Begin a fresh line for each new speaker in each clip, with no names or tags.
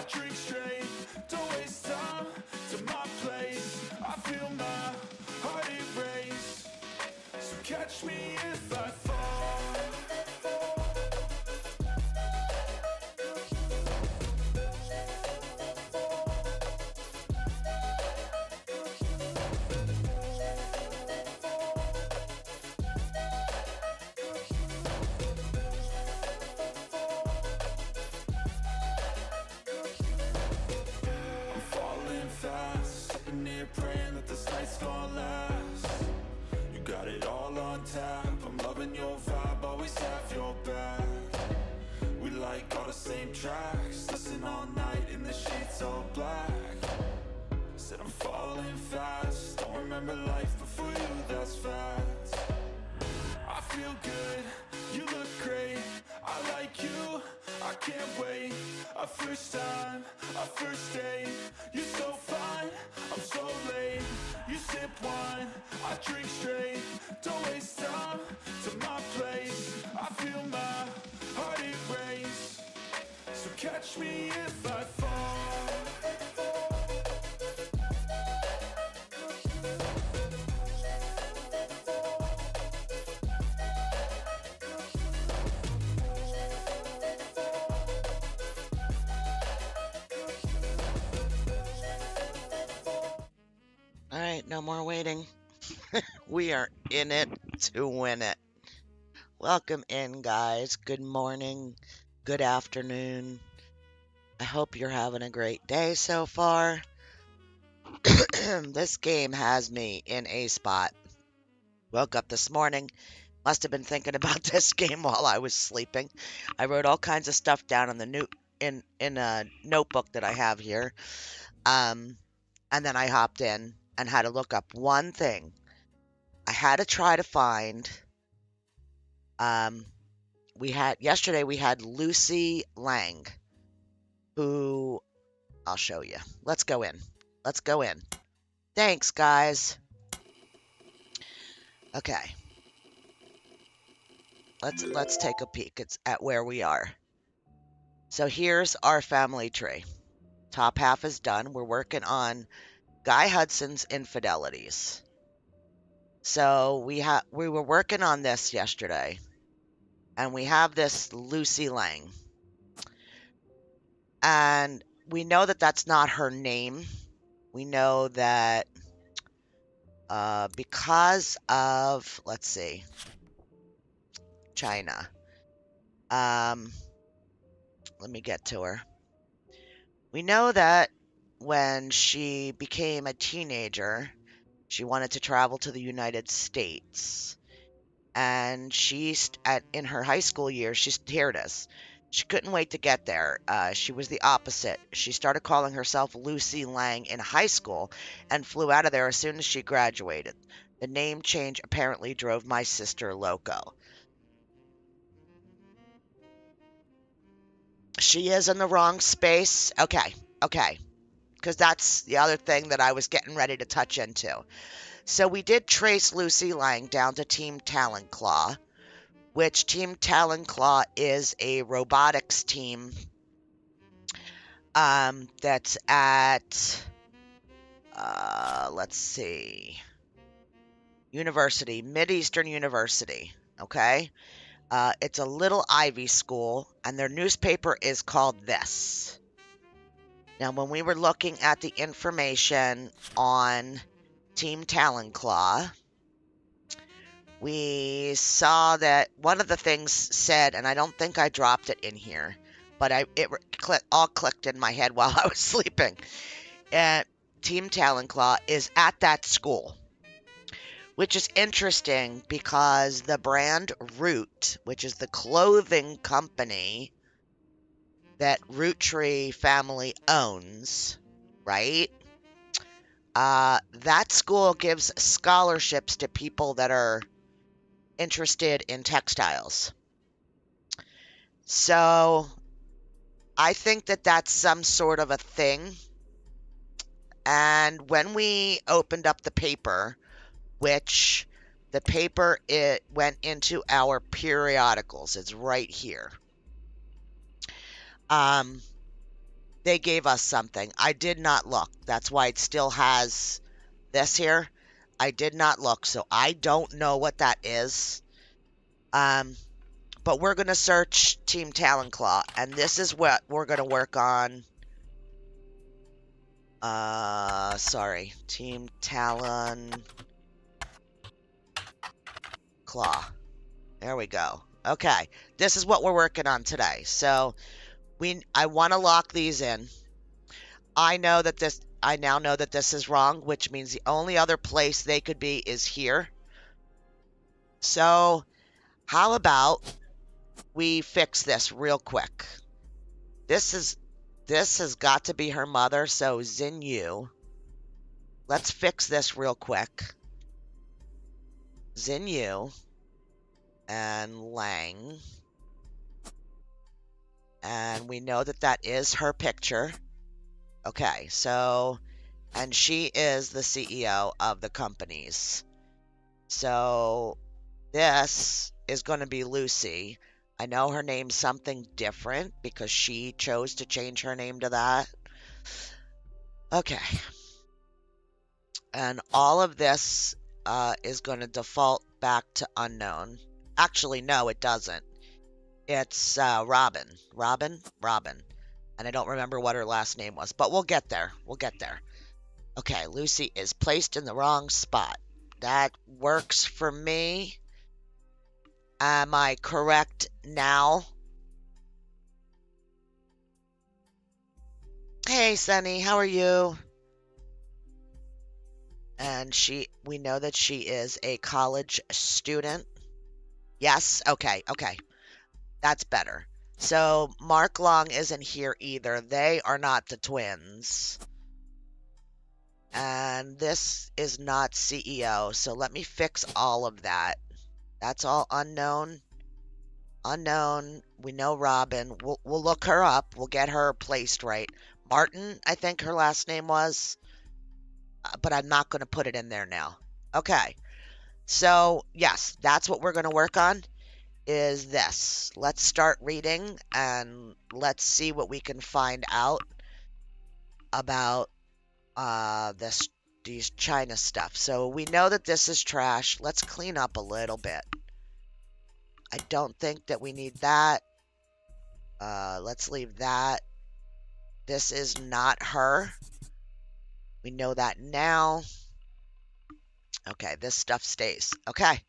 drink straight, don't waste time to my place. I feel my heart erase, so catch me if I fall. I'm falling fast, sitting here praying that this night's gonna last. You got it all on tap, I'm loving your vibe, always have your back. We like all the same tracks, listen all night in the sheets all black. Said I'm falling fast, don't remember life before you, that's facts. I feel good, you look great, I like you, I can't wait. A first time, a first date, you're so fine, I'm so late. You sip wine, I drink straight, don't waste time to my place. I feel my heart erase, so catch me if I fall.
All right, no more waiting. We are in it to win it. Welcome in, guys. Good morning, good afternoon. I hope you're having a great day so far. This game has me in a spot. Woke up this morning, must have been thinking about this game while I was sleeping. I wrote all kinds of stuff down in the in a notebook that I have here. And then I hopped in and had to look up one thing. I had to try to find. Yesterday we had Lucy Lang, who I'll show you. Let's go in. Let's go in. Thanks, guys. Okay. Let's take a peek at where we are. So here's our family tree. Top half is done. We're working on Guy Hudson's infidelities. So we were working on this yesterday, and we have this Lucy Lang, and we know that that's not her name. We know that because of, let's see, China. Let me get to her. We know that when she became a teenager, she wanted to travel to the United States. And in her high school years, here it is. She couldn't wait to get there. She was the opposite. She started calling herself Lucy Lang in high school and flew out of there as soon as she graduated. The name change apparently drove my sister loco. She is in the wrong space. Okay. Because that's the other thing that I was getting ready to touch into. So we did trace Lucy Lang down to Team Talon Claw, which Team Talon Claw is a robotics team that's at, let's see, Mideastern University, okay? It's a little Ivy school, and their newspaper is called This. Now, when we were looking at the information on Team Talon Claw, we saw that one of the things said, and I don't think I dropped it in here, but it all clicked in my head while I was sleeping. Team Talon Claw is at that school, which is interesting because the brand Root, which is the clothing company that Roottree family owns, right? That school gives scholarships to people that are interested in textiles. So I think that that's some sort of a thing. And when we opened up the paper, which the paper, it went into our periodicals. It's right here. they gave us something. I did not look. That's why it still has this here. I did not look, so I don't know what that is. But we're going to search Team Talonclaw, and this is what we're going to work on. Sorry. Team Talonclaw. There we go. Okay. This is what we're working on today. So, I want to lock these in. I now know that this is wrong, which means the only other place they could be is here. So, how about we fix this real quick? This has got to be her mother, so Xinyu. Let's fix this real quick. Xinyu and Lang. And we know that that is her picture. Okay, so, and she is the CEO of the companies. So, this is going to be Lucy. I know her name's something different because she chose to change her name to that. Okay. And all of this is going to default back to unknown. Actually, no, it doesn't. It's Robin. Robin? Robin. And I don't remember what her last name was, but we'll get there. We'll get there. Okay, Lucy is placed in the wrong spot. That works for me. Am I correct now? Hey, Sunny, how are you? And we know that she is a college student. Yes, okay. That's better. So Mark Long isn't here either. They are not the twins. And this is not CEO. So let me fix all of that. That's all unknown. Unknown. We know Robin. We'll look her up. We'll get her placed right. Martin, I think her last name was. But I'm not going to put it in there now. Okay. So, yes, that's what we're going to work on, is this. Let's start reading, and let's see what we can find out about these China stuff. So we know that this is trash. Let's clean up a little bit. I don't think that we need that. Let's leave that. This is not her. We know that now. Okay, this stuff stays. Okay,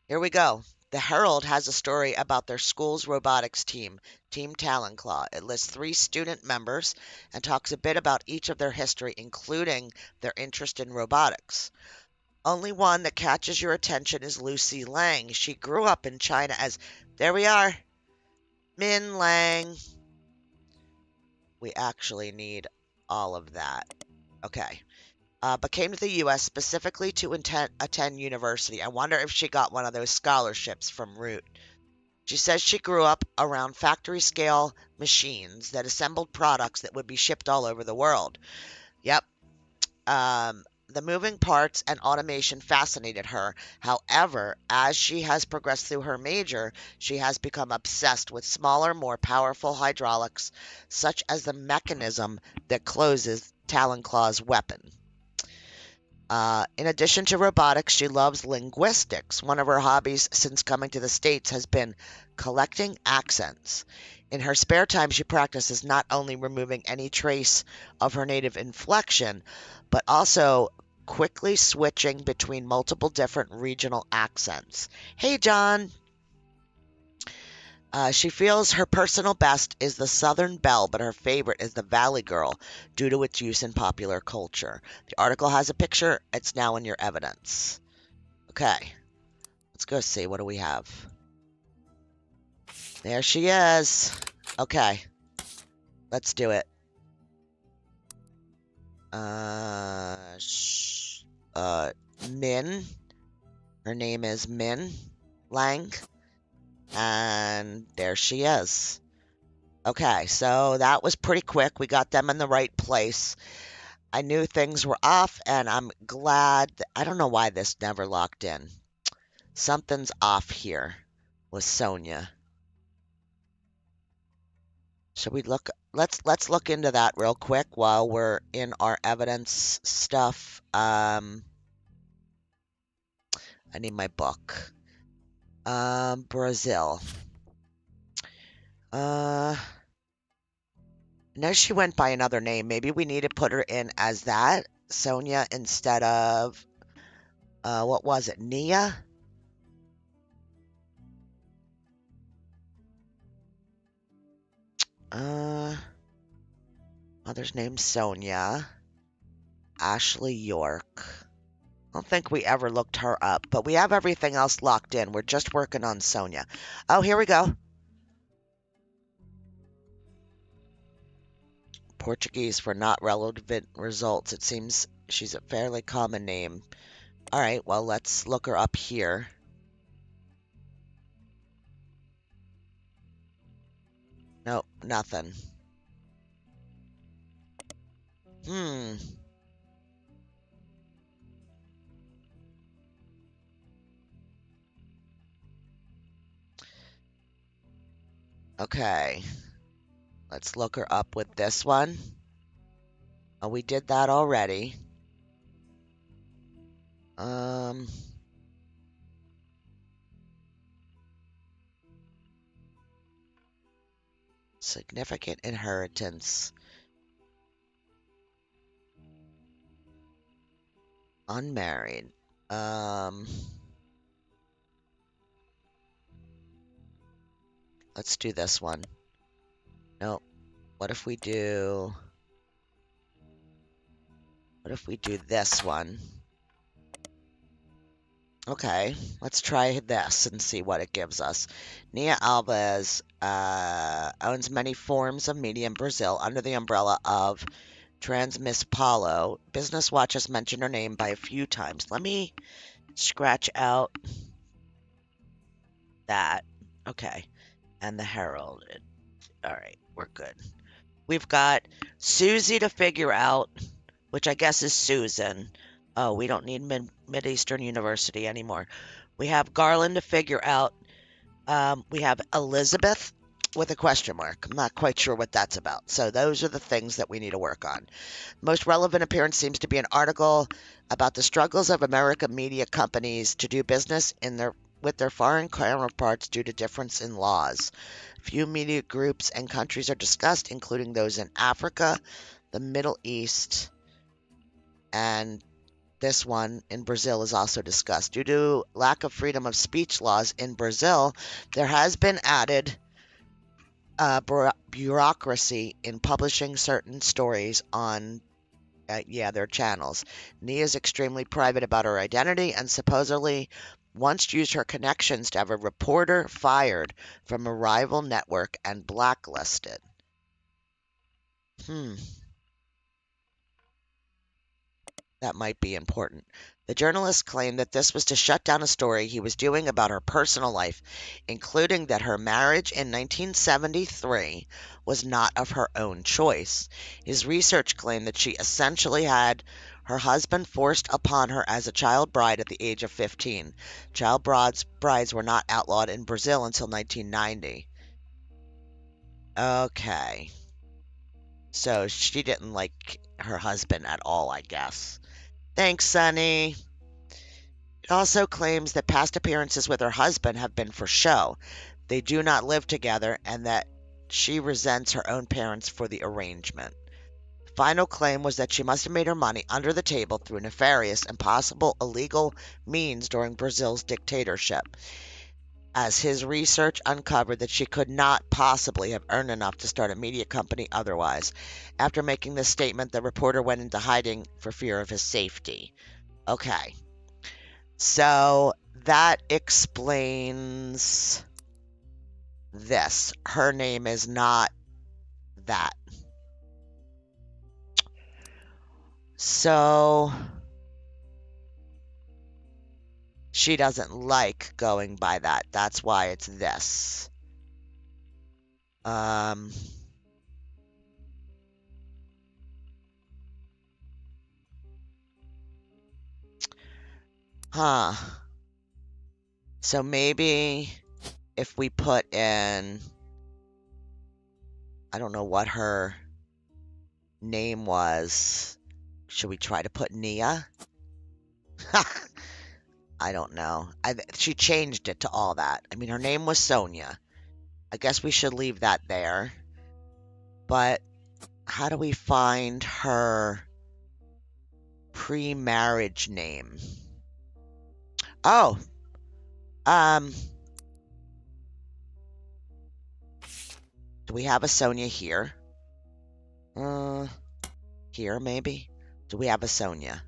here we go. The Herald has a story about their school's robotics team, Team Talonclaw. It lists 3 student members and talks a bit about each of their history, including their interest in robotics. Only one that catches your attention is Lucy Lang. She grew up in China as, there we are, Min Lang. We actually need all of that. Okay. But came to the U.S. specifically to attend university. I wonder if she got one of those scholarships from Root. She says she grew up around factory-scale machines that assembled products that would be shipped all over the world. Yep. The moving parts and automation fascinated her. However, as she has progressed through her major, she has become obsessed with smaller, more powerful hydraulics, such as the mechanism that closes Talonclaw's weapon. In addition to robotics, she loves linguistics. One of her hobbies since coming to the States has been collecting accents. In her spare time, she practices not only removing any trace of her native inflection, but also quickly switching between multiple different regional accents. Hey, John. She feels her personal best is the Southern Belle, but her favorite is the Valley Girl due to its use in popular culture. The article has a picture. It's now in your evidence. Okay. Let's go see. What do we have? There she is. Okay. Let's do it. Min. Her name is Min Lang. And there she is. Okay, so that was pretty quick. We got them in the right place. I knew things were off, and I'm glad. I don't know why this never locked in. Something's off here with Sonia. Should we look? Let's look into that real quick while we're in our evidence stuff. I need my book. Brazil. No, she went by another name. Maybe we need to put her in as that, Sonia, instead of what was it, Nia? Mother's name Sonia. Ashley York. I don't think we ever looked her up, but we have everything else locked in. We're just working on Sonia. Oh, here we go. Portuguese for not relevant results. It seems she's a fairly common name. All right, well, let's look her up here. Nope, nothing. Hmm. Okay. Let's look her up with this one. Oh, we did that already. Significant inheritance. Unmarried. Let's do this one. Nope. What if we do this one? Okay, let's try this and see what it gives us. Nia Alves owns many forms of media in Brazil under the umbrella of Transmispalo. Business Watch has mentioned her name by a few times. Let me scratch out that. Okay, and the Herald. All right, we're good. We've got Susie to figure out, which I guess is Susan. Oh, we don't need Mid-Eastern University anymore. We have Garland to figure out. We have Elizabeth with a question mark. I'm not quite sure what that's about. So those are the things that we need to work on. Most relevant appearance seems to be an article about the struggles of American media companies to do business with their foreign counterparts due to difference in laws. Few media groups and countries are discussed, including those in Africa, the Middle East, and this one in Brazil is also discussed. Due to lack of freedom of speech laws in Brazil, there has been added bureaucracy in publishing certain stories on their channels. Nia is extremely private about her identity and supposedly once used her connections to have a reporter fired from a rival network and blacklisted. That might be important. The journalist claimed that this was to shut down a story he was doing about her personal life, including that her marriage in 1973 was not of her own choice. His research claimed that she essentially had her husband forced upon her as a child bride at the age of 15. Child brides were not outlawed in Brazil until 1990. Okay. So she didn't like her husband at all, I guess. Thanks, Sonny. It also claims that past appearances with her husband have been for show. They do not live together and that she resents her own parents for the arrangement. The final claim was that she must have made her money under the table through nefarious and possible illegal means during Brazil's dictatorship, as his research uncovered that she could not possibly have earned enough to start a media company otherwise. After making this statement, the reporter went into hiding for fear of his safety. Okay. So that explains this. Her name is not that. So she doesn't like going by that. That's why it's this. Huh. So maybe if we put in I don't know what her name was. Should we try to put Nia? I don't know. She changed it to all that. I mean, her name was Sonia. I guess we should leave that there. But how do we find her pre-marriage name? Oh, do we have a Sonia here? Here maybe? Do we have a Sonia?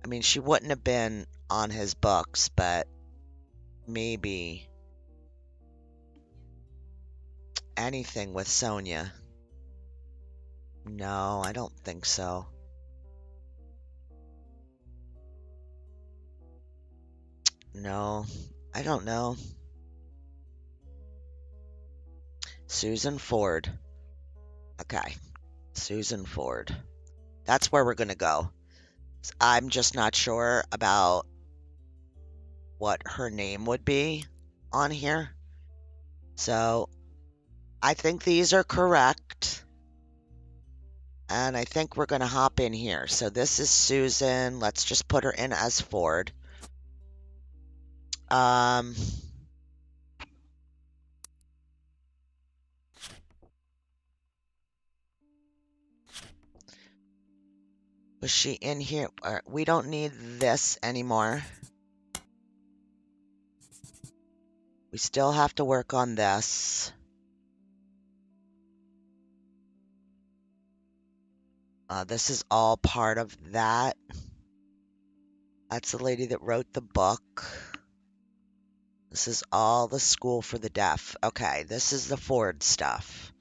I mean, she wouldn't have been on his books, but maybe anything with Sonia. No, I don't think so. No, I don't know. Susan Ford. Okay, Susan Ford. That's where we're going to go. I'm just not sure about what her name would be on here. So I think these are correct. And I think we're going to hop in here. So this is Susan. Let's just put her in as Ford. Was she in here? We don't need this anymore. We still have to work on this. This is all part of that. That's the lady that wrote the book. This is all the school for the deaf. Okay, this is the Ford stuff.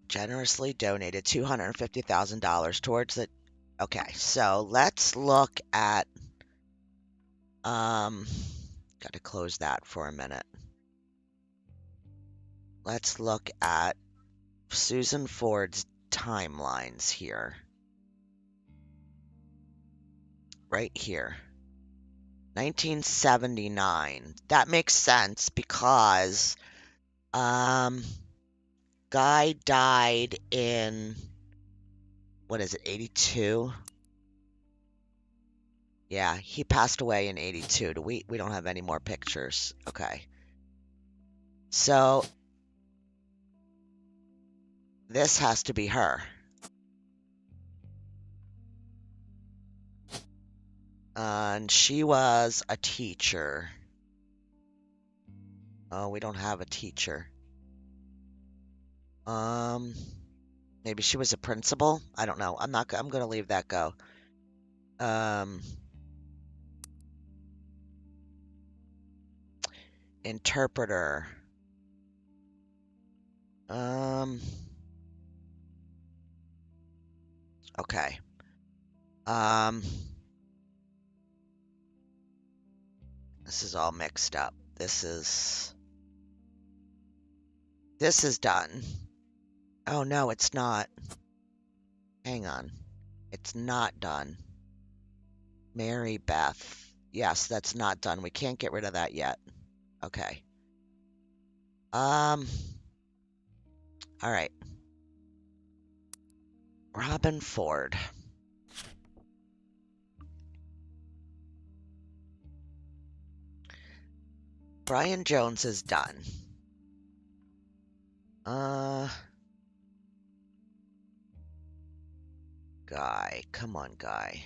Generously donated $250,000 towards it. Okay, so let's look at, got to close that for a minute. Let's look at Susan Ford's timelines here. Right here. 1979. That makes sense because Guy died in, what is it, 82? Yeah, he passed away in 82. We don't have any more pictures. Okay. So this has to be her. And she was a teacher. Oh, we don't have a teacher. Maybe she was a principal? I don't know. I'm going to leave that go. Interpreter. Okay. This is all mixed up. This is done. Oh no, it's not. Hang on. It's not done. Mary Beth. Yes, that's not done. We can't get rid of that yet. Okay. All right. Robin Ford. Brian Jones is done. Guy. Come on, Guy.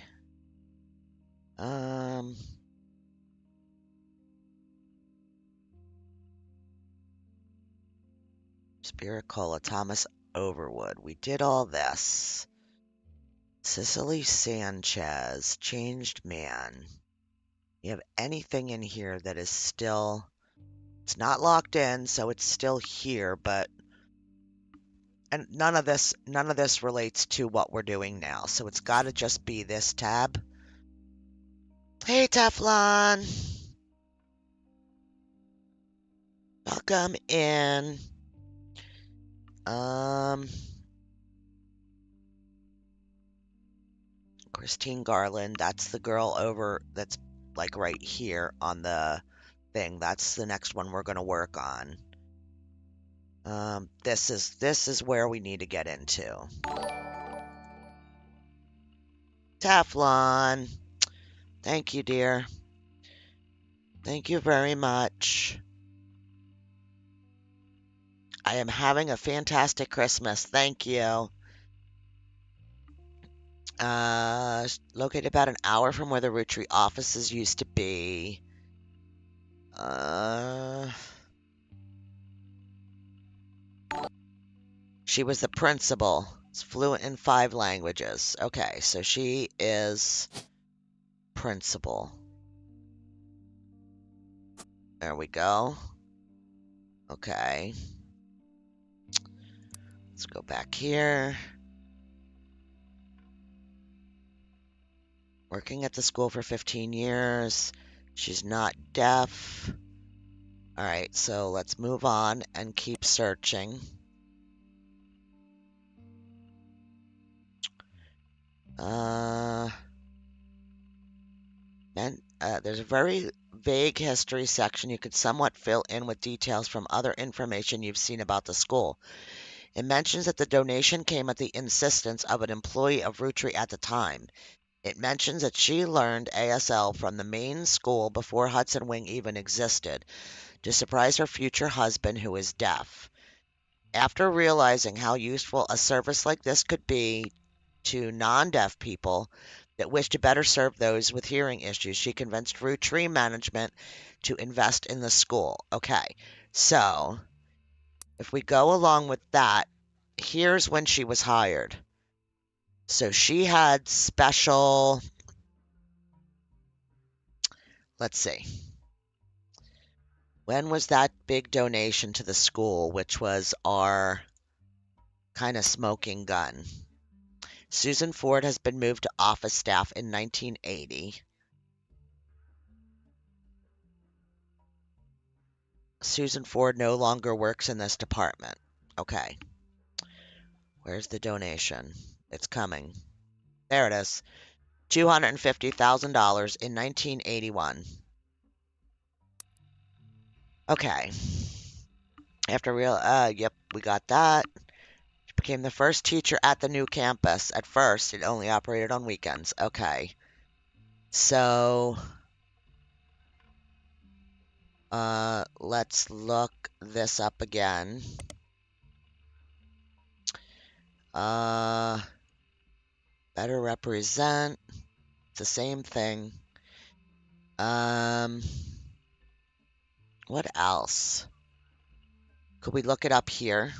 Spiricola, Thomas Overwood. We did all this. Cicely Sanchez, Changed Man. You have anything in here that is still, it's not locked in, so it's still here, but, and none of this relates to what we're doing now. So it's got to just be this tab. Hey, Teflon. Welcome in. Christine Garland, that's the girl over that's like right here on the thing. That's the next one we're going to work on. This is where we need to get into. Teflon. Thank you, dear. Thank you very much. I am having a fantastic Christmas. Thank you. Located about an hour from where the Roottree offices used to be. She was the principal. It's fluent in 5 languages. Okay, so she is principal. There we go. Okay. Let's go back here. Working at the school for 15 years. She's not deaf. All right, so let's move on and keep searching. There's a very vague history section you could somewhat fill in with details from other information you've seen about the school. It mentions that the donation came at the insistence of an employee of Roottrees at the time. It mentions that she learned ASL from the main school before Hudson Wing even existed, to surprise her future husband who is deaf. After realizing how useful a service like this could be to non-deaf people that wish to better serve those with hearing issues, she convinced Roottrees management to invest in the school. Okay, so if we go along with that, here's when she was hired. So she had special, let's see. When was that big donation to the school, which was our kind of smoking gun? Susan Ford has been moved to office staff in 1980. Susan Ford no longer works in this department. Okay. Where's the donation? It's coming. There it is. $250,000 in 1981. Okay. Yep, we got that. She became the first teacher at the new campus. At first, it only operated on weekends. Okay. So, let's look this up again. Better represent. It's the same thing. What else? Could we look it up here?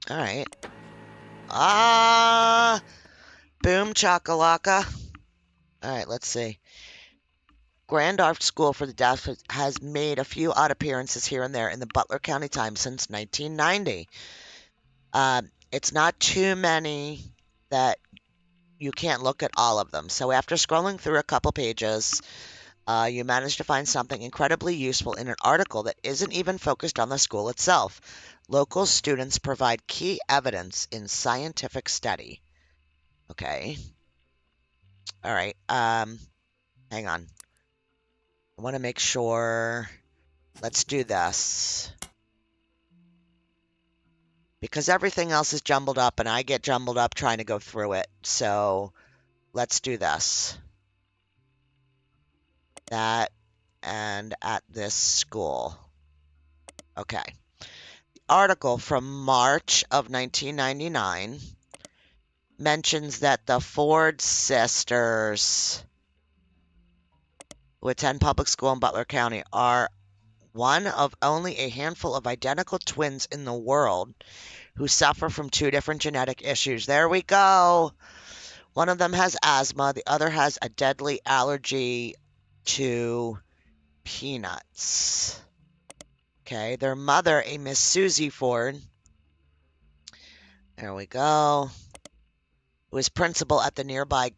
All right. Boom chakalaka. All right, let's see. Grandorf School for the Deaf has made a few odd appearances here and there in the Butler County Times since 1990. It's not too many that you can't look at all of them. So after scrolling through a couple pages, you manage to find something incredibly useful in an article that isn't even focused on the school itself. Local students provide key evidence in scientific study. Okay. All right. Hang on. I want to make sure. Let's do this. Because everything else is jumbled up and I get jumbled up trying to go through it. So let's do this. That and at this school. Okay. The article from March of 1999 mentions that the Ford sisters, who attend public school in Butler County, are one of only a handful of identical twins in the world who suffer from 2 different genetic issues. There we go. One of them has asthma. The other has a deadly allergy to peanuts. Okay, their mother, a Miss Susie Ford, there we go, who is principal at the nearby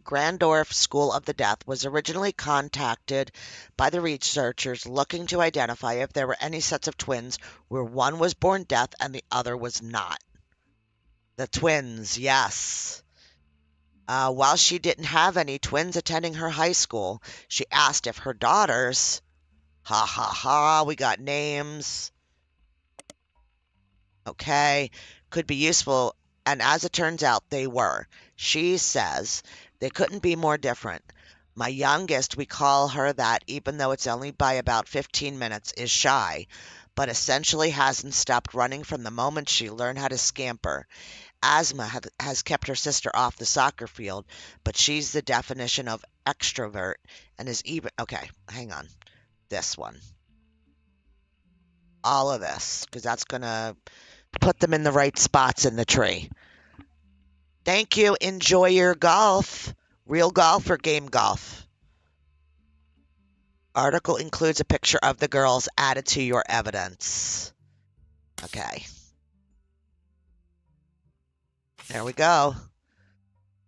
Grandorf School of the Death was originally contacted by the researchers looking to identify if there were any sets of twins where one was born deaf and the other was not. The twins, yes. While she didn't have any twins attending her high school, she asked if her daughters, ha ha ha, we got names, okay, could be useful, and as it turns out, they were. She says they couldn't be more different. My youngest, we call her that even though it's only by about 15 minutes, is shy, but essentially hasn't stopped running from the moment she learned how to scamper. Asthma has kept her sister off the soccer field, but she's the definition of extrovert and is even. Okay, hang on. This one. All of this, because that's going to put them in the right spots in the tree. Thank you. Enjoy your golf. Real golf or game golf? Article includes a picture of the girls added to your evidence. Okay. There we go.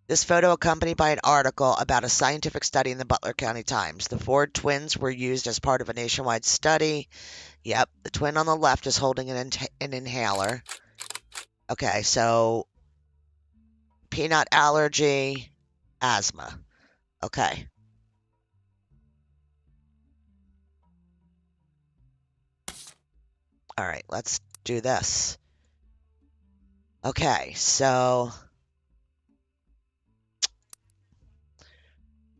This photo accompanied by an article about a scientific study in the Butler County Times. The Ford twins were used as part of a nationwide study. Yep, the twin on the left is holding an inhaler. Okay, so peanut allergy, asthma. Okay. All right, let's do this. Okay, so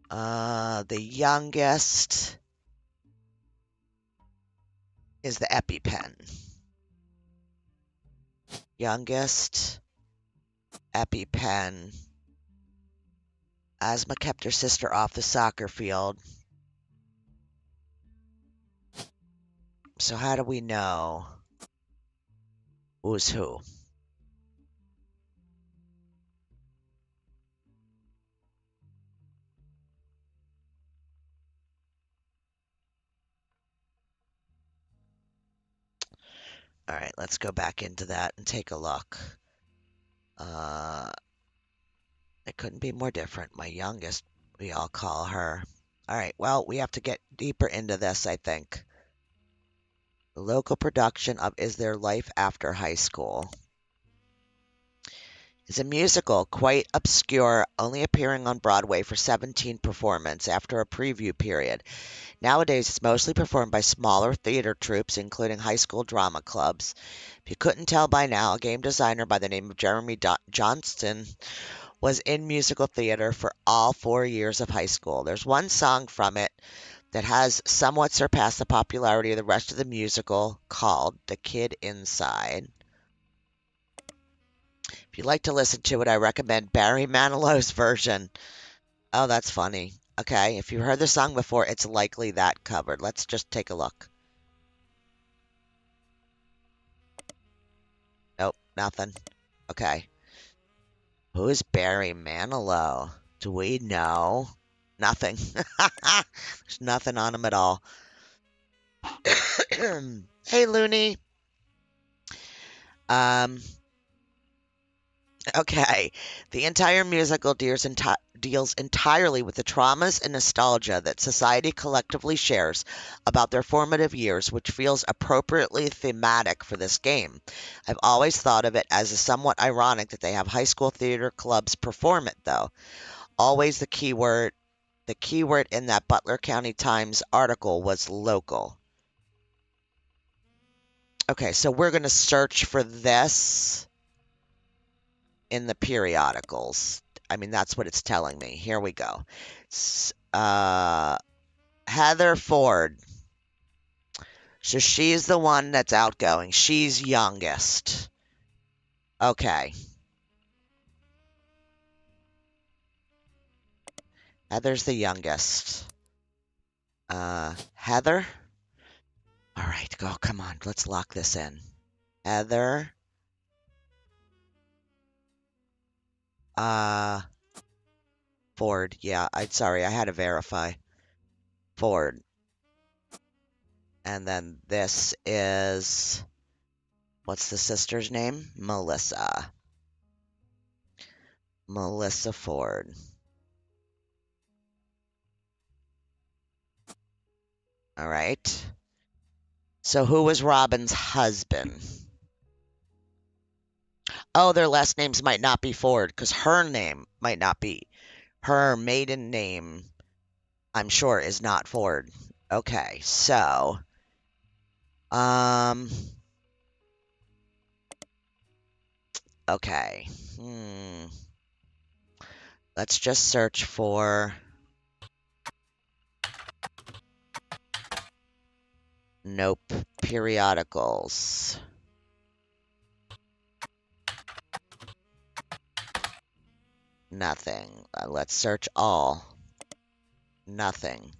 the youngest is the EpiPen. Youngest, EpiPen. Asthma kept her sister off the soccer field. So how do we know who's who? All right, let's go back into that and take a look. It couldn't be more different. My youngest, we all call her. All right, well, we have to get deeper into this, I think. The local production of Is There Life After High School is a musical, quite obscure, only appearing on Broadway for 17 performances after a preview period. Nowadays, it's mostly performed by smaller theater troupes, including high school drama clubs. If you couldn't tell by now, a game designer by the name of Jeremy Johnston was in musical theater for all 4 years of high school. There's one song from it that has somewhat surpassed the popularity of the rest of the musical, called The Kid Inside. If you'd like to listen to it, I recommend Barry Manilow's version. Oh, that's funny. Okay, if you've heard the song before, it's likely that covered. Let's just take a look. Nope, nothing. Okay. Who's Barry Manilow? Do we know? Nothing. There's nothing on him at all. Hey, Looney. Okay. The entire musical deals entirely with the traumas and nostalgia that society collectively shares about their formative years, which feels appropriately thematic for this game. I've always thought of it as somewhat ironic that they have high school theater clubs perform it, though. Always the keyword in that Butler County Times article was local. Okay, so we're going to search for this in the periodicals. I mean, that's what it's telling me. Here we go. Heather Ford. So she's the one that's outgoing. She's youngest. Okay. Heather's the youngest. Heather? All right, go. Come on. Let's lock this in. Heather. Ford. Yeah, sorry, I had to verify. Ford. And then this is, what's the sister's name? Melissa. Melissa Ford. All right. So who was Robin's husband? Oh, their last names might not be Ford because her name might not be. Her maiden name, I'm sure, is not Ford. Okay, so, um, okay. Let's just search for nope, periodicals. Nothing. Let's search all. Nothing.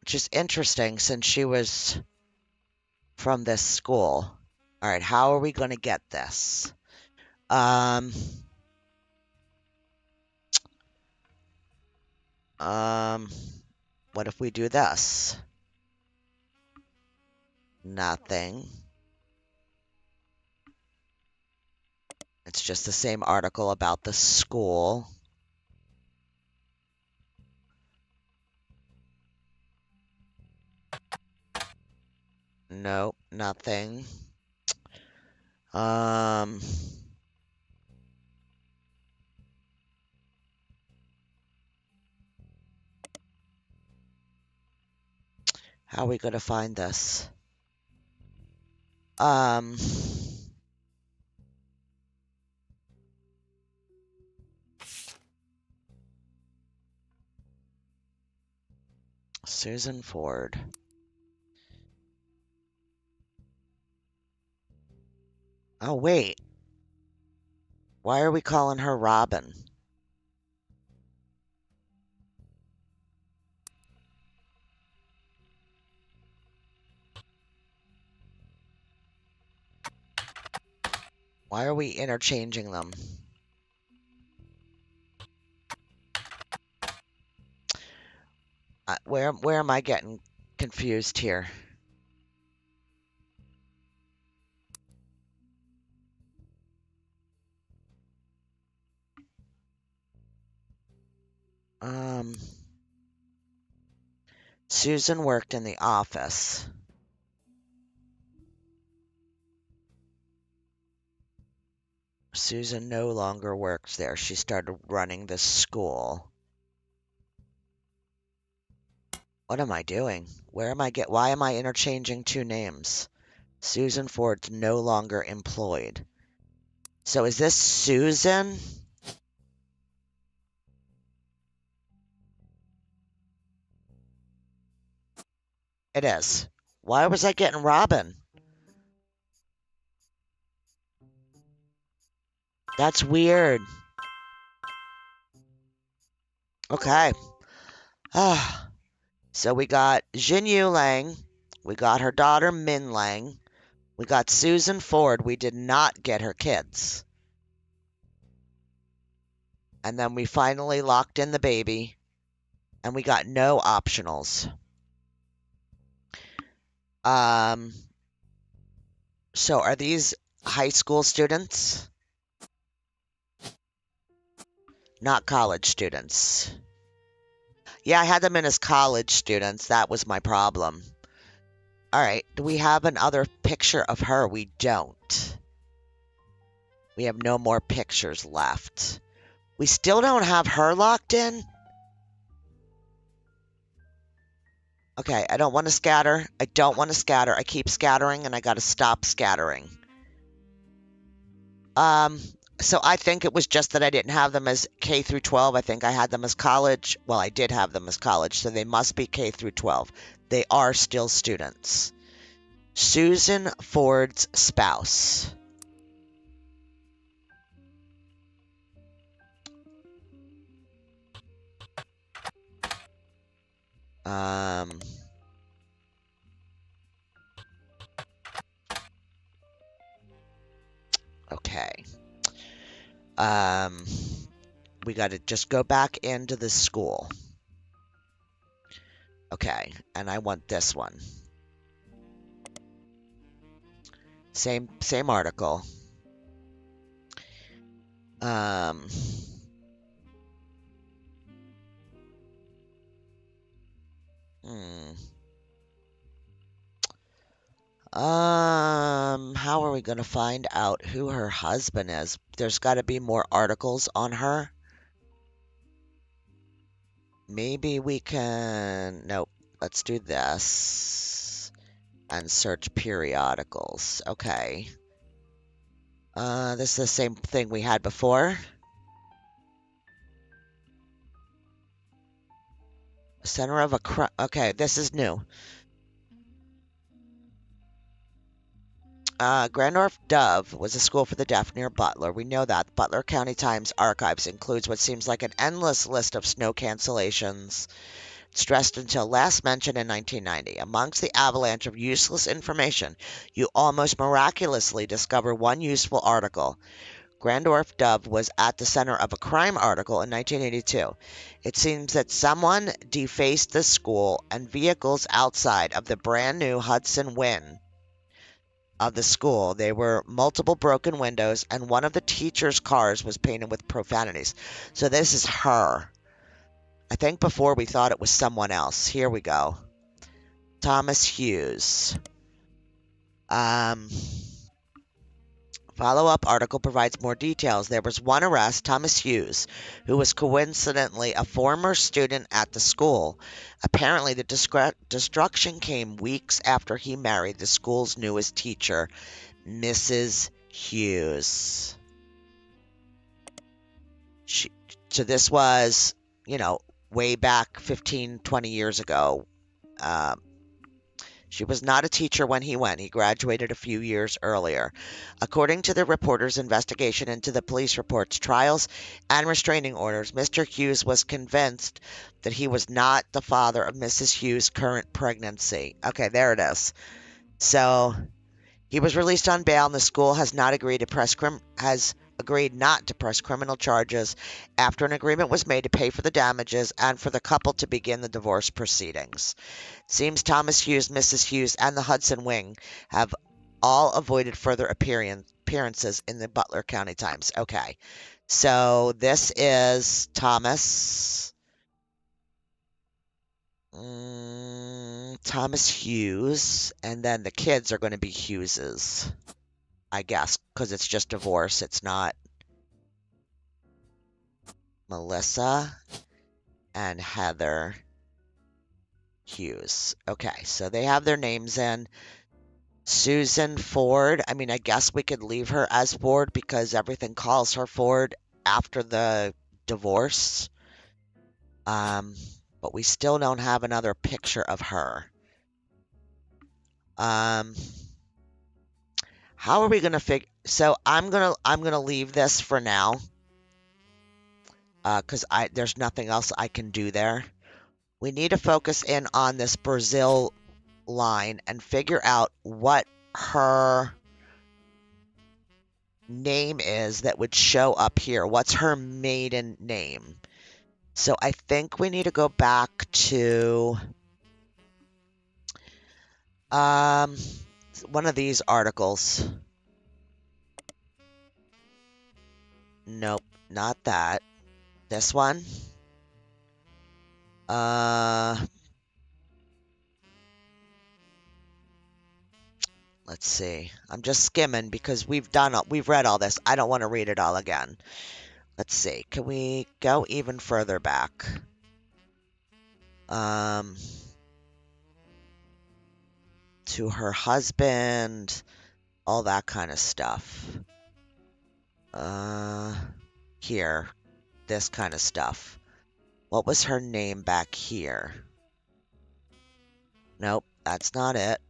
Which is interesting since she was from this school. All right, how are we going to get this? Um, what if we do this? Nothing. It's just the same article about the school. Nope, nothing. How are we going to find this? Susan Ford. Oh, wait. Why are we calling her Robin? Why are we interchanging them? Where am I getting confused here? Susan worked in the office. Susan no longer works there. She started running the school. What am I doing? Why am I interchanging two names? Susan Ford's no longer employed. So is this Susan? It is. Why was I getting Robin? That's weird. Okay. So we got Jinyu Lang. We got her daughter Min Lang. We got Susan Ford. We did not get her kids. And then we finally locked in the baby. And we got no optionals. So are these high school students? Not college students. Yeah, I had them in as college students. That was my problem. All right. Do we have another picture of her? We don't. We have no more pictures left. We still don't have her locked in? Okay, I don't want to scatter. I don't want to scatter. I keep scattering and I got to stop scattering. So I think it was just that I didn't have them as K through 12. I think I had them as college. Well, I did have them as college, so they must be K through 12. They are still students. Susan Ford's spouse. Okay. We got to just go back into the school. Okay, and I want this one. Same article. How are we going to find out who her husband is? There's got to be more articles on her. Maybe we can... Nope. Let's do this. And search periodicals. Okay. This is the same thing we had before. Center of a crime. Okay, this is new. Grandorf Dove was a school for the deaf near Butler. We know that. The Butler County Times archives includes what seems like an endless list of snow cancellations, stressed until last mentioned in 1990. Amongst the avalanche of useless information, you almost miraculously discover one useful article. Grandorf Dove was at the center of a crime article in 1982. It seems that someone defaced the school and vehicles outside of the brand new Hudson Wynn of the school. There were multiple broken windows, and one of the teacher's cars was painted with profanities. So this is her. I think before we thought it was someone else. Here we go. Thomas Hughes. Follow-up article provides more details. There was one arrest, Thomas Hughes, who was coincidentally a former student at the school. Apparently, the destruction came weeks after he married the school's newest teacher, Mrs. Hughes. So this was, way back 15, 20 years ago. She was not a teacher when he went. He graduated a few years earlier. According to the reporter's investigation into the police reports, trials, and restraining orders, Mr. Hughes was convinced that he was not the father of Mrs. Hughes' current pregnancy. Okay, there it is. So he was released on bail, and the school has agreed not to press criminal charges after an agreement was made to pay for the damages and for the couple to begin the divorce proceedings. Seems Thomas Hughes, Mrs. Hughes, and the Hudson Wing have all avoided further appearances in the Butler County Times. Okay, so this is Thomas Hughes, and then the kids are going to be Hugheses, I guess, because it's just divorce. It's not Melissa and Heather Hughes. Okay, so they have their names in. Susan Ford. I mean, I guess we could leave her as Ford because everything calls her Ford after the divorce. But we still don't have another picture of her. How are we gonna figure? So I'm gonna leave this for now. Because there's nothing else I can do there. We need to focus in on this Brazil line and figure out what her name is that would show up here. What's her maiden name? So I think we need to go back to one of these articles. Nope, not that. This one. Let's see. I'm just skimming because we've read all this. I don't want to read it all again. Let's see. Can we go even further back? To her husband, all that kind of stuff. Here, this kind of stuff. What was her name back here? Nope, that's not it.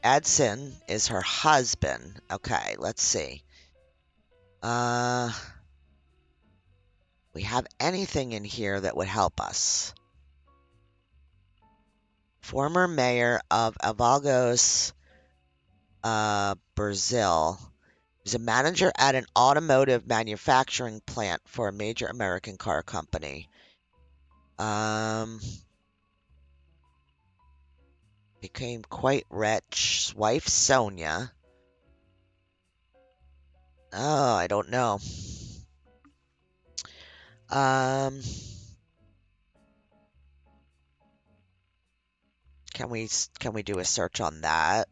Edson is her husband. Okay, let's see. We have anything in here that would help us? Former mayor of Avagos, Brazil. He's a manager at an automotive manufacturing plant for a major American car company. Became quite rich. Wife Sonia. Oh, I don't know. Can we do a search on that?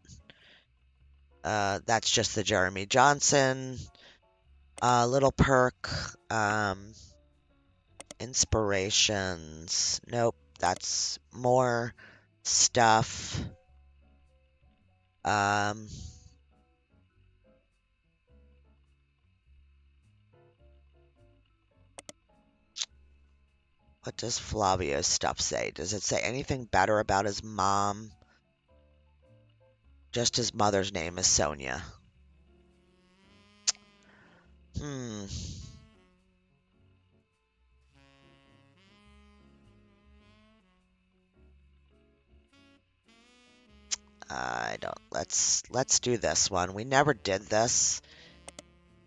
That's just the Jeremy Johnson. Little perk. Inspirations. Nope, that's more stuff. Um, what does Flavio's stuff say? Does it say anything better about his mom? Just his mother's name is Sonia. Hmm. I don't. Let's do this one. We never did this.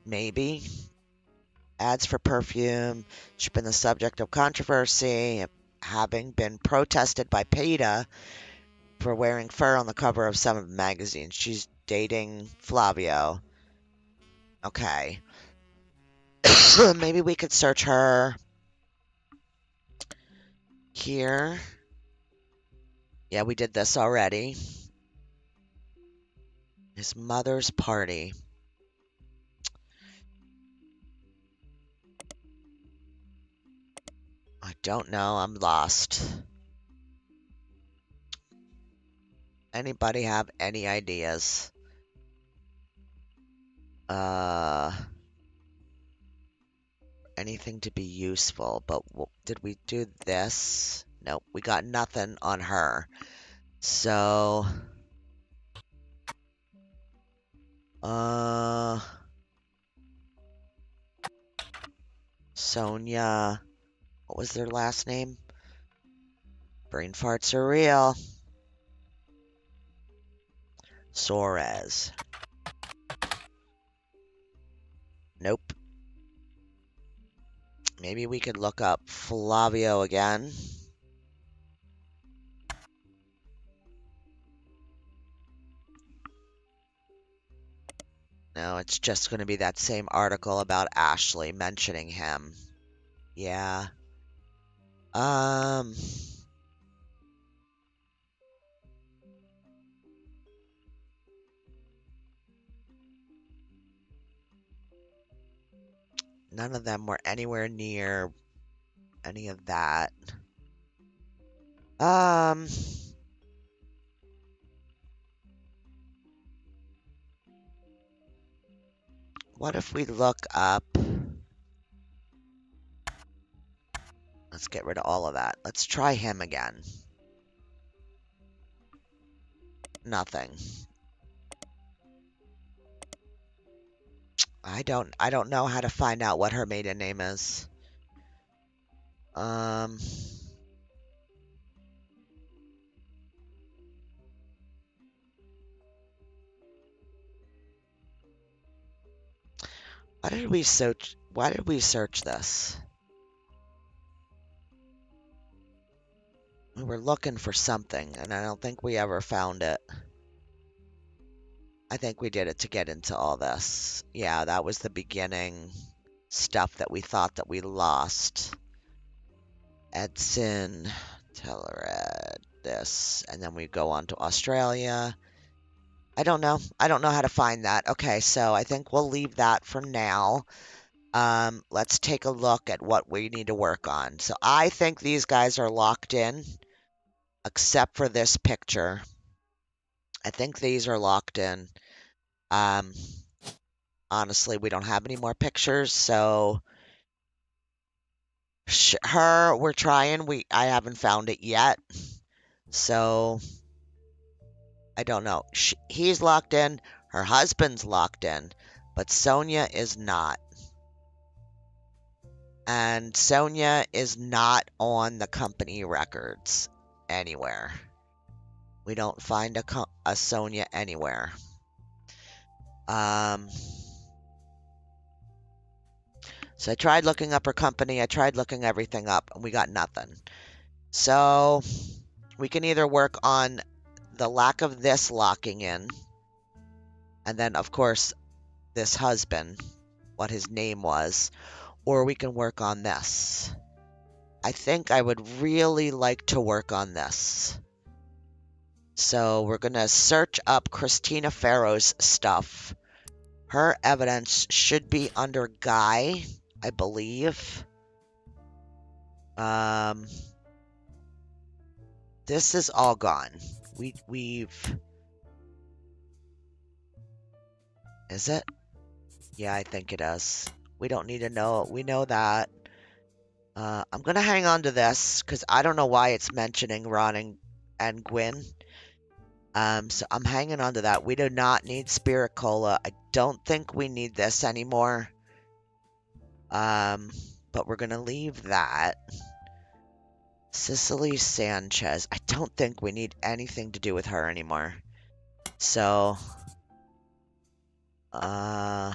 Maybe. Ads for perfume. She's been the subject of controversy, having been protested by PETA for wearing fur on the cover of some magazines. She's dating Flavio. Okay. Maybe we could search her here. Yeah, we did this already. His mother's party. I don't know. I'm lost. Anybody have any ideas? Anything to be useful, but did we do this? Nope, we got nothing on her. So, Sonia, what was their last name? Brain farts are real. Suarez. Nope. Maybe we could look up Flavio again. No, it's just going to be that same article about Ashley mentioning him. Yeah. None of them were anywhere near any of that. What if we look up... Let's get rid of all of that. Let's try him again. Nothing. I don't know how to find out what her maiden name is. Why did we search this? We were looking for something, and I don't think we ever found it. I think we did it to get into all this. Yeah, that was the beginning stuff that we thought that we lost. Edson, Telered, this, and then we go on to Australia. I don't know. I don't know how to find that. Okay, so I think we'll leave that for now. Let's take a look at what we need to work on. So I think these guys are locked in, except for this picture. I think these are locked in. Honestly, we don't have any more pictures, so her, we're trying. I haven't found it yet, so I don't know. He's locked in. Her husband's locked in, but Sonia is not. And Sonia is not on the company records anywhere. We don't find a Sonia anywhere. So I tried looking up her company. I tried looking everything up, and we got nothing. So we can either work on the lack of this locking in, and then, of course, this husband, what his name was, or we can work on this. I think I would really like to work on this. So we're going to search up Christina Farrow's stuff. Her evidence should be under Guy, I believe. This is all gone. We've... Is it? Yeah, I think it is. We don't need to know. We know that. I'm going to hang on to this because I don't know why it's mentioning Ron and Gwyn. So I'm hanging on to that. We do not need Spirit Cola. I don't think we need this anymore. But we're going to leave that. Cicely Sanchez. I don't think we need anything to do with her anymore. So, yeah,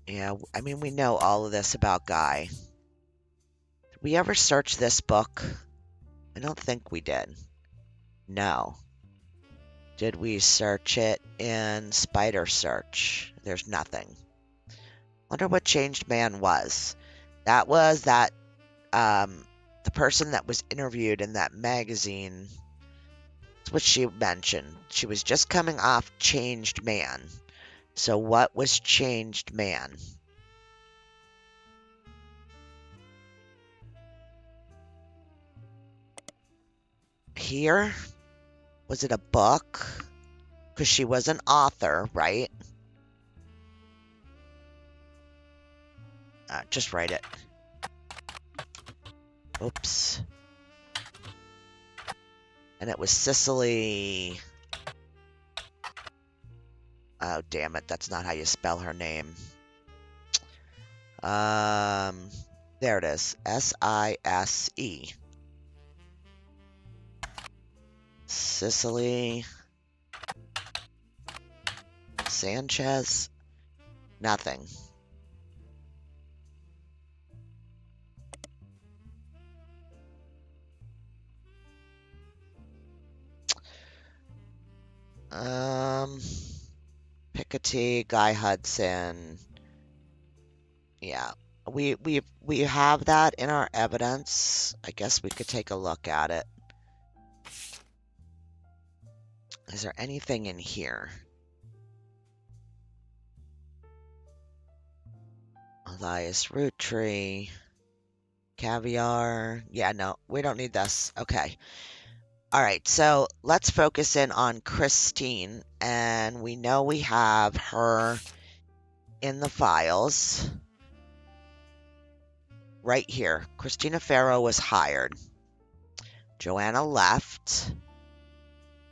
I mean, we know all of this about Guy. Did we ever search this book? I don't think we did. No. Did we search it in Spider Search? There's nothing. Wonder what Changed Man was. That was that, the person that was interviewed in that magazine. That's what she mentioned. She was just coming off Changed Man. So what was Changed Man? Here? Was it a book? Because she was an author, right? Just write it. Oops. And it was Cicely... Oh, damn it. That's not how you spell her name. There it is. S-I-S-E. Cicely Sanchez. Nothing. Piketty, Guy Hudson. Yeah. We have that in our evidence. I guess we could take a look at it. Is there anything in here? Elias Roottree. Caviar. Yeah, no, we don't need this. Okay. All right, so let's focus in on Christine. And we know we have her in the files. Right here. Christina Farrow was hired. Joanna left.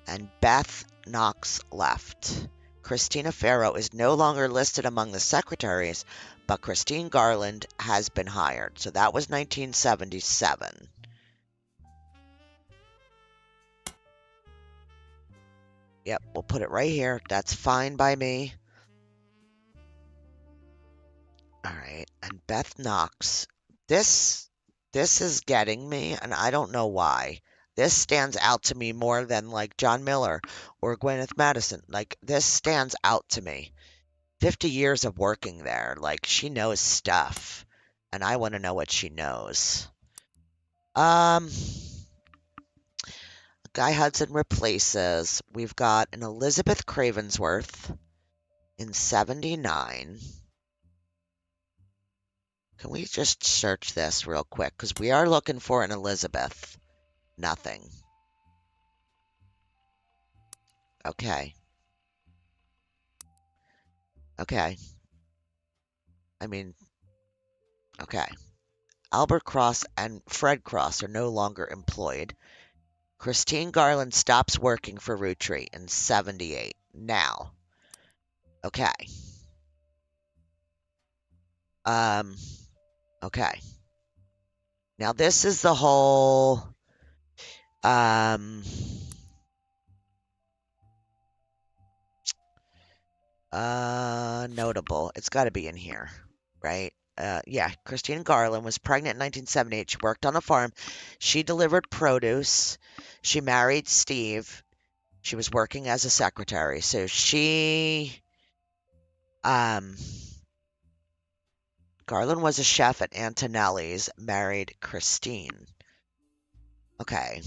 And Beth Knox left. Christina Farrow is no longer listed among the secretaries, but Christine Garland has been hired. So that was 1977. Yep, we'll put it right here. That's fine by me. All right, and Beth Knox. This is getting me, and I don't know why. This stands out to me more than like John Miller or Gwyneth Madison. Like, this stands out to me. 50 years of working there. Like, she knows stuff. And I want to know what she knows. Guy Hudson replaces. We've got an Elizabeth Cravensworth in 79. Can we just search this real quick? Because we are looking for an Elizabeth. Nothing. Okay. Okay. I mean, okay. Albert Cross and Fred Cross are no longer employed. Christine Garland stops working for Roottrees in 78. Now. Okay. Okay. Now this is the whole, notable. It's got to be in here, right? Yeah, Christine Garland was pregnant in 1978. She worked on a farm. She delivered produce. She married Steve. She was working as a secretary. So she, Garland was a chef at Antonelli's, married Christine. Okay.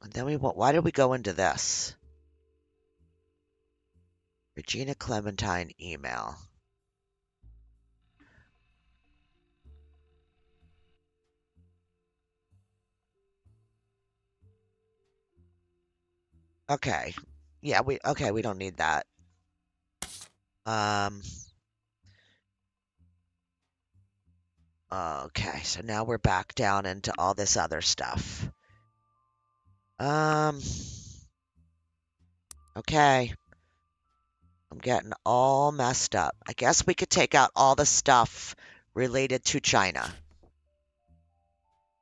And then why did we go into this? Regina Clementine email. Okay. Yeah, we don't need that. Okay, so now we're back down into all this other stuff. Okay. I'm getting all messed up. I guess we could take out all the stuff related to China.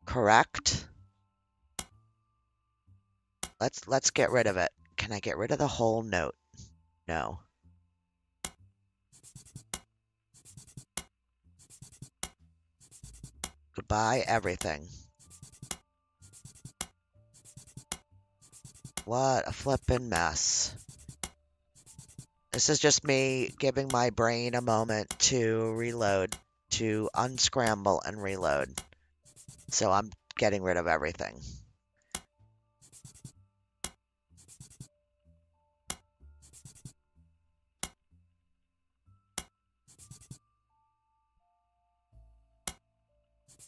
Correct? Let's get rid of it. Can I get rid of the whole note? No. Goodbye, everything. What a flippin' mess. This is just me giving my brain a moment to reload, to unscramble and reload. So I'm getting rid of everything.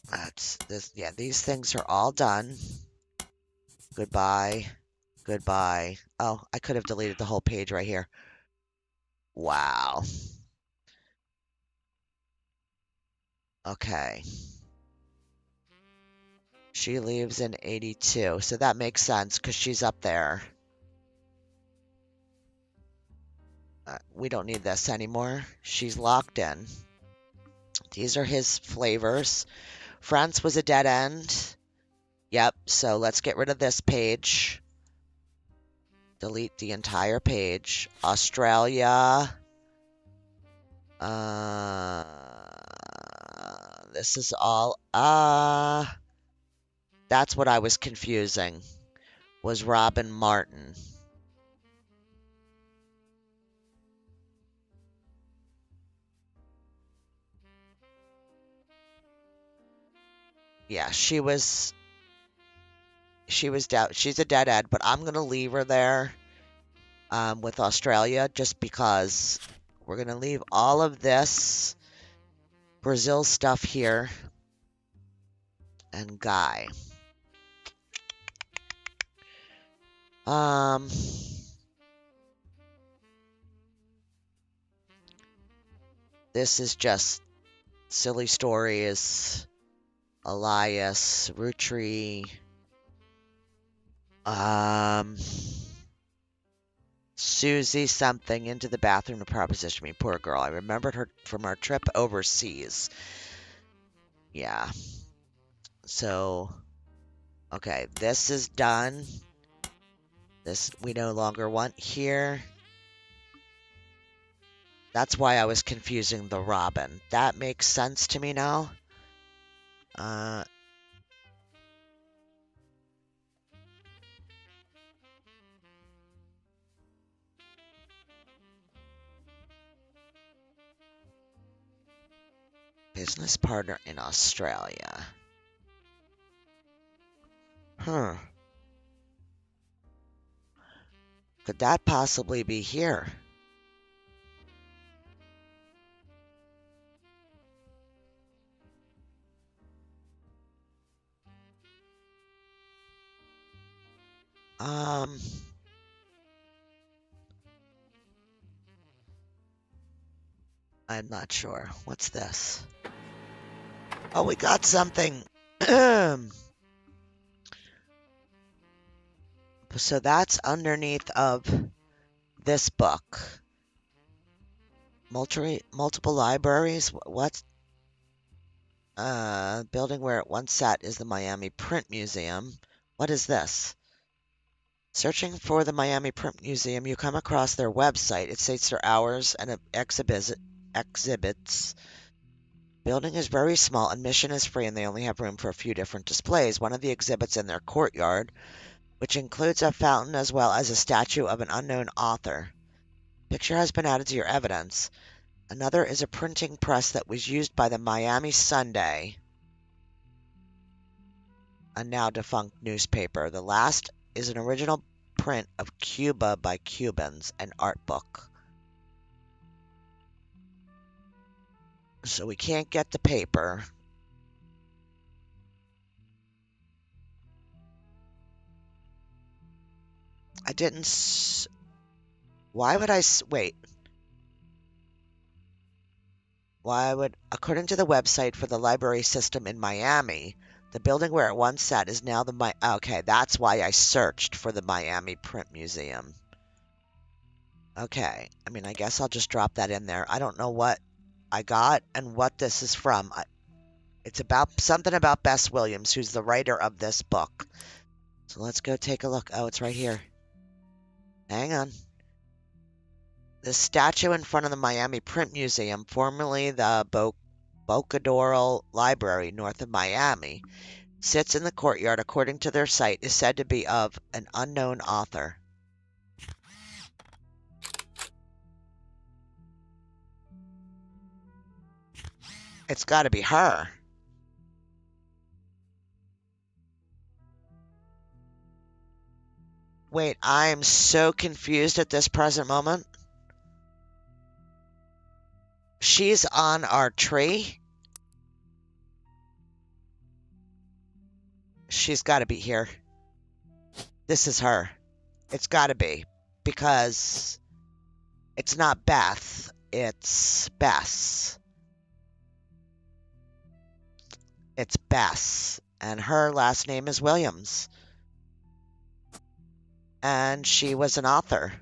That's this. Yeah, these things are all done. Goodbye. Goodbye. Oh, I could have deleted the whole page right here. Wow. Okay. She leaves in 82, so that makes sense because she's up there. We don't need this anymore. She's locked in. These are his flavors. France was a dead end. Yep, so let's get rid of this page. Delete the entire page. Australia. This is all. That's what I was confusing. Was Robin Martin. Yeah, she's a dead end, but I'm gonna leave her there with Australia just because we're gonna leave all of this Brazil stuff here and Guy. This is just silly stories. Elias, Roottree. Susie something into the bathroom to proposition me. Poor girl. I remembered her from our trip overseas. Yeah. So, okay, this is done. This we no longer want here. That's why I was confusing the Robin. That makes sense to me now. Business partner in Australia. Huh. Could that possibly be here? I'm not sure. What's this? Oh, we got something. So that's underneath of this book. Multiple libraries. What? Building where it once sat is the Miami Print Museum. What is this? Searching for the Miami Print Museum, you come across their website. It states their hours and exhibits. Building is very small. Admission is free, and they only have room for a few different displays. One of the exhibits in their courtyard, which includes a fountain as well as a statue of an unknown author. Picture has been added to your evidence. Another is a printing press that was used by the Miami Sunday, a now defunct newspaper. The last is an original print of Cuba by Cubans, an art book. So we can't get the paper. I didn't. Why would I wait? Why would, according to the website for the library system in Miami, the building where it once sat is now the okay, that's why I searched for the Miami Print Museum. Okay, I mean, I guess I'll just drop that in there. I don't know what I got and what this is from. It's about something about Bess Williams, who's the writer of this book. So let's go take a look. Oh, it's right here. Hang on. The statue in front of the Miami Print Museum, formerly the Bocadoro Library north of Miami, sits in the courtyard. According to their site, is said to be of an unknown author. It's got to be her. Wait, I'm so confused at this present moment. She's on our tree. She's got to be here. This is her. It's got to be. Because it's not Beth. It's Bess. It's Bess. And her last name is Williams. And she was an author.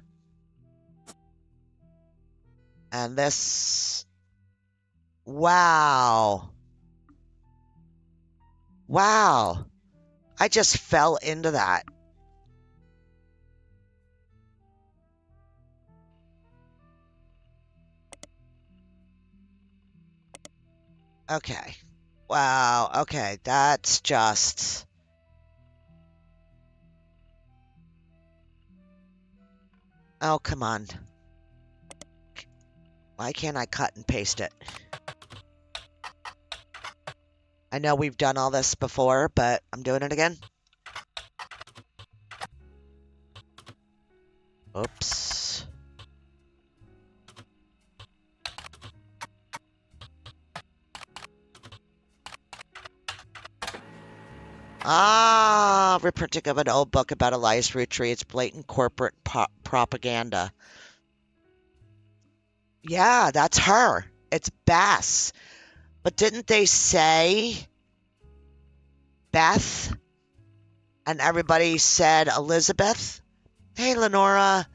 And this... Wow. Wow. I just fell into that. Okay. Wow. Okay. That's just... Oh, come on. Why can't I cut and paste it? I know we've done all this before, but I'm doing it again. Oops. Ah, reprinting of an old book about Elias Roottrees. It's blatant corporate propaganda. Yeah, that's her. It's Bess. But didn't they say Beth? And everybody said Elizabeth? Hey, Lenora.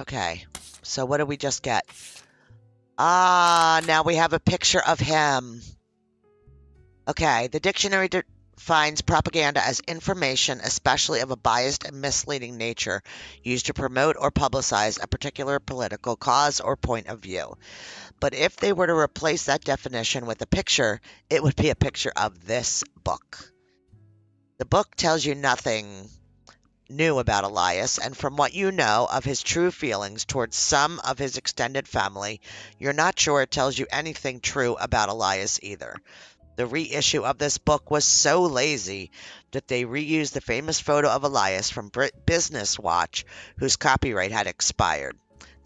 Okay, so what did we just get? Ah, now we have a picture of him. Okay, the dictionary defines propaganda as information, especially of a biased and misleading nature, used to promote or publicize a particular political cause or point of view. But if they were to replace that definition with a picture, it would be a picture of this book. The book tells you nothing new about Elias, and from what you know of his true feelings towards some of his extended family, you're not sure it tells you anything true about Elias either. The reissue of this book was so lazy that they reused the famous photo of Elias from Business Watch, whose copyright had expired.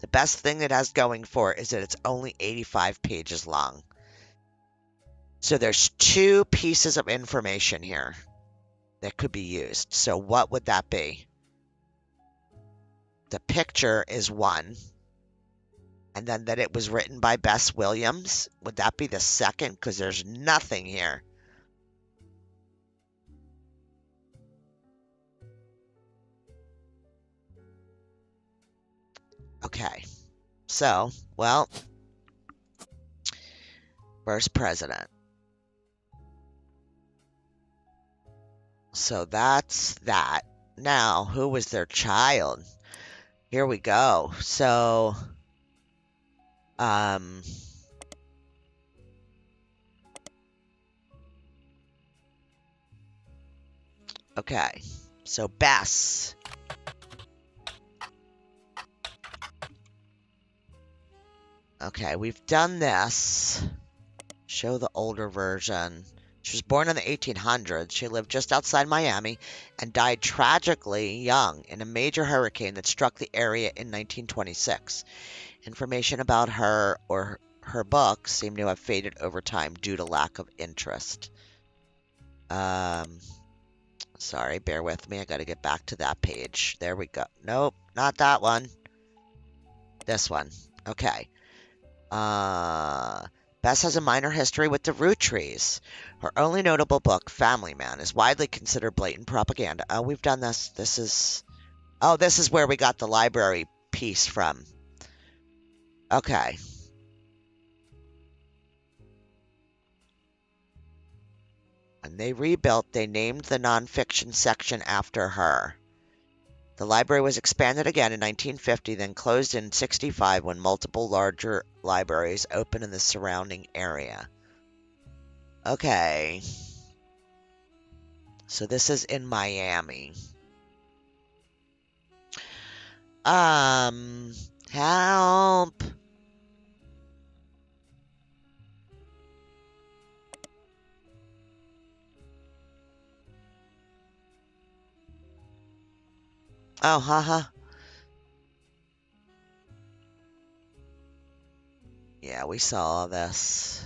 The best thing it has going for it is that it's only 85 pages long. So there's 2 pieces of information here that could be used. So what would that be? The picture is 1. And then that it was written by Bess Williams. Would that be the second? Because there's nothing here. Okay. So, well, first president. So that's that. Now, who was their child? Here we go. So, okay. So Bess. Okay, we've done this. Show the older version. She was born in the 1800s. She lived just outside Miami and died tragically young in a major hurricane that struck the area in 1926. Information about her or her book seem to have faded over time due to lack of interest. Sorry, bear with me. I got to get back to that page. There we go. Nope, not that one. This one. Okay. Bess has a minor history with the Roottrees. Her only notable book, Family Man, is widely considered blatant propaganda. Oh, we've done this. This is where we got the library piece from. Okay. When they rebuilt, they named the nonfiction section after her. The library was expanded again in 1950, then closed in 65 when multiple larger libraries opened in the surrounding area. Okay. So this is in Miami. Help. Oh, haha. Yeah, we saw this.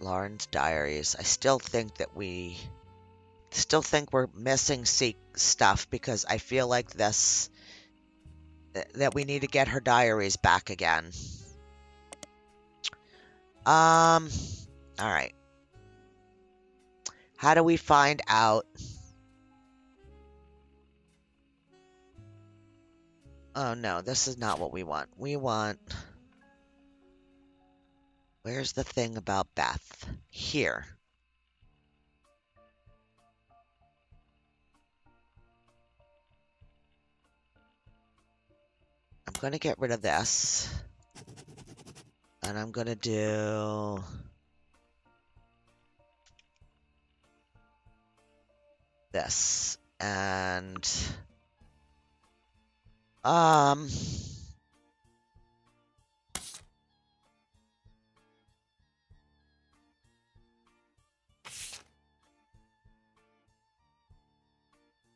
Lauren's diaries. I still think we're missing stuff because I feel like that we need to get her diaries back again. All right. How do we find out? Oh no, this is not what we want. We want... Where's the thing about Beth? Here. I'm going to get rid of this. And I'm going to do... this. And...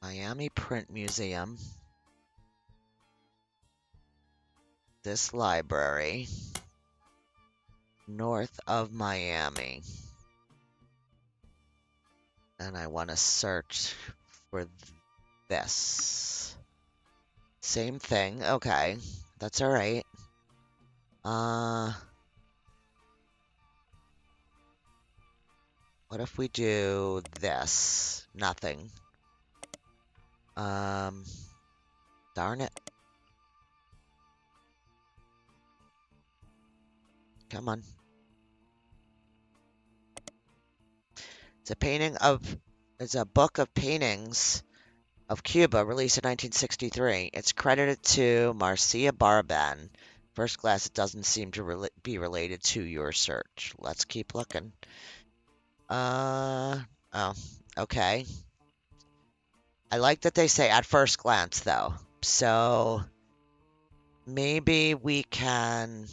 Miami Print Museum. This library. North of Miami. And I want to search for this. Same thing. Okay. That's all right. What if we do this? Nothing. Darn it. Come on. It's a book of paintings of Cuba released in 1963. It's credited to Marcia Barban. First glance, it doesn't seem to be related to your search. Let's keep looking. Oh, okay. I like that they say at first glance, though. So maybe we can...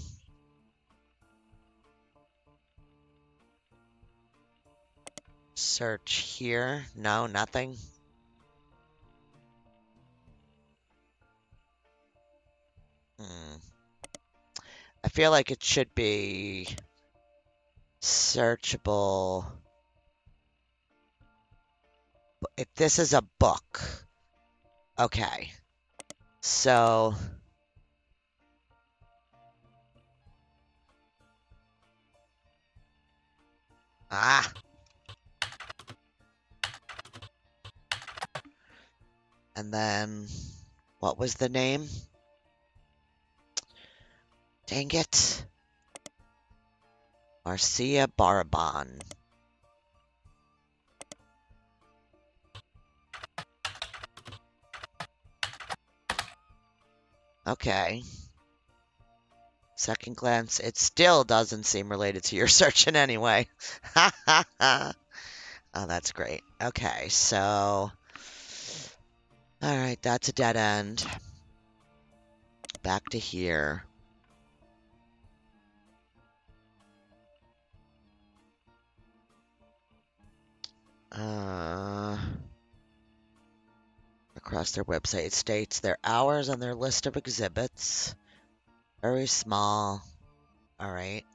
search here. No, nothing. I feel like it should be searchable. If this is a book. Okay. So... Ah! And then... what was the name? Dang it. Marcia Barban. Okay. Second glance, it still doesn't seem related to your search in any way. Ha ha ha. Oh, that's great. Okay, so... Alright, that's a dead end. Back to here. Across their website, it states their hours on their list of exhibits. Very small. Alright.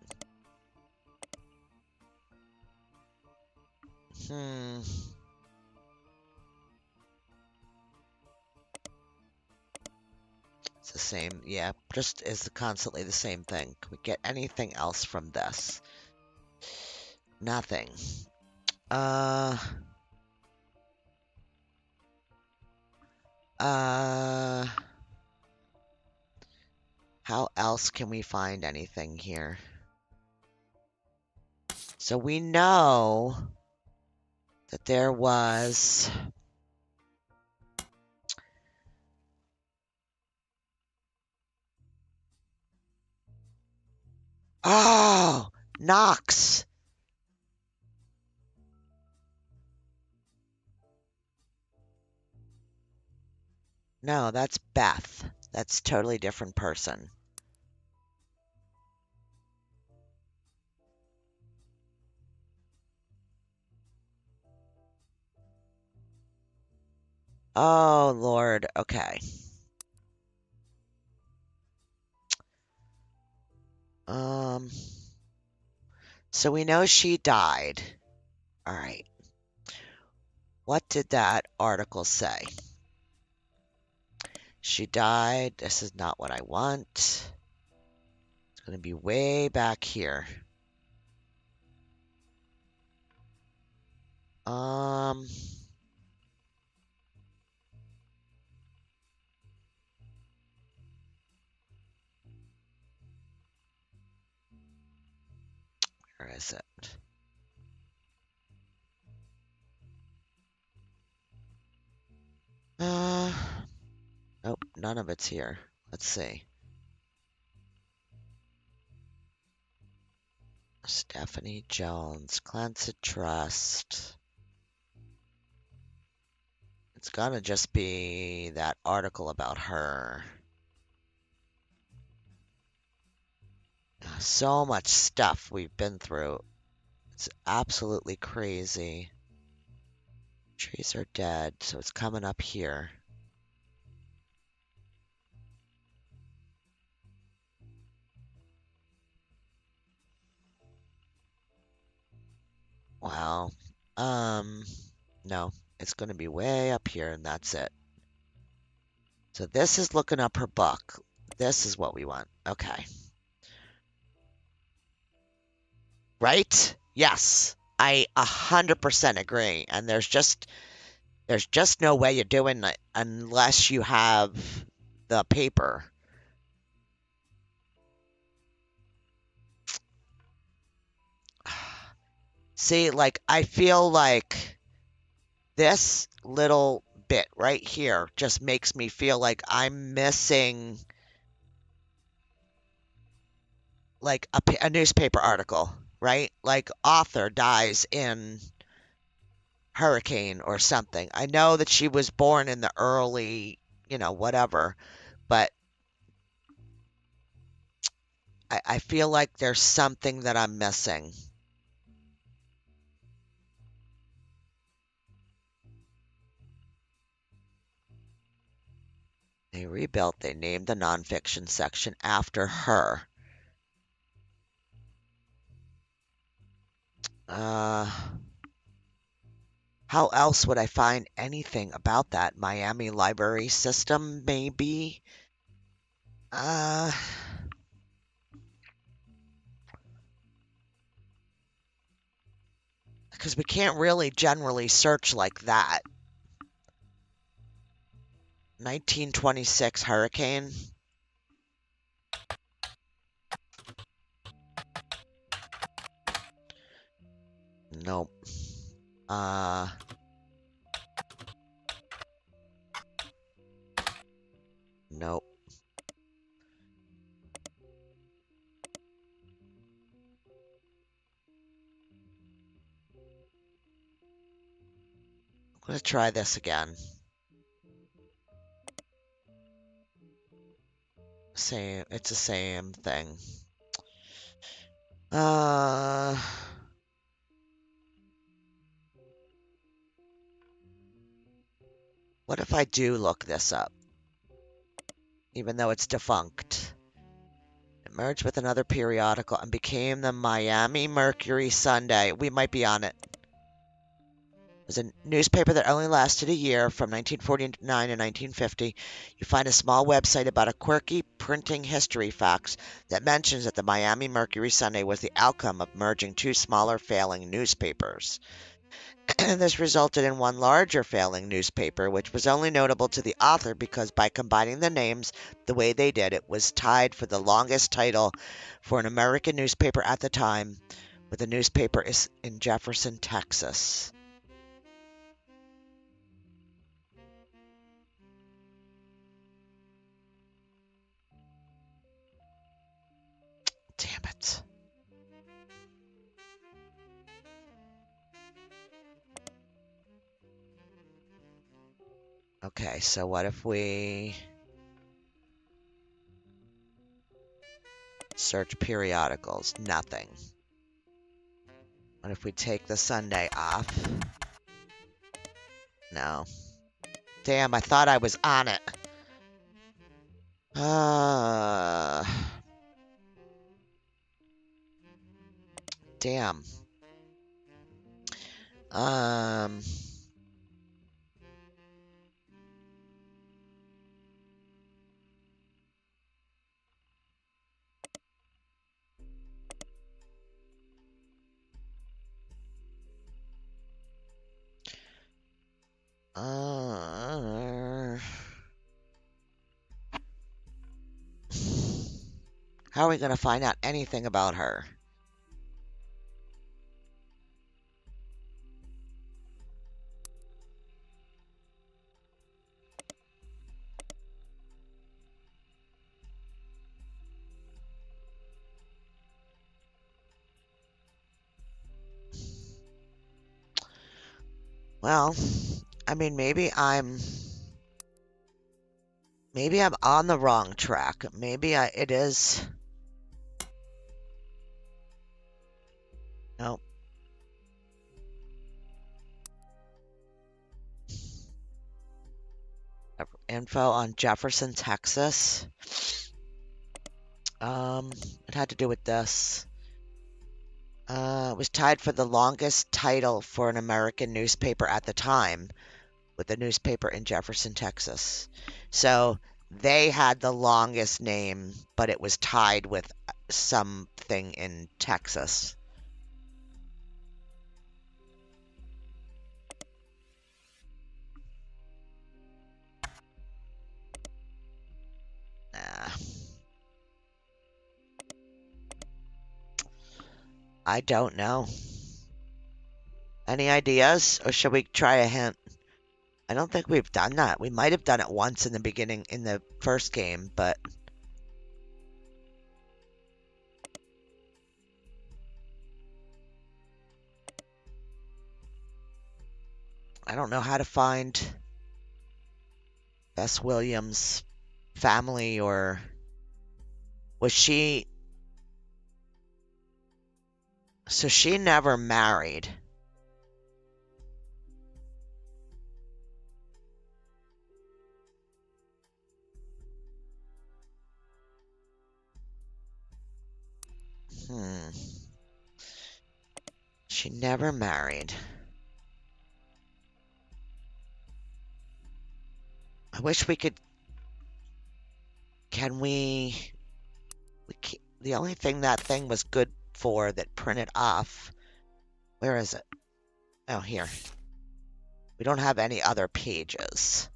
It's the same, yeah, just is constantly the same thing. Can we get anything else from this? Nothing. How else can we find anything here? So we know that there was... Oh! Knox! No, that's Beth. That's a totally different person. Oh, Lord. Okay. So we know she died. All right. What did that article say? She died. This is not what I want. It's going to be way back here. Where is it? Nope, none of it's here. Let's see. Stephanie Jones, Clancy Trust. It's gonna just be that article about her. So much stuff we've been through. It's absolutely crazy. Trees are dead, so it's coming up here. Wow. No, it's going to be way up here, and that's it. So this is looking up her book. This is what we want. Okay. Right? Yes. I 100% agree. And there's just no way you're doing it unless you have the paper. See, like, I feel like this little bit right here just makes me feel like I'm missing like a newspaper article, right? Like author dies in hurricane or something. I know that she was born in the early, whatever, but I feel like there's something that I'm missing. They named the nonfiction section after her. How else would I find anything about that Miami library system, maybe? Because we can't really generally search like that. 1926 hurricane. Nope. Nope. Let's try this again. Same, it's the same thing. What if I do look this up? Even though it's defunct. It merged with another periodical and became the Miami Mercury Sunday. We might be on it. It was a newspaper that only lasted a year from 1949 to 1950. You find a small website about a quirky printing history facts that mentions that the Miami Mercury Sunday was the outcome of merging two smaller failing newspapers. This resulted in one larger failing newspaper, which was only notable to the author because by combining the names the way they did, it was tied for the longest title for an American newspaper at the time, with the newspaper in Jefferson, Texas. Damn it. Okay, so what if we search periodicals? Nothing. What if we take the Sunday off? No. Damn, I thought I was on it. Damn. Um... How are we going to find out anything about her? Well, I mean, maybe I'm on the wrong track. Maybe it is. Nope. Info on Jefferson, Texas. It had to do with this. It was tied for the longest title for an American newspaper at the time, with the newspaper in Jefferson, Texas. So they had the longest name, but it was tied with something in Texas. Nah. I don't know. Any ideas? Or should we try a hint? I don't think we've done that. We might have done it once in the beginning, in the first game, but... I don't know how to find Bess Williams' family, or... Was she... So she never married. She never married. I wish we could... Can we... The only thing that thing was good for that printed off... Where is it? Oh, here. We don't have any other pages.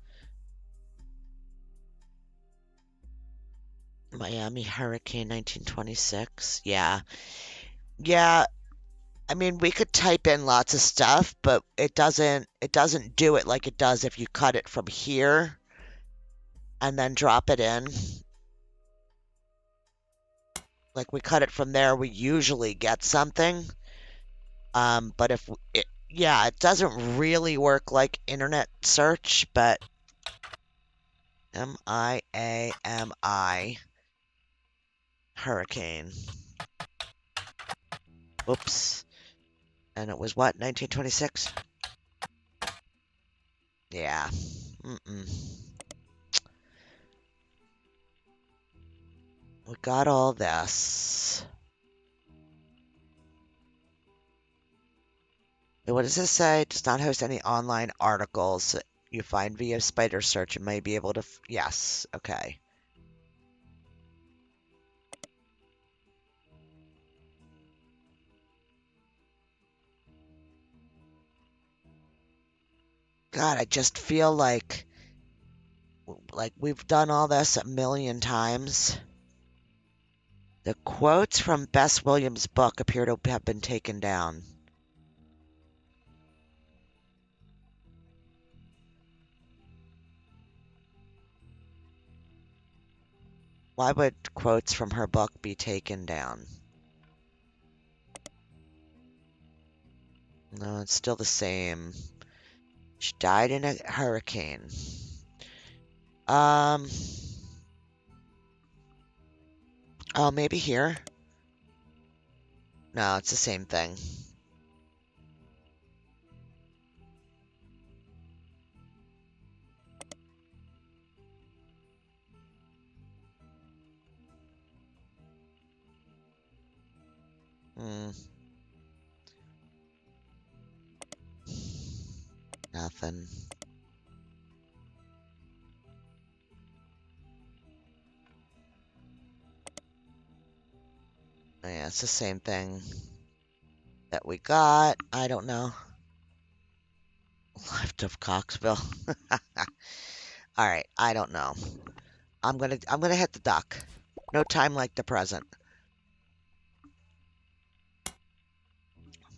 Miami Hurricane 1926. Yeah. Yeah. I mean, we could type in lots of stuff, but it doesn't do it like it does if you cut it from here and then drop it in. Like we cut it from there, we usually get something. But if yeah, it doesn't really work like internet search, but Miami hurricane. Oops. And it was what, 1926? Yeah. We got all this. What does this say? Does not host any online articles you find via spider search and may be able to. Yes. Okay. God, I just feel like we've done all this a million times. The quotes from Bess Williams' book appear to have been taken down. Why would quotes from her book be taken down? No, it's still the same. She died in a hurricane. Oh, maybe here? No, it's the same thing. Nothing. Yeah, it's the same thing that we got. I don't know. Left of Coxville. All right, I don't know. I'm gonna hit the duck. No time like the present.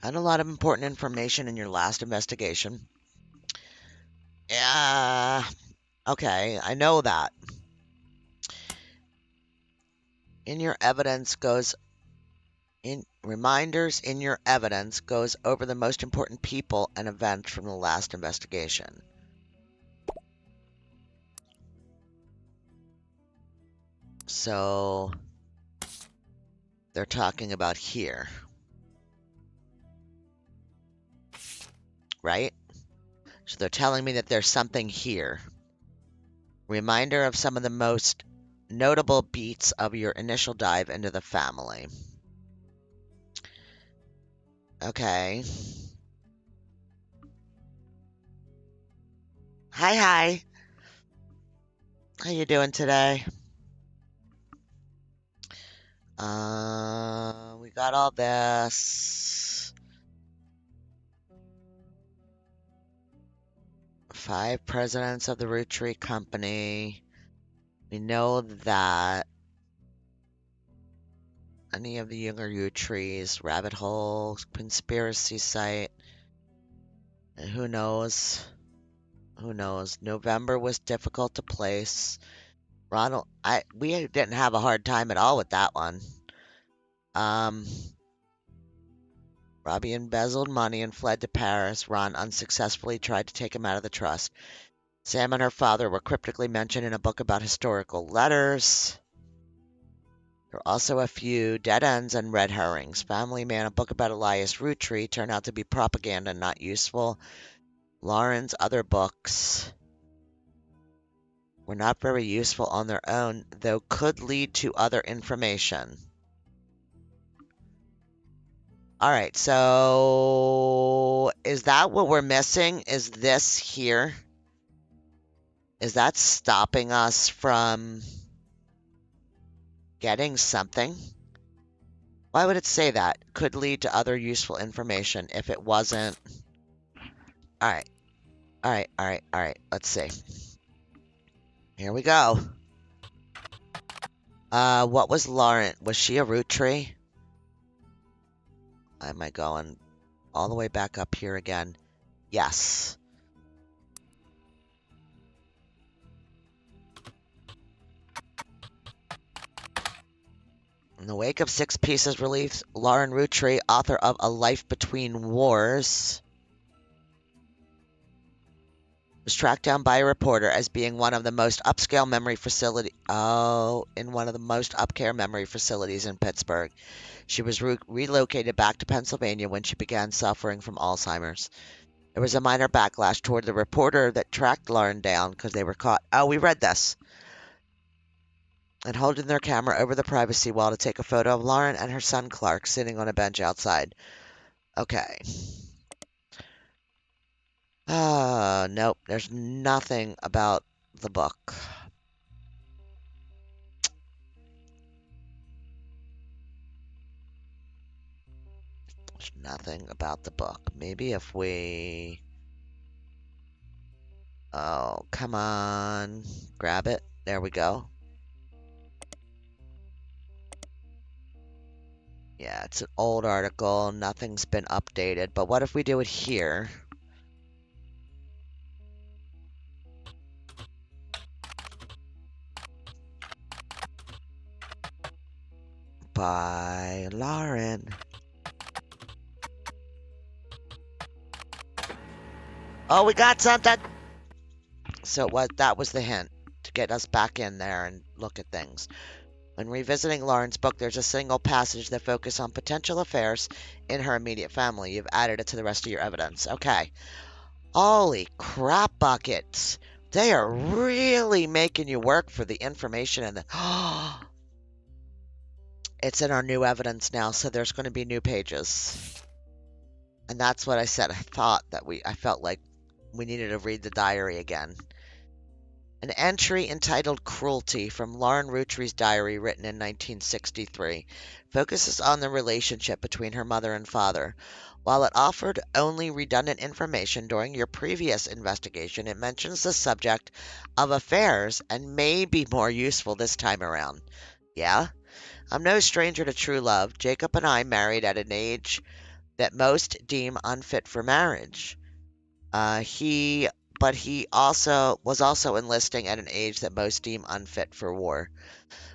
And a lot of important information in your last investigation. Yeah. Okay, I know that. In your evidence goes in reminders in your evidence goes over the most important people and events from the last investigation. So they're talking about here. Right? So they're telling me that there's something here. Reminder of some of the most notable beats of your initial dive into the family. Okay. Hi. How you doing today? We got all this. 5 presidents of the Roottree Company. We know that any of the younger Roottrees, rabbit hole, conspiracy site. And who knows? Who knows? November was difficult to place. Ronald, we didn't have a hard time at all with that one. Robbie embezzled money and fled to Paris. Ron unsuccessfully tried to take him out of the trust. Sam and her father were cryptically mentioned in a book about historical letters. There are also a few dead ends and red herrings. Family Man, a book about Elias Roottree, turned out to be propaganda, not useful. Lauren's other books were not very useful on their own, though could lead to other information. All right, so is that what we're missing? Is this here? Is that stopping us from getting something? Why would it say that? Could lead to other useful information if it wasn't. All right. Let's see. Here we go. What was Lauren? Was she a Roottree? Am I going all the way back up here again? Yes. In the wake of 6 Pieces release, Lauren Roottree, author of A Life Between Wars, was tracked down by a reporter as being one of the most upscale memory facility. Oh, in one of the most upscale memory facilities in Pittsburgh. She was relocated back to Pennsylvania when she began suffering from Alzheimer's. There was a minor backlash toward the reporter that tracked Lauren down because they were caught. Oh, we read this. And holding their camera over the privacy wall to take a photo of Lauren and her son Clark sitting on a bench outside. Okay. Nope. There's nothing about the book. There's nothing about the book. Maybe if we... Oh, come on. Grab it. There we go. Yeah, it's an old article. Nothing's been updated. But what if we do it here? By Lauren. Oh, we got something! So that was the hint to get us back in there and look at things. When revisiting Lauren's book, there's a single passage that focuses on potential affairs in her immediate family. You've added it to the rest of your evidence. Okay. Holy crap buckets. They are really making you work for the information and the... It's in our new evidence now, so there's going to be new pages. And that's what I said. I felt like we needed to read the diary again. An entry entitled Cruelty from Lauren Rootree's diary, written in 1963, focuses on the relationship between her mother and father. While it offered only redundant information during your previous investigation, it mentions the subject of affairs and may be more useful this time around. Yeah? I'm no stranger to true love. Jacob and I married at an age that most deem unfit for marriage. He was also enlisting at an age that most deem unfit for war.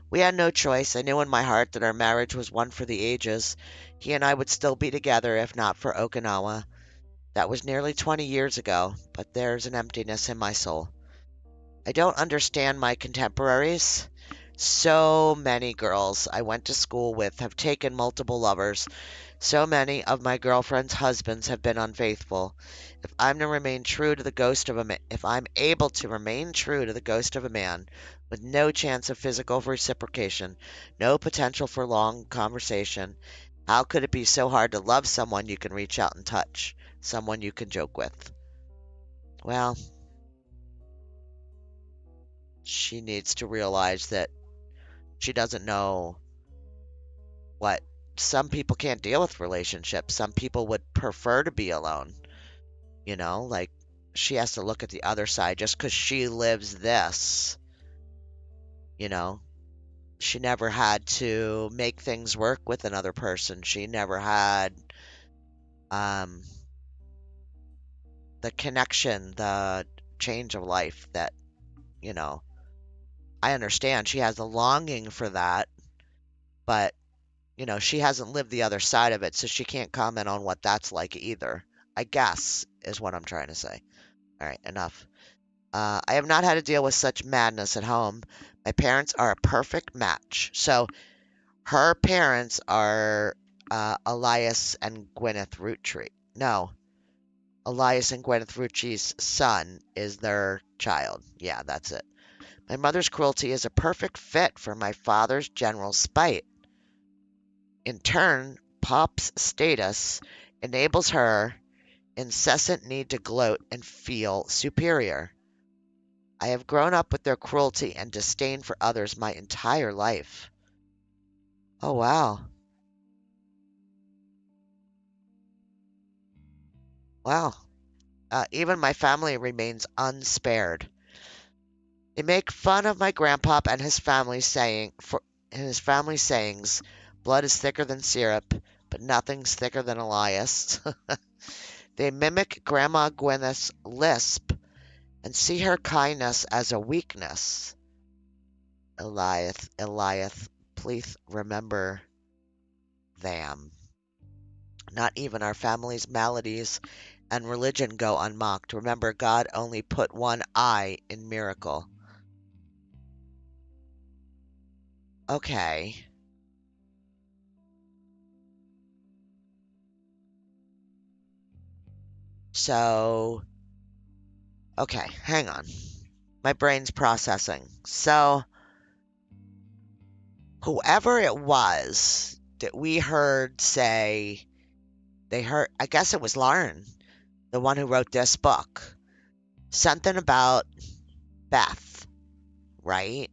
We had no choice. I knew in my heart that our marriage was one for the ages. He and I would still be together if not for Okinawa. That was nearly 20 years ago, but there's an emptiness in my soul. I don't understand my contemporaries. So many girls I went to school with have taken multiple lovers. So many of my girlfriends' husbands have been unfaithful. If I'm to remain true to the ghost of if I'm able to remain true to the ghost of a man with no chance of physical reciprocation, no potential for long conversation, how could it be so hard to love someone you can reach out and touch, someone you can joke with? Well, she needs to realize that she doesn't know what some people can't deal with relationships. Some people would prefer to be alone. Like she has to look at the other side just because she lives this. You know, she never had to make things work with another person. She never had um, the connection, the change of life that, you know, I understand she has a longing for that, but, she hasn't lived the other side of it, so she can't comment on what that's like either, I guess, is what I'm trying to say. All right, enough. I have not had to deal with such madness at home. My parents are a perfect match. So her parents are Elias and Gwyneth Roottree. No, Elias and Gwyneth Rootree's son is their child. Yeah, that's it. My mother's cruelty is a perfect fit for my father's general spite. In turn, Pop's status enables her incessant need to gloat and feel superior. I have grown up with their cruelty and disdain for others my entire life. Oh, wow. Wow. Even my family remains unspared. They make fun of my grandpop and his family sayings, blood is thicker than syrup, but nothing's thicker than Elias. They mimic Grandma Gwyneth's lisp and see her kindness as a weakness. Elias, please remember them. Not even our family's maladies and religion go unmocked. Remember, God only put one I in miracle. Okay. So, okay, hang on. My brain's processing. So, whoever it was that we heard say, they heard, I guess it was Lauren, the one who wrote this book, something about Beth, right?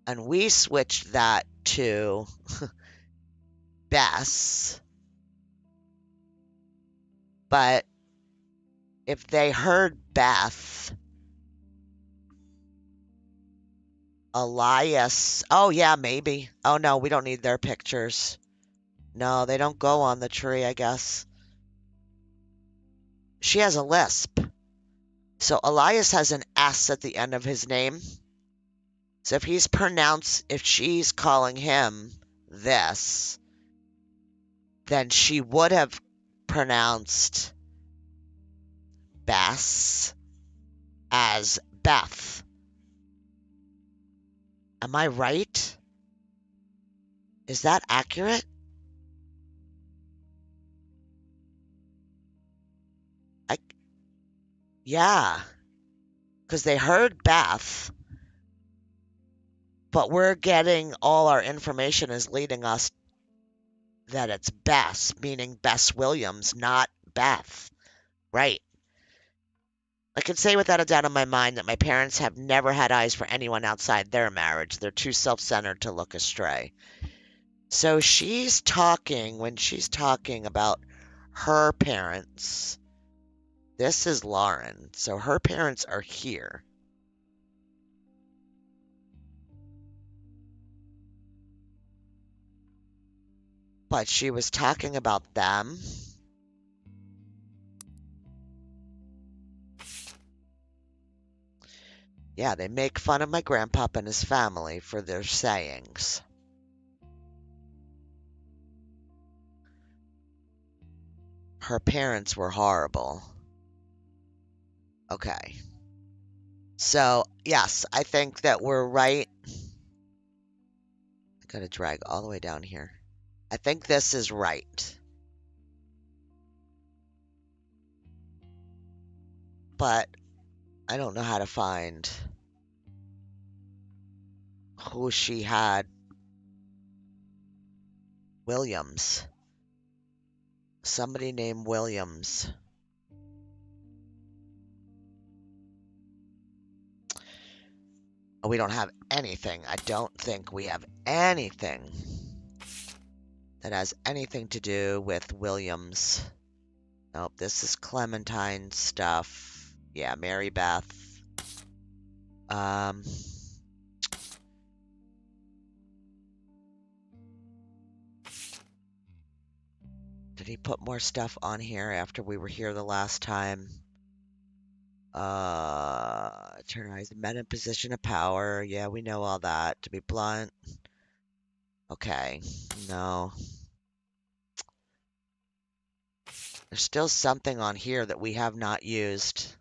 And we switched that to Bess. But if they heard Beth, Elias, oh yeah, maybe. Oh no, we don't need their pictures. No, they don't go on the tree, I guess. She has a lisp. So Elias has an S at the end of his name. So if she's calling him this, then she would have pronounced Bess as Beth. Am I right? Is that accurate? Yeah, because they heard Beth, but we're getting all our information is leading us that it's Bess, meaning Bess Williams, not Beth. Right. I can say without a doubt in my mind that my parents have never had eyes for anyone outside their marriage. They're too self-centered to look astray. So when she's talking about her parents, this is Lauren. So her parents are here. But she was talking about them. Yeah, they make fun of my grandpop and his family for their sayings. Her parents were horrible. Okay. So, yes, I think that we're right. I gotta drag all the way down here. I think this is right. But I don't know how to find who she had. Williams. Somebody named Williams. We don't have anything. I don't think we have anything that has anything to do with Williams. Nope, this is Clementine stuff. Yeah, Mary Beth. Did he put more stuff on here after we were here the last time? Eternized men in position of power. Yeah, we know all that. To be blunt. Okay, no. There's still something on here that we have not used.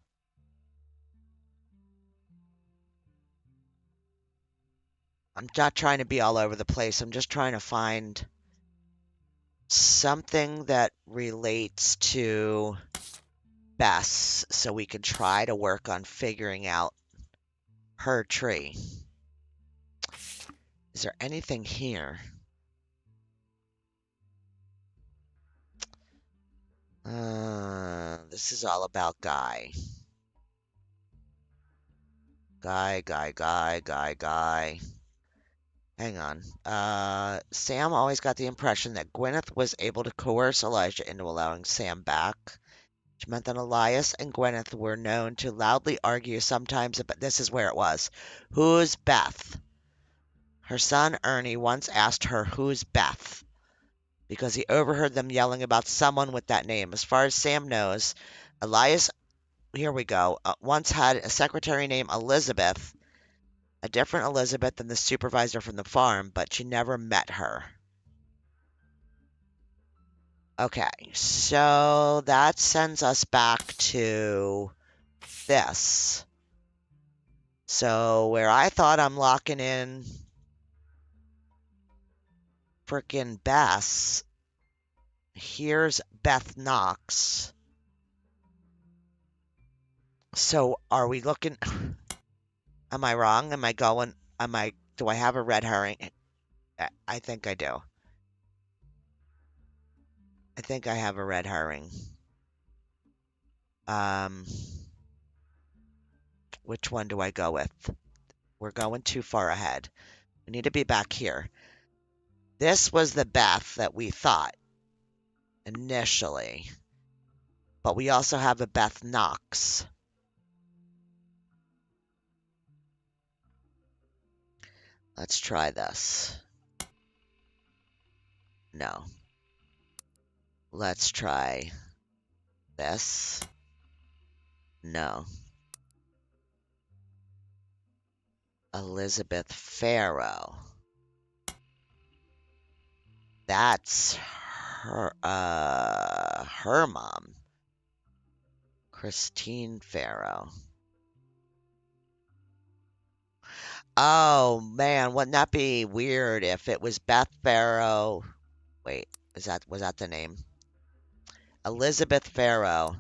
I'm not trying to be all over the place. I'm just trying to find something that relates to Bess so we can try to work on figuring out her tree. Is there anything here? This is all about Guy. Guy. Hang on. Sam always got the impression that Gwyneth was able to coerce Elijah into allowing Sam back, which meant that Elias and Gwyneth were known to loudly argue sometimes, but this is where it was. Who's Beth? Her son Ernie once asked her, "Who's Beth?" because he overheard them yelling about someone with that name. As far as Sam knows, Elias, here we go, once had a secretary named Elizabeth, a different Elizabeth than the supervisor from the farm, but she never met her. Okay, so that sends us back to this. So where I thought I'm locking in frickin' Bess, here's Beth Knox. So are we looking? Am I wrong? Am I going? Do I have a red herring? I think I do. I think I have a red herring. Which one do I go with? We're going too far ahead. We need to be back here. This was the Beth that we thought initially. But we also have a Beth Knox. Let's try this. No. Let's try this. No. Elizabeth Farrow. That's her mom. Christine Farrow. Oh man, wouldn't that be weird if it was Beth Farrow? Wait, was that the name? Elizabeth Farrow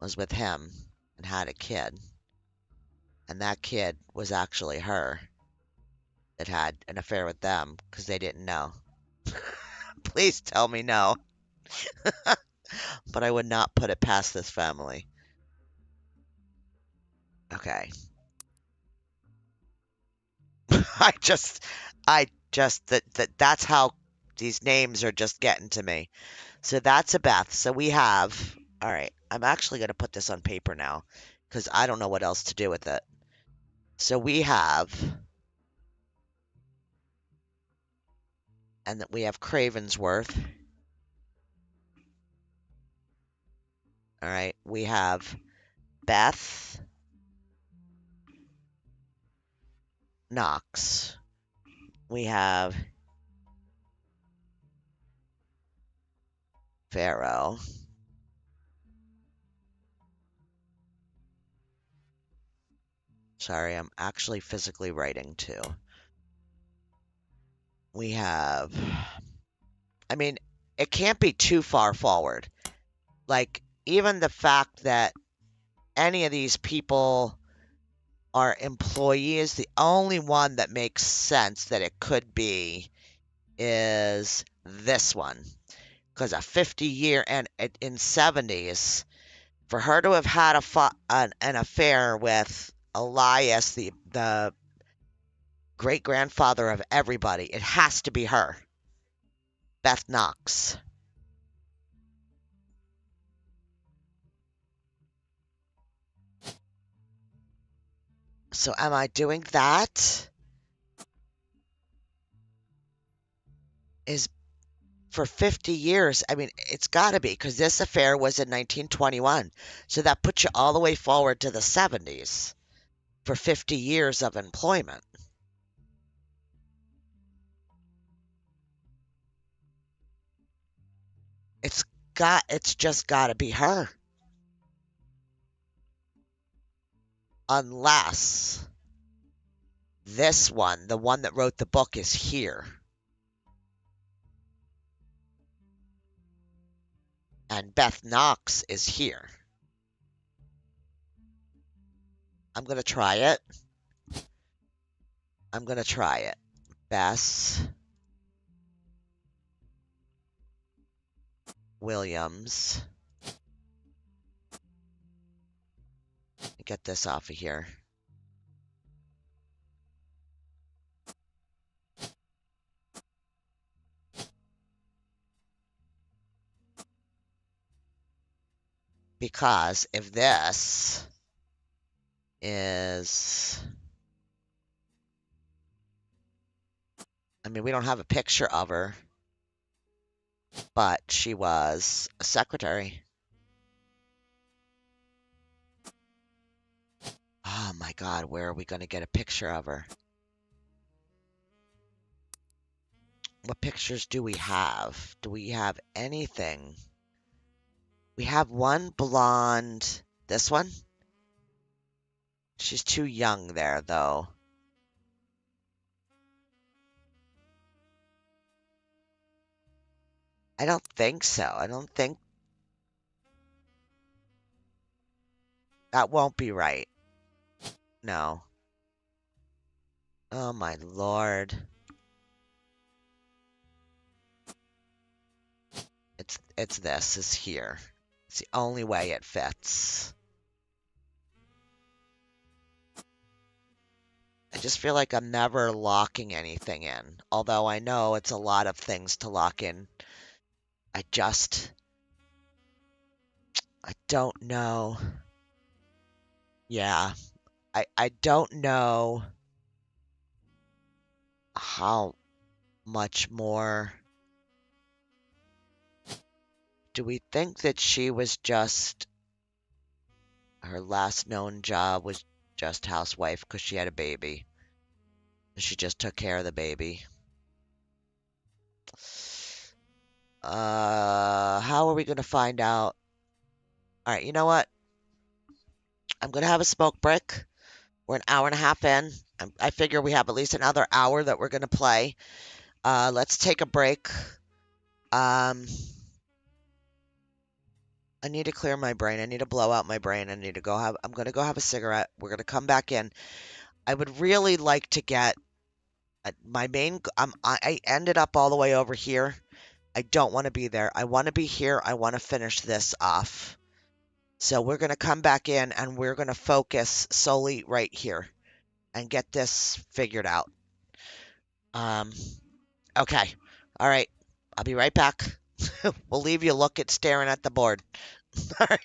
was with him and had a kid. And that kid was actually her that had an affair with them because they didn't know. Please tell me no. But I would not put it past this family. Okay. That's how these names are just getting to me. So that's a Beth. So we have, all right, I'm actually going to put this on paper now because I don't know what else to do with it. So we have, and we have Cravensworth. All right, we have Beth Knox. We have Farrow. Sorry, I'm actually physically writing too. We have, I mean, it can't be too far forward. Like, even the fact that any of these people are employees, the only one that makes sense that it could be is this one. Because a 50-year and in 70s, for her to have had an affair with Elias, the great grandfather of everybody, it has to be her, Beth Knox. So am I doing that? Is for 50 years, I mean, it's got to be because this affair was in 1921. So that puts you all the way forward to the 70s for 50 years of employment. It's just got to be her. Unless this one, the one that wrote the book, is here. And Beth Knox is here. I'm going to try it. Bess Williams. Get this off of here. Because if this is, I mean, we don't have a picture of her, but she was a secretary. Oh my God, where are we going to get a picture of her? What pictures do we have? Do we have anything? We have one blonde. This one? She's too young there, though. I don't think so. I don't think that won't be right. No. Oh my lord. It's this is here. It's the only way it fits. I just feel like I'm never locking anything in. Although I know it's a lot of things to lock in. I don't know. Yeah. I don't know how much more. Do we think that she was just her last known job was just housewife because she had a baby? She just took care of the baby. How are we gonna find out? All right, you know what? I'm gonna have a smoke break. We're an hour and a half in. I figure we have at least another hour that we're gonna play. Let's take a break. Um, I need to clear my brain. I need to blow out my brain. I need to go have. I'm gonna go have a cigarette. We're gonna come back in. I would really like to get my main. I ended up all the way over here. I don't want to be there. I want to be here. I want to finish this off. So we're gonna come back in and we're gonna focus solely right here and get this figured out. Um, okay. All right. I'll be right back. We'll leave you staring at the board. All right.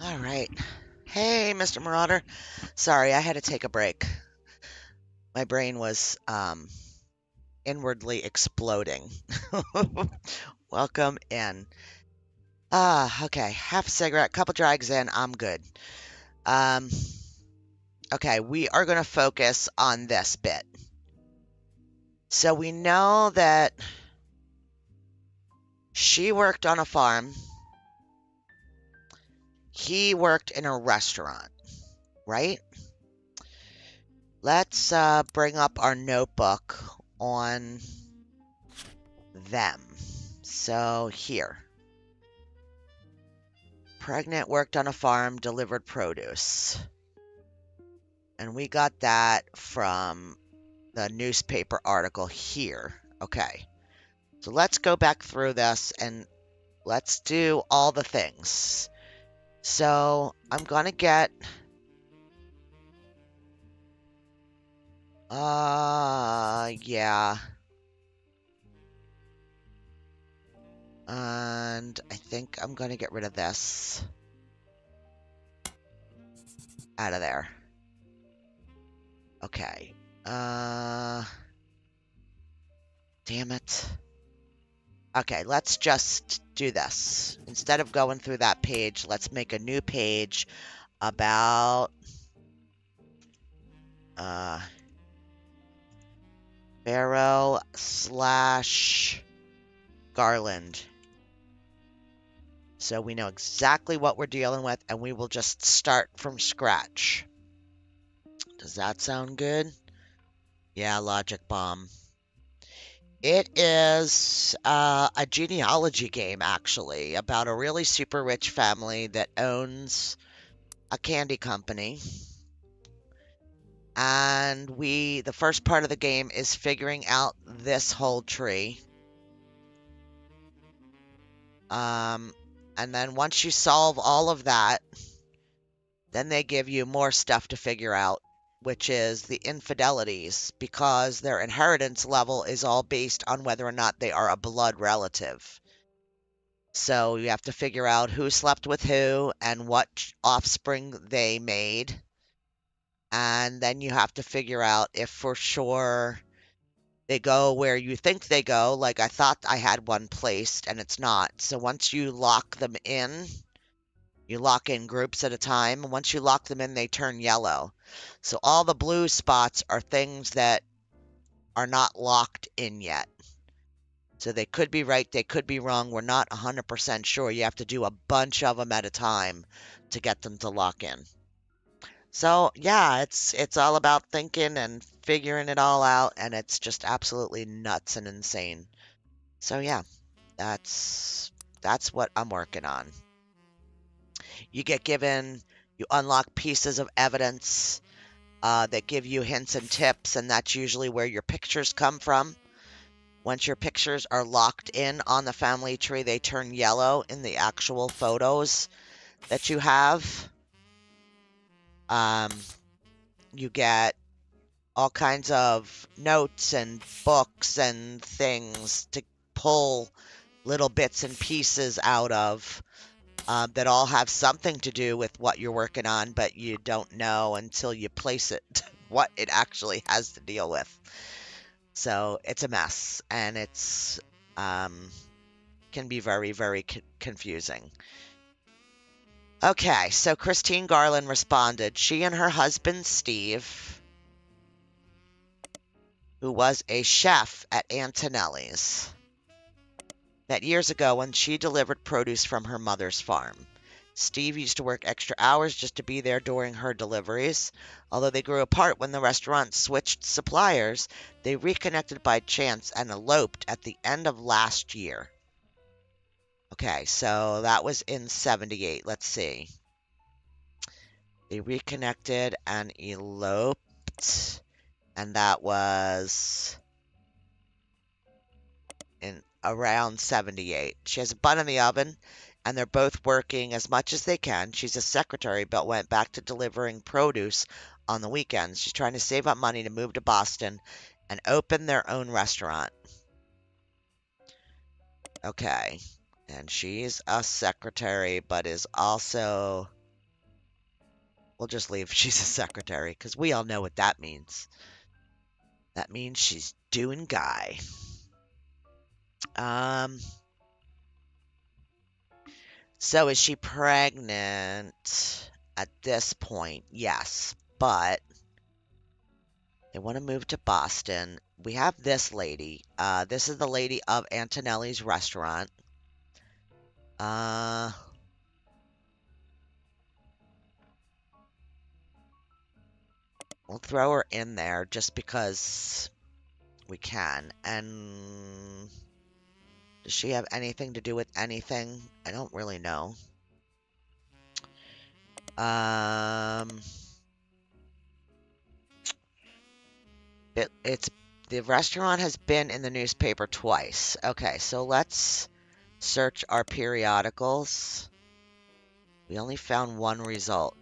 All right. Hey, Mr. Marauder. Sorry, I had to take a break. My brain was inwardly exploding. Welcome in. Okay. Half a cigarette, couple drags in, I'm good. Um, okay, we are going to focus on this bit. So we know that she worked on a farm. He worked in a restaurant, right? Let's bring up our notebook on them. So here. Pregnant, worked on a farm, delivered produce. And we got that from the newspaper article here. Okay. So let's go back through this and let's do all the things. So I'm going to get... yeah. And I think I'm going to get rid of this. Out of there. Okay. Damn it. Okay, let's just do this. Instead of going through that page, let's make a new page about Barrow / Garland. So we know exactly what we're dealing with, and we will just start from scratch. Does that sound good? Yeah, logic bomb. It is a genealogy game, actually, about a really super rich family that owns a candy company. And the first part of the game is figuring out this whole tree. And then once you solve all of that, then they give you more stuff to figure out, which is the infidelities, because their inheritance level is all based on whether or not they are a blood relative. So you have to figure out who slept with who and what offspring they made. And then you have to figure out if for sure they go where you think they go. Like I thought I had one placed and it's not. So once you lock them in, you lock in groups at a time. Once you lock them in, they turn yellow. So all the blue spots are things that are not locked in yet. So they could be right, they could be wrong. We're not 100% sure. You have to do a bunch of them at a time to get them to lock in. So yeah, it's all about thinking and figuring it all out, and it's just absolutely nuts and insane. So yeah, that's what I'm working on. You unlock pieces of evidence that give you hints and tips, and that's usually where your pictures come from. Once your pictures are locked in on the family tree, they turn yellow in the actual photos that you have. You get all kinds of notes and books and things to pull little bits and pieces out of that all have something to do with what you're working on, but you don't know until you place it what it actually has to deal with. So it's a mess, and it's can be very, very confusing. Okay, so Christine Garland responded. She and her husband, Steve, who was a chef at Antonelli's, met years ago when she delivered produce from her mother's farm. Steve used to work extra hours just to be there during her deliveries. Although they grew apart when the restaurant switched suppliers, they reconnected by chance and eloped at the end of last year. Okay, so that was in 78. Let's see. They reconnected and eloped, and that was in around 78. She has a bun in the oven, and they're both working as much as they can. She's a secretary, but went back to delivering produce on the weekends. She's trying to save up money to move to Boston and open their own restaurant. Okay. And she's a secretary, but is also We'll just leave she's a secretary, because we all know what that means. That means she's doing guy. So is she pregnant at this point? Yes, but they want to move to Boston. We have this lady. This is the lady of Antonelli's restaurant. We'll throw her in there just because we can. And does she have anything to do with anything? I don't really know. The restaurant has been in the newspaper twice. Okay, so let's search our periodicals. We only found one result.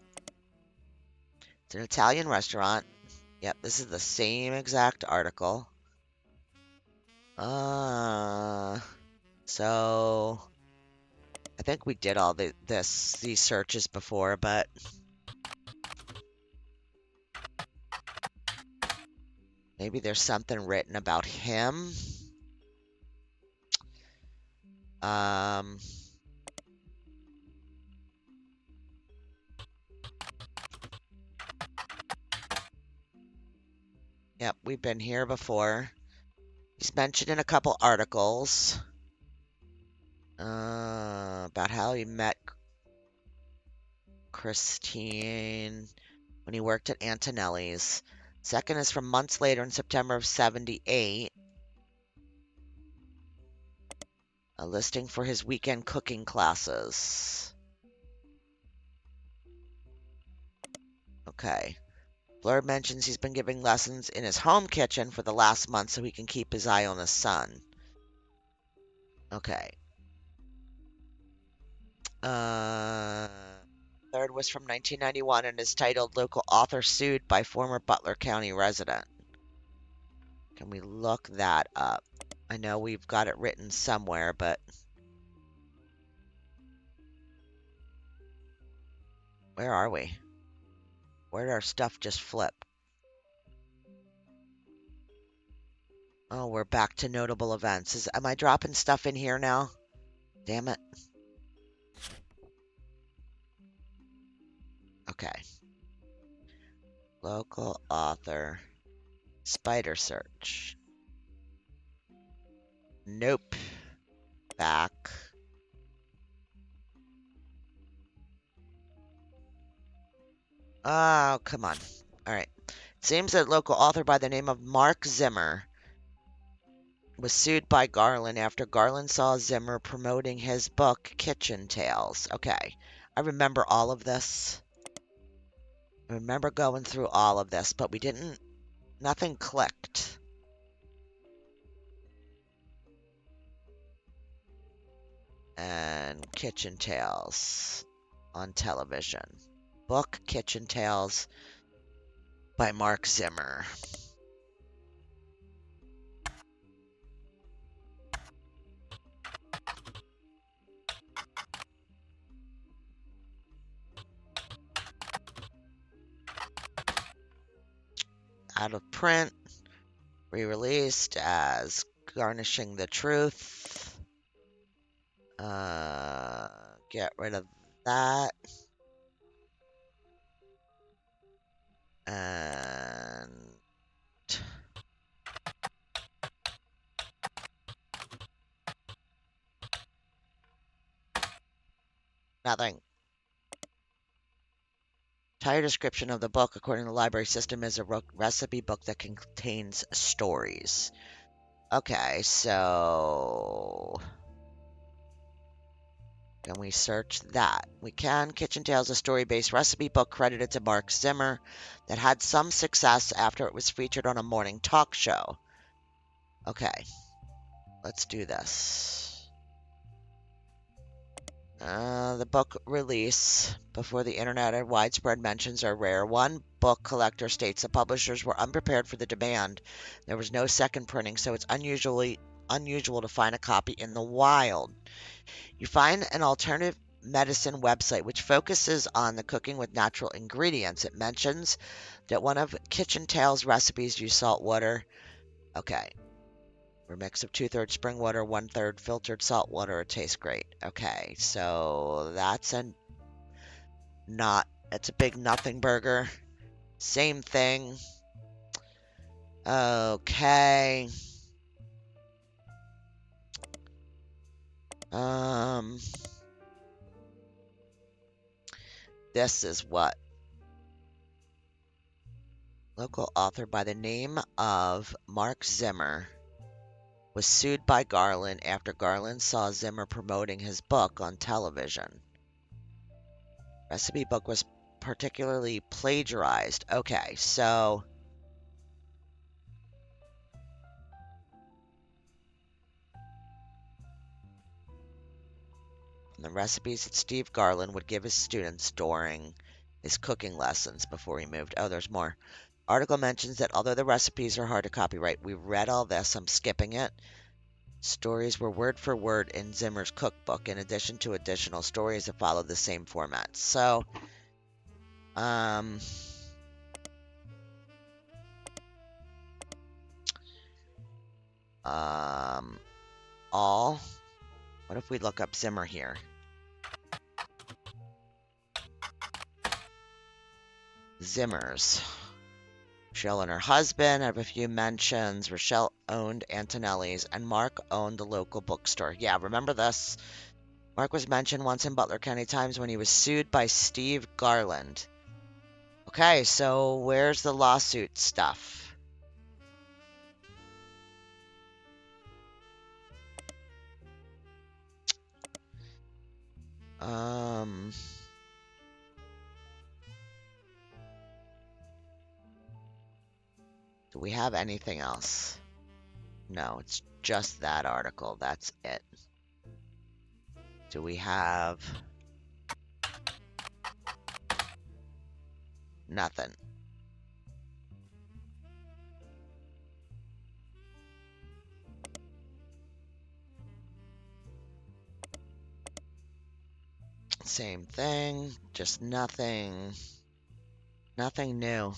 It's an Italian restaurant. Yep, this is the same exact article. So I think we did all these searches before, but maybe there's something written about him. Yep, we've been here before. He's mentioned in a couple articles about how he met Christine when he worked at Antonelli's. Second is from months later in September of 78. A listing for his weekend cooking classes. Okay. Blurb mentions he's been giving lessons in his home kitchen for the last month so he can keep his eye on his son. Okay. Third was from 1991 and is titled Local Author Sued by Former Butler County Resident. Can we look that up? I know we've got it written somewhere, but where are we? Where did our stuff just flip? Oh, we're back to notable events. Am I dropping stuff in here now? Damn it. Okay. Local author. Spider search. Nope. Back. Oh, come on. All right. Seems that local author by the name of Mark Zimmer was sued by Garland after Garland saw Zimmer promoting his book, Kitchen Tales. Okay. I remember all of this. I remember going through all of this, but nothing clicked. And Kitchen Tales on television. Book Kitchen Tales by Mark Zimmer. Out of print, re-released as Garnishing the Truth. Get rid of that. And nothing. Entire description of the book, according to the library system, is a recipe book that contains stories. Okay, so can we search that? We can. Kitchen Tales, a story-based recipe book credited to Mark Zimmer that had some success after it was featured on a morning talk show. Okay, let's do this. The book release before the internet and widespread mentions are rare. One book collector states the publishers were unprepared for the demand. There was no second printing, so it's unusual to find a copy in the wild. You find an alternative medicine website, which focuses on the cooking with natural ingredients. It mentions that one of Kitchen Tale's recipes use salt water. Okay. We're a mix of 2/3 spring water, 1/3 filtered salt water. It tastes great. Okay, so that's it's a big nothing burger. Same thing. Okay. This is what? Local author by the name of Mark Zimmer was sued by Garland after Garland saw Zimmer promoting his book on television. Recipe book was particularly plagiarized. Okay, so the recipes that Steve Garland would give his students during his cooking lessons before he moved. Oh, there's more. Article mentions that although the recipes are hard to copyright, we read all this. I'm skipping it. Stories were word for word in Zimmer's cookbook, in addition to additional stories that followed the same format. So, all. What if we look up Zimmer here? Zimmer's. Rochelle and her husband have a few mentions. Rochelle owned Antonelli's, and Mark owned the local bookstore. Yeah, remember this? Mark was mentioned once in Butler County Times when he was sued by Steve Garland. Okay, so where's the lawsuit stuff? Do we have anything else? No, it's just that article. That's it. Do we have nothing? Same thing, just nothing. Nothing new.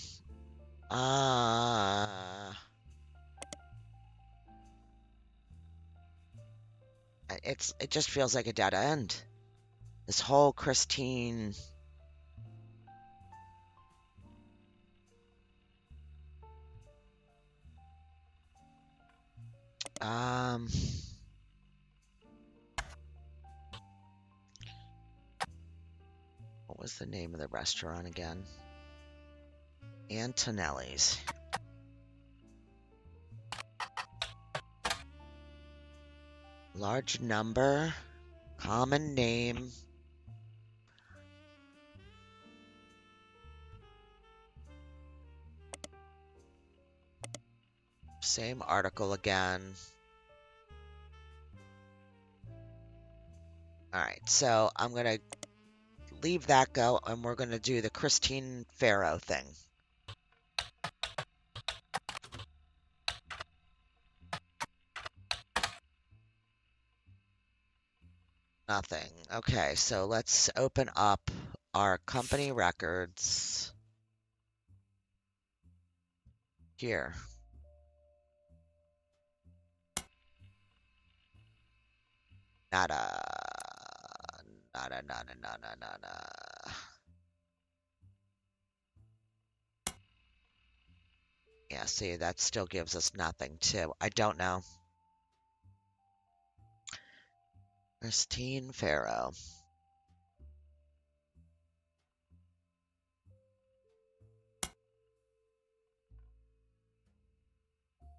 It just feels like a dead end. This whole Christine. What was the name of the restaurant again? Antonelli's. Large number, common name. Same article again. All right, so I'm going to leave that go, and we're going to do the Christine Farrow thing. Nothing. Okay, so let's open up our company records here. Nada. Nada, nada, nada, nada. Yeah, see, that still gives us nothing, too. I don't know. Christine Farrow.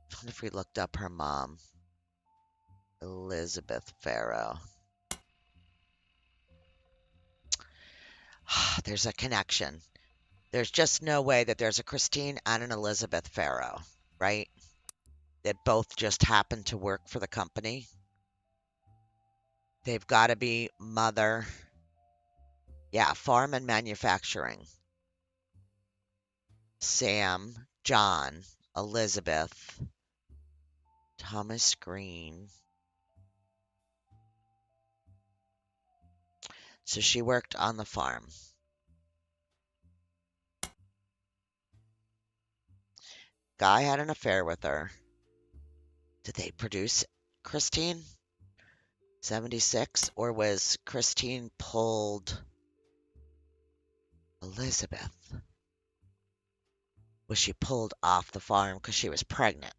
What if we looked up her mom? Elizabeth Farrow. There's a connection. There's just no way that there's a Christine and an Elizabeth Farrow, right? That both just happen to work for the company. They've got to be mother. Yeah, farm and manufacturing. Sam, John, Elizabeth, Thomas Green. So she worked on the farm. Guy had an affair with her. Did they produce Christine? 76? Or was Christine pulled Elizabeth? Was she pulled off the farm because she was pregnant?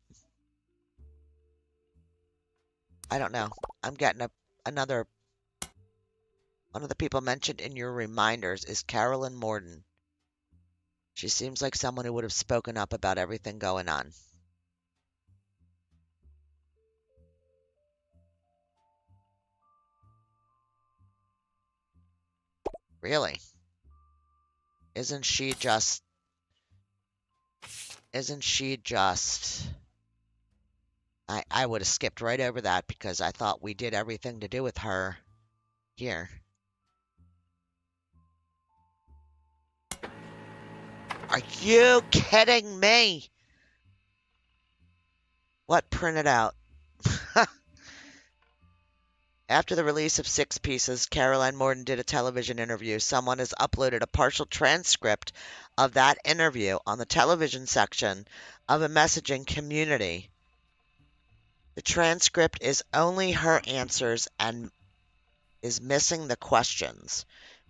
I don't know. I'm getting another. One of the people mentioned in your reminders is Carolyn Morden. She seems like someone who would have spoken up about everything going on. Really? Isn't she just. Isn't she just. I would have skipped right over that because I thought we did everything to do with her here. Are you kidding me? What printed out? After the release of Six Pieces, Caroline Morden did a television interview. Someone has uploaded a partial transcript of that interview on the television section of a messaging community. The transcript is only her answers and is missing the questions.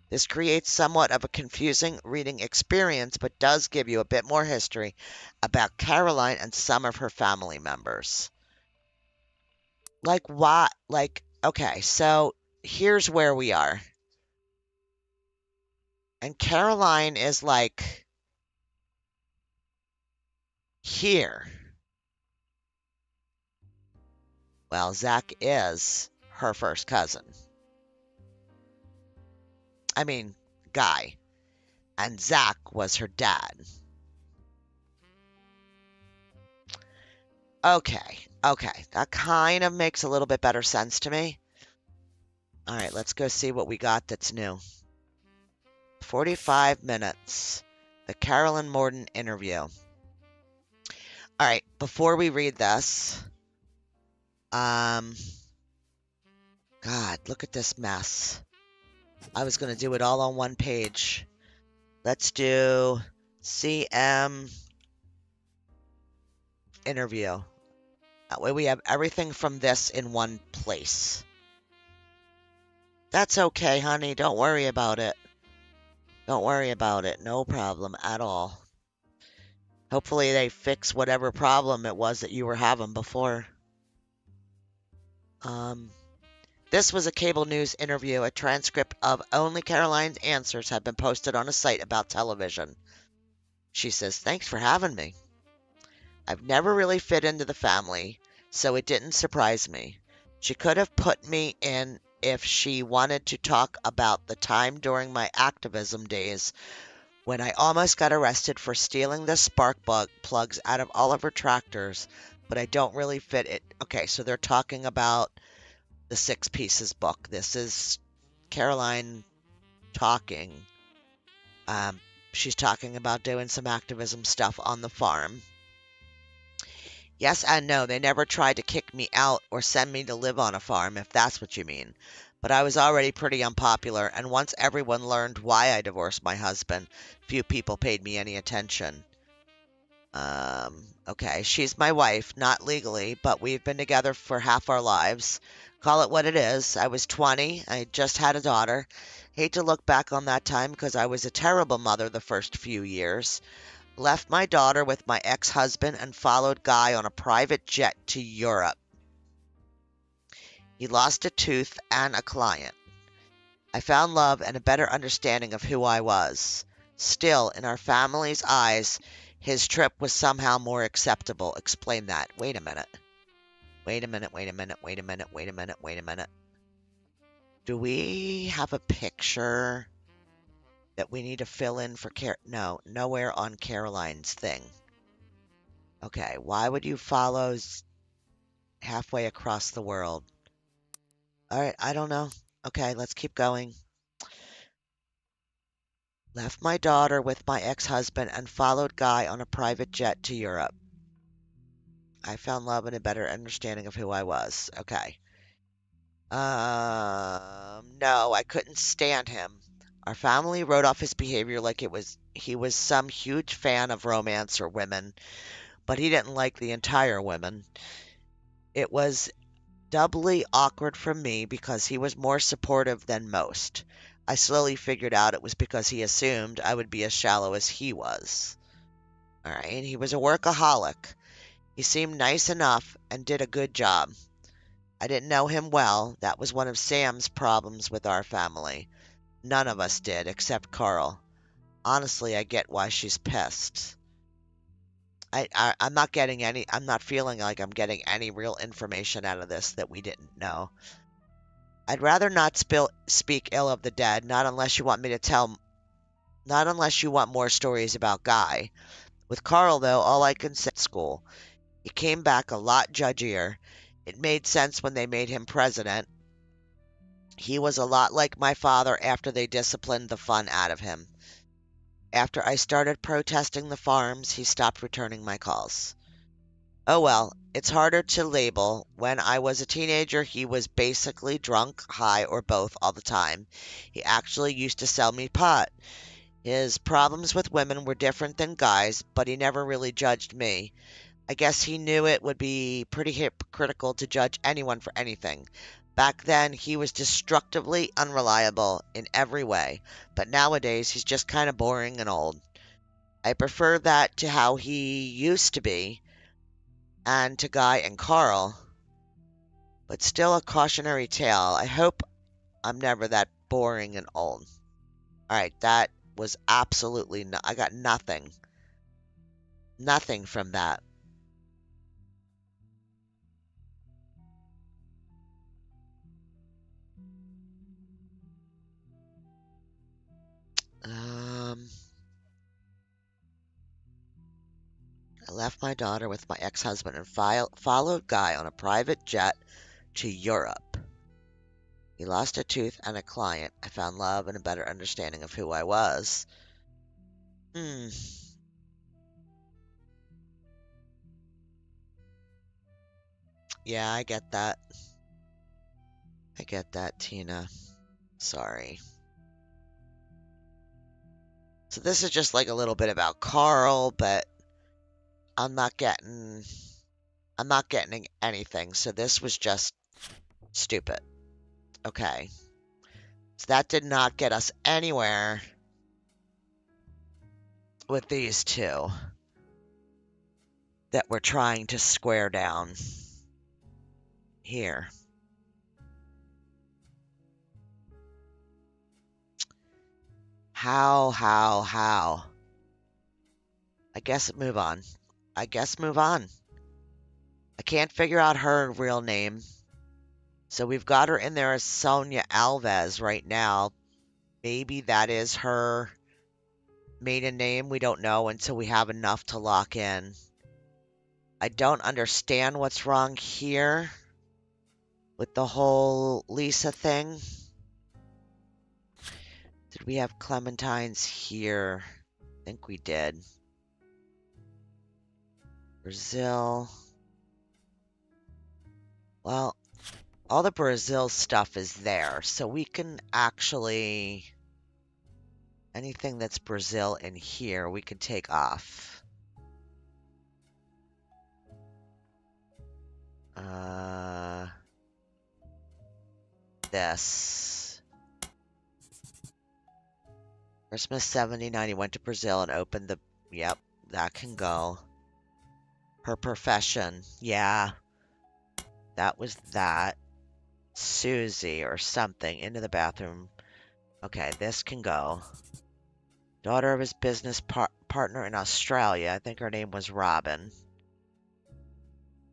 This creates somewhat of a confusing reading experience, but does give you a bit more history about Caroline and some of her family members. Like what? Like, okay, so here's where we are. And Caroline is like here. Well, Zach is her first cousin. I mean, Guy. And Zach was her dad. Okay, okay. That kind of makes a little bit better sense to me. All right, let's go see what we got that's new. 45 minutes. The Carolyn Morden interview. All right, before we read this, God, look at this mess. I was going to do it all on one page. Let's do CM interview. That way we have everything from this in one place. That's okay, honey. Don't worry about it. Don't worry about it. No problem at all. Hopefully they fix whatever problem it was that you were having before. This was a cable news interview. A transcript of only Caroline's answers have been posted on a site about television. She says, "Thanks for having me. I've never really fit into the family, so it didn't surprise me. She could have put me in if she wanted to talk about the time during my activism days when I almost got arrested for stealing the spark plugs out of all of her tractors, but I don't really fit it." Okay, so they're talking about the Six Pieces book. This is Caroline talking. She's talking about doing some activism stuff on the farm. Yes and no, they never tried to kick me out or send me to live on a farm, if that's what you mean. But I was already pretty unpopular, and once everyone learned why I divorced my husband, few people paid me any attention. Okay, she's my wife, not legally, but we've been together for half our lives. Call it what it is. I was 20. I just had a daughter. Hate to look back on that time because I was a terrible mother the first few years. Left my daughter with my ex-husband and followed Guy on a private jet to Europe. He lost a tooth and a client. I found love and a better understanding of who I was. Still, in our family's eyes, his trip was somehow more acceptable. Explain that. Wait a minute. Wait a minute, wait a minute, wait a minute, wait a minute, wait a minute. Do we have a picture that we need to fill in for No, nowhere on Caroline's thing. Okay, why would you follow halfway across the world? All right, I don't know. Okay, let's keep going. Left my daughter with my ex-husband and followed Guy on a private jet to Europe. I found love and a better understanding of who I was. Okay. No, no, I couldn't stand him. Our family wrote off his behavior like he was some huge fan of romance or women, but he didn't like the entire women. It was doubly awkward for me because he was more supportive than most. I slowly figured out it was because he assumed I would be as shallow as he was. All right, he was a workaholic. He seemed nice enough and did a good job. I didn't know him well. That was one of Sam's problems with our family. None of us did, except Carl. Honestly, I get why she's pissed. I'm not getting any, I'm not feeling like I'm getting any real information out of this that we didn't know. I'd rather not speak ill of the dead, not unless you want me to tell, not unless you want more stories about Guy. With Carl, though, all I can say school. He came back a lot judgier. It made sense when they made him president. He was a lot like my father after they disciplined the fun out of him. After I started protesting the farms, he stopped returning my calls. Oh well, it's harder to label. When I was a teenager, he was basically drunk, high, or both all the time. He actually used to sell me pot. His problems with women were different than guys, but he never really judged me. I guess he knew it would be pretty hypocritical to judge anyone for anything. Back then, he was destructively unreliable in every way, but nowadays he's just kind of boring and old. I prefer that to how he used to be, and to Guy and Carl, but still a cautionary tale. I hope I'm never that boring and old. Alright, that was absolutely no, I got nothing. Nothing from that. Um, I left my daughter with my ex-husband and followed Guy on a private jet to Europe. He lost a tooth and a client. I found love and a better understanding of who I was. Hmm. Yeah, I get that. I get that, Tina. Sorry. So this is just like a little bit about Carl, but I'm not getting I'm not getting anything. So this was just stupid. Okay. So that did not get us anywhere with these two that we're trying to square down here. How? I guess move on. I guess move on. I can't figure out her real name. So we've got her in there as Sonia Alves right now. Maybe that is her maiden name. We don't know until we have enough to lock in. I don't understand what's wrong here with the whole Lisa thing. Did we have Clementines here? I think we did. Brazil. Well, all the Brazil stuff is there, so we can actually... Anything that's Brazil in here, we can take off. This. Christmas 79, he went to Brazil and opened the... Yep, that can go. Her profession. Yeah. That was that. Susie or something. Into the bathroom. Okay, this can go. Daughter of his business partner in Australia. I think her name was Robin.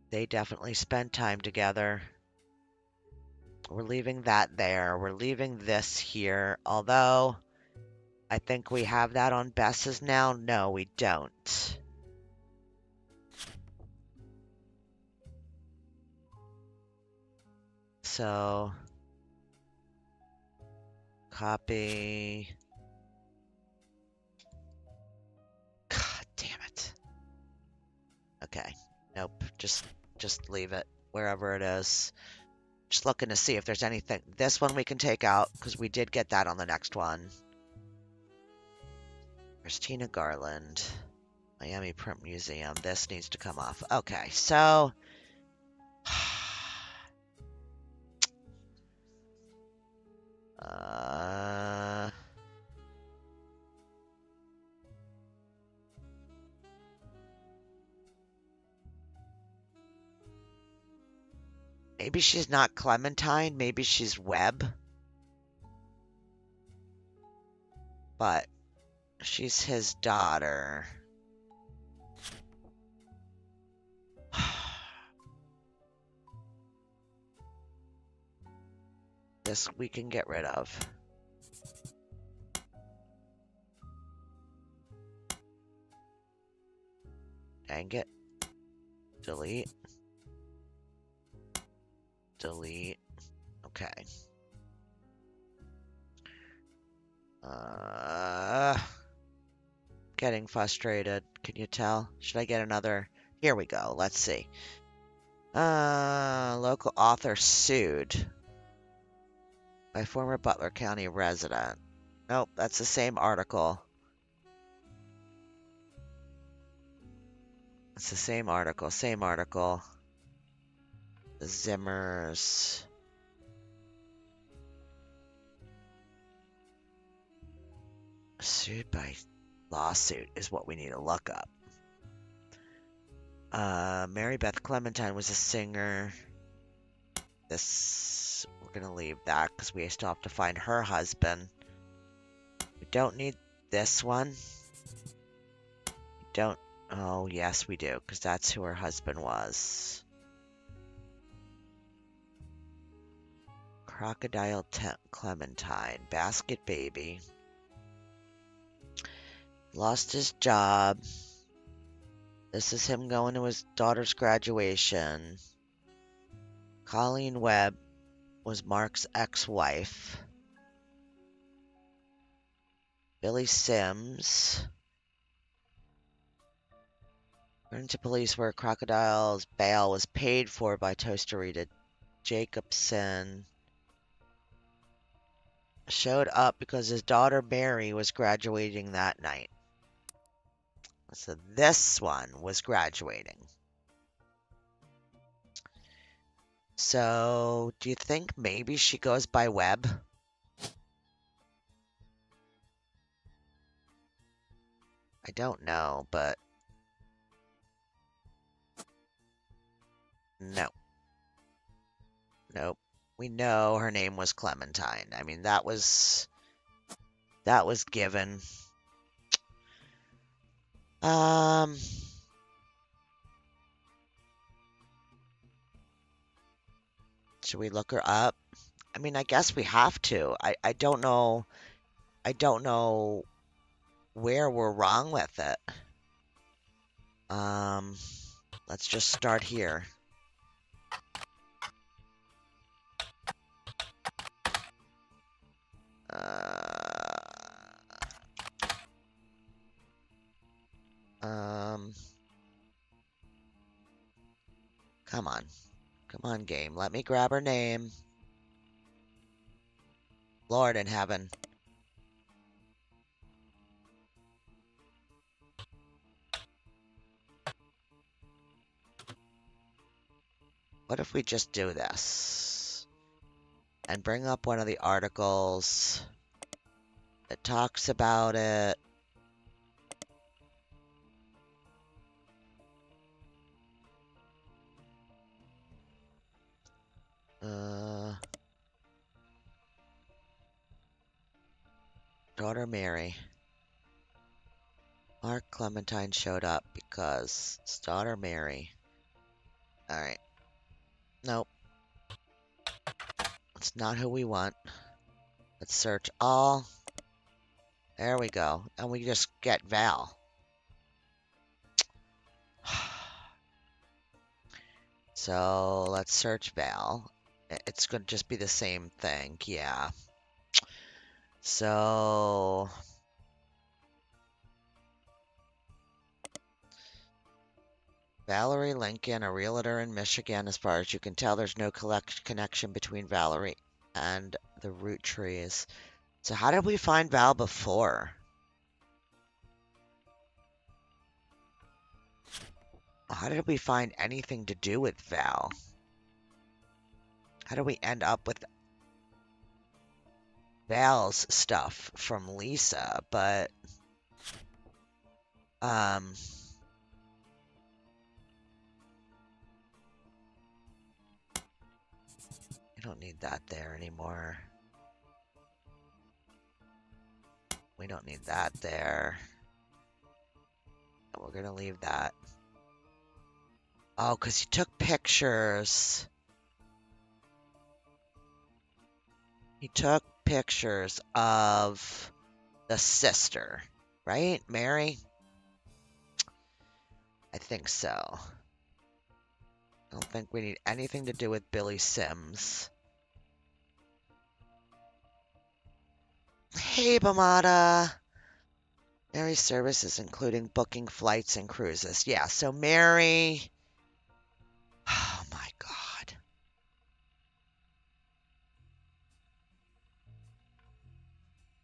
They definitely spent time together. We're leaving that there. We're leaving this here. Although, I think we have that on Bess's now. No, we don't. So, copy. God damn it. Okay. Nope. Just leave it wherever it is. Just looking to see if there's anything. This one we can take out because we did get that on the next one. Christina Garland. Miami Print Museum. This needs to come off. Okay, so... maybe she's not Clementine. Maybe she's Webb. But she's his daughter. This we can get rid of. Dang it. Delete. Delete. Okay. Getting frustrated. Can you tell? Should I get another? Here we go. Let's see. Local author sued by former Butler County resident. Nope, that's the same article. It's the same article. Same article. The Zimmers. Sued by lawsuit is what we need to look up. Mary Beth Clementine was a singer. This, we're going to leave that because we still have to find her husband. We don't need this one. We don't, oh yes we do, because that's who her husband was. Crocodile Clementine, Basket Baby. Lost his job. This is him going to his daughter's graduation. Colleen Webb was Mark's ex-wife. Billy Sims. According to police, where Crocodile's bail was paid for by Toaster Rita Jacobson. Showed up because his daughter Mary was graduating that night. So this one was graduating. So, do you think maybe she goes by Webb? I don't know, but... no. Nope. We know her name was Clementine. I mean, that was given. Should we look her up? I mean, I guess we have to. I don't know. I don't know where we're wrong with it. Let's just start here. Come on. Come on, game. Let me grab her name. Lord in heaven. What if we just do this? And bring up one of the articles that talks about it. Daughter Mary. Mark Clementine showed up because his daughter Mary. Alright. Nope. That's not who we want. Let's search all. There we go. And we just get Val. So let's search Val. It's going to just be the same thing. Yeah. So Valerie Lincoln, a realtor in Michigan. As far as you can tell, there's no connection between Valerie and the Roottrees. So how did we find Val before? How did we find anything to do with Val? How did we end up with Val's stuff from Lisa? But, we don't need that there anymore. We don't need that there. We're gonna leave that. Oh, because he took pictures. He took pictures of the sister, right? Mary? I think so. I don't think we need anything to do with Billy Sims. Hey, Bamada. Mary's services, including booking flights and cruises. Yeah, so Mary. Oh my God.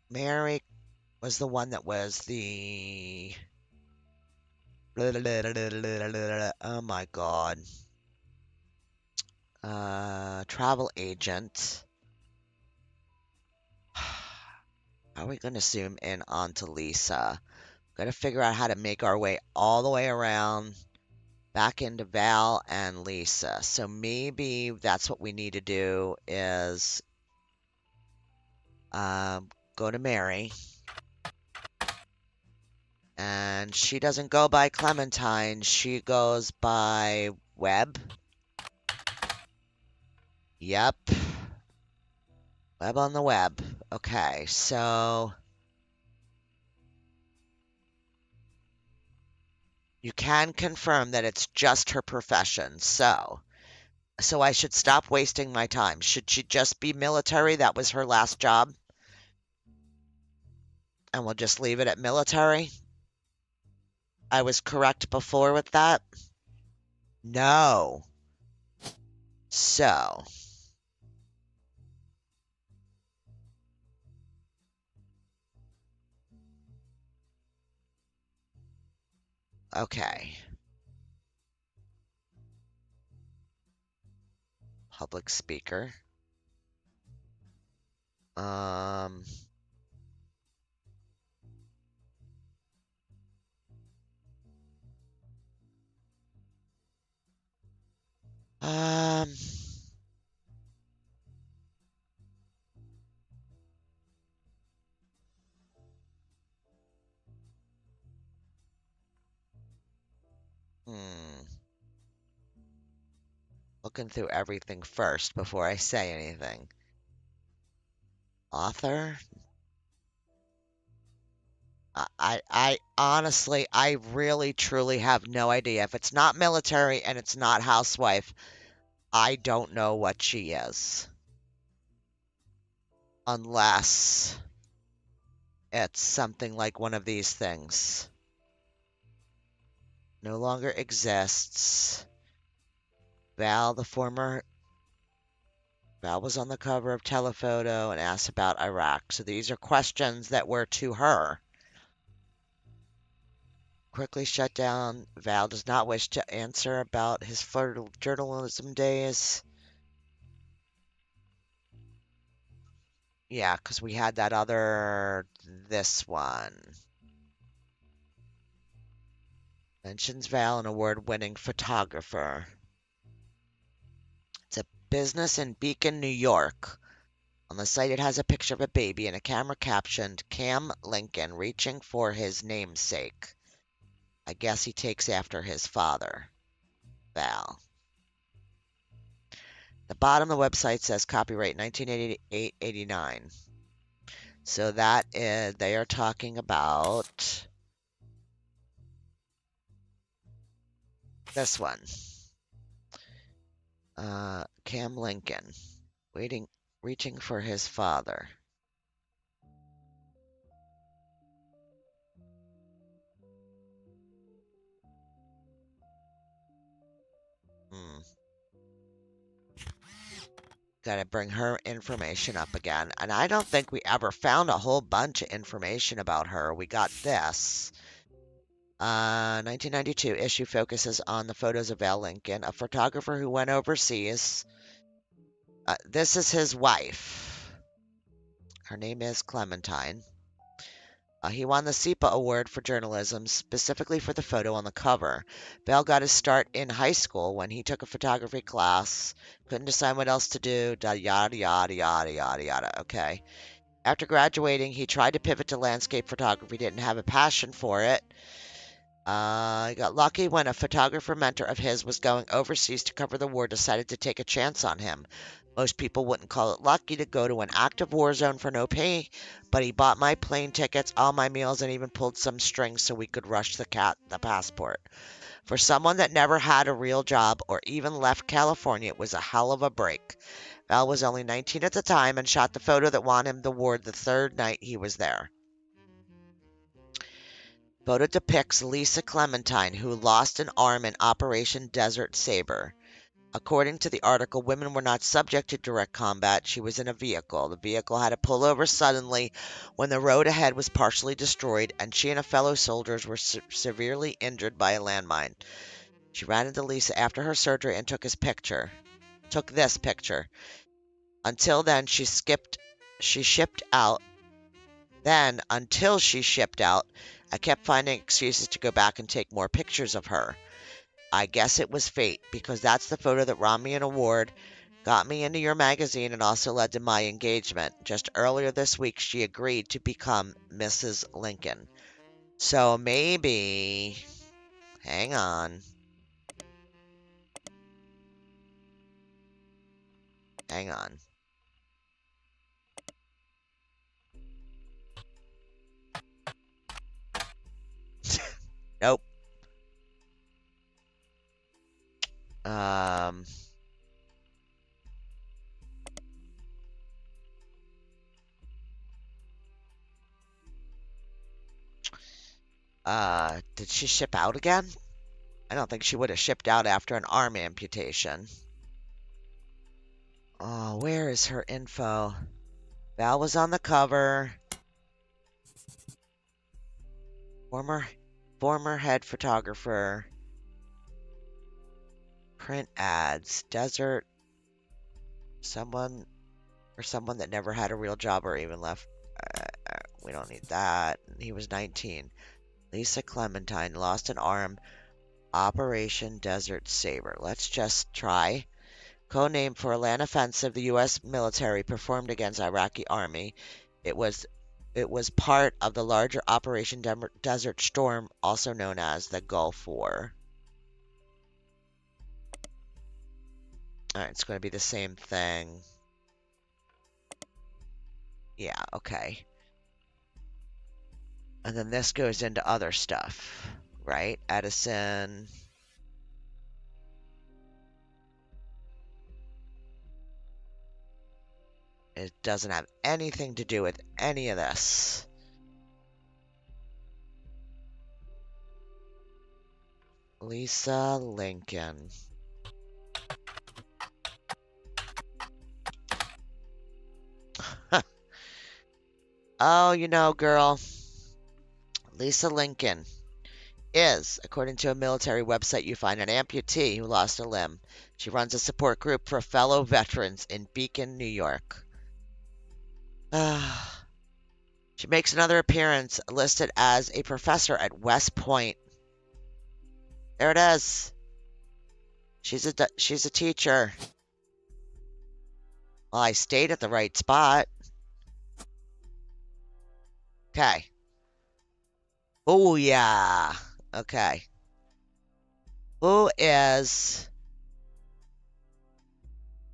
Mary was the one that was the. Oh my God. Travel agent. How are we going to zoom in onto Lisa? Got to figure out how to make our way all the way around back into Val and Lisa. So maybe that's what we need to do is go to Mary. And she doesn't go by Clementine. She goes by Webb. Yep. Webb on the web. Okay, so you can confirm that it's just her profession. So I should stop wasting my time. Should she just be military? That was her last job. And we'll just leave it at military. I was correct before with that. No. So. Okay. Public speaker. Um. Um. Hmm. Looking through everything first before I say anything. Author? I honestly, I really truly have no idea. If it's not military and it's not housewife, I don't know what she is. Unless it's something like one of these things. No longer exists. Val was on the cover of Telephoto and asked about Iraq. So these are questions that were to her. Quickly shut down. Val does not wish to answer about his journalism days. Yeah, because we had this one. Mentions Val, an award-winning photographer. It's a business in Beacon, New York. On the site, it has a picture of a baby and a camera captioned, Cam Lincoln reaching for his namesake. I guess he takes after his father, Val. The bottom of the website says copyright 1988-89. So that is, they are talking about this one. Cam Lincoln, reaching for his father. Gotta bring her information up again. And I don't think we ever found a whole bunch of information about her. We got this. 1992 issue focuses on the photos of Al Lincoln, a photographer who went overseas. This is his wife. Her name is Clementine. He won the SEPA Award for journalism, specifically for the photo on the cover. Bell got his start in high school when he took a photography class. Couldn't decide what else to do. Yada, yada, yada, yada, yada. Okay. After graduating, he tried to pivot to landscape photography, didn't have a passion for it. He got lucky when a photographer mentor of his was going overseas to cover the war, decided to take a chance on him. Most people wouldn't call it lucky to go to an active war zone for no pay, but he bought my plane tickets, all my meals, and even pulled some strings so we could rush the passport. For someone that never had a real job or even left California, it was a hell of a break. Val was only 19 at the time and shot the photo that won him the award the third night he was there. Photo depicts Lisa Clementine, who lost an arm in Operation Desert Saber. According to the article, women were not subject to direct combat. She was in a vehicle. The vehicle had to pull over suddenly when the road ahead was partially destroyed, and she and a fellow soldiers were severely injured by a landmine. She ran into Lisa after her surgery and took this picture. Until then, she shipped out. Until she shipped out, I kept finding excuses to go back and take more pictures of her. I guess it was fate, because that's the photo that won me an award, got me into your magazine, and also led to my engagement. Just earlier this week, she agreed to become Mrs. Lincoln. So maybe... Hang on. Hang on. Nope. Did she ship out again? I don't think she would have shipped out after an arm amputation. Oh, where is her info? Val was on the cover. Former head photographer. Print ads. Desert. Someone that never had a real job or even left. We don't need that. He was 19. Lisa Clementine lost an arm. Operation Desert Saber. Let's just try. Codename for a land offensive the U.S. military performed against Iraqi army. It was part of the larger Operation Desert Storm, also known as the Gulf War. Alright, it's going to be the same thing. Yeah, okay. And then this goes into other stuff, right? Edison. It doesn't have anything to do with any of this. Lisa Lincoln. Oh, you know, girl. Lisa Lincoln is, according to a military website you find, an amputee who lost a limb. She runs a support group for fellow veterans in Beacon, New York. She makes another appearance listed as a professor at West Point. There it is. She's a teacher. Well, I stayed at the right spot. Okay. Oh, yeah. Okay. Who is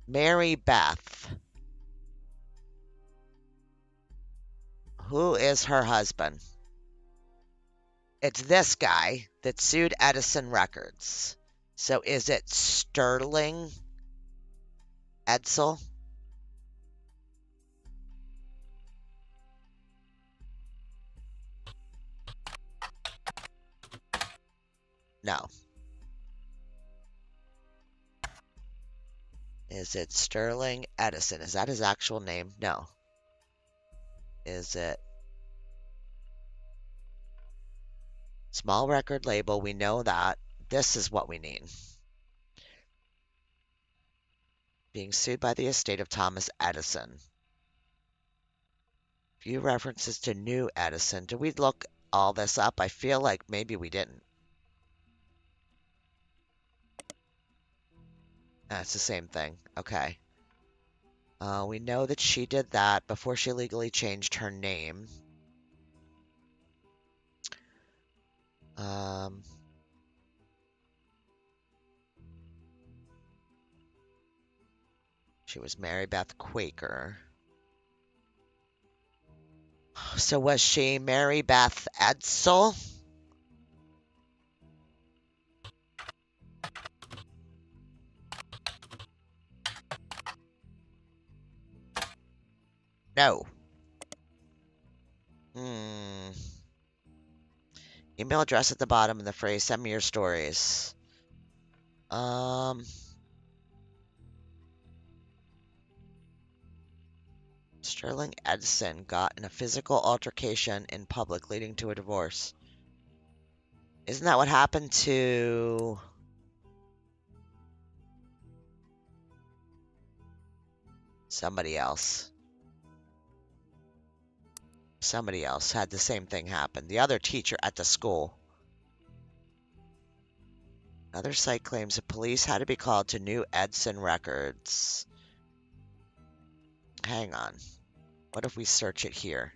Mary Beth? Who is her husband? It's this guy that sued Edison Records. So is it Sterling Edsel? No. Is it Sterling Edison? Is that his actual name? No. Is it small record label? We know that. This is what we need. Being sued by the estate of Thomas Edison. Few references to new Edison. Did we look all this up? I feel like maybe we didn't. It's the same thing. Okay. We know that she did that before she legally changed her name. She was Mary Beth Quaker. So was she Mary Beth Edsel? No. Email address at the bottom and the phrase, send me your stories. Sterling Edison got in a physical altercation in public, leading to a divorce. Isn't that what happened to somebody else? Somebody else had the same thing happen. The other teacher at the school. Another site claims the police had to be called to New Edison records. Hang on. What if we search it here?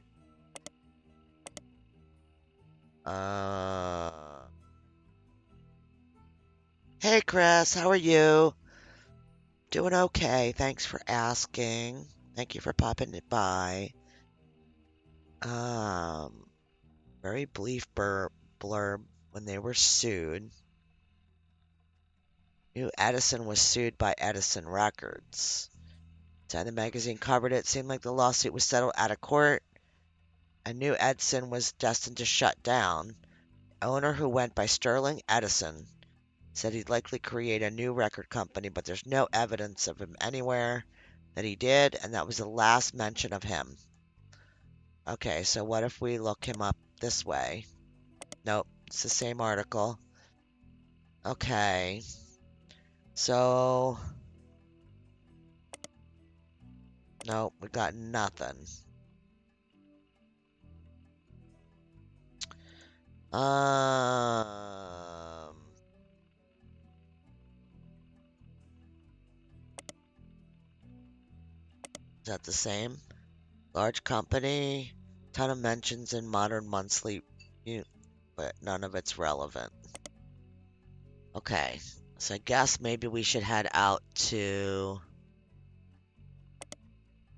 Hey, Chris. How are you? Doing okay. Thanks for asking. Thank you for popping it by. Very brief blurb when they were sued. New Edison was sued by Edison Records. Time the magazine covered it, seemed like the lawsuit was settled out of court. And New Edison was destined to shut down. The owner, who went by Sterling Edison, said he'd likely create a new record company, but there's no evidence of him anywhere that he did, and that was the last mention of him. Okay, so what if we look him up this way? Nope, it's the same article. Okay. So, nope, we got nothing. Is that the same? Large company, ton of mentions in Modern Monthly, but none of it's relevant. Okay, so I guess maybe we should head out to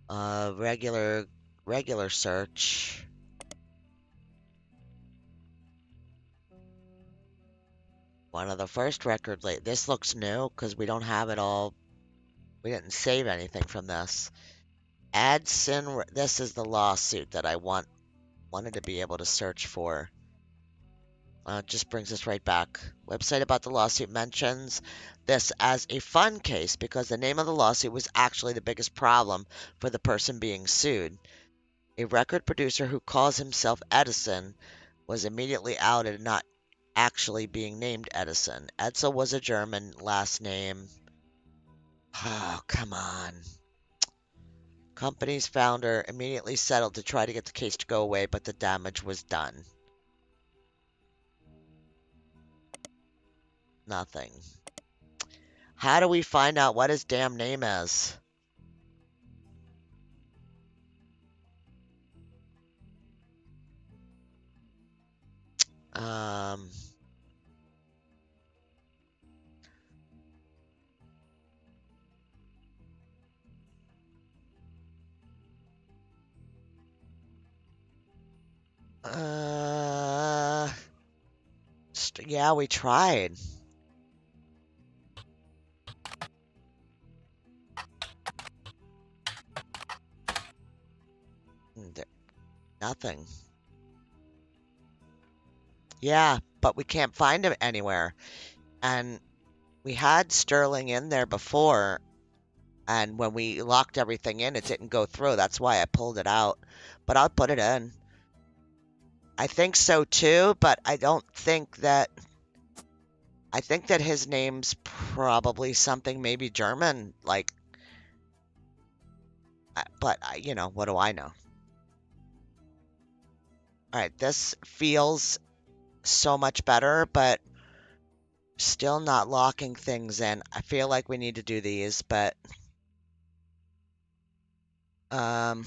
regular search. One of the first record this looks new because we don't have it all. We didn't save anything from this. Adson, this is the lawsuit that I wanted to be able to search for. Just brings us right back. Website about the lawsuit mentions this as a fun case because the name of the lawsuit was actually the biggest problem for the person being sued. A record producer who calls himself Edison was immediately outed, not actually being named Edison. Edsel was a German last name. Oh, come on. Company's founder immediately settled to try to get the case to go away, but the damage was done. Nothing. How do we find out what his damn name is? Yeah, we tried. Nothing. Yeah, but we can't find him anywhere. And we had Sterling in there before, And when we locked everything in, it didn't go through. That's why I pulled it out. But I'll put it in. I think so too, but I don't think that. I think that his name's probably something maybe German, like, but you know, what do I know? All right, this feels so much better, but still not locking things in. I feel like we need to do these, but I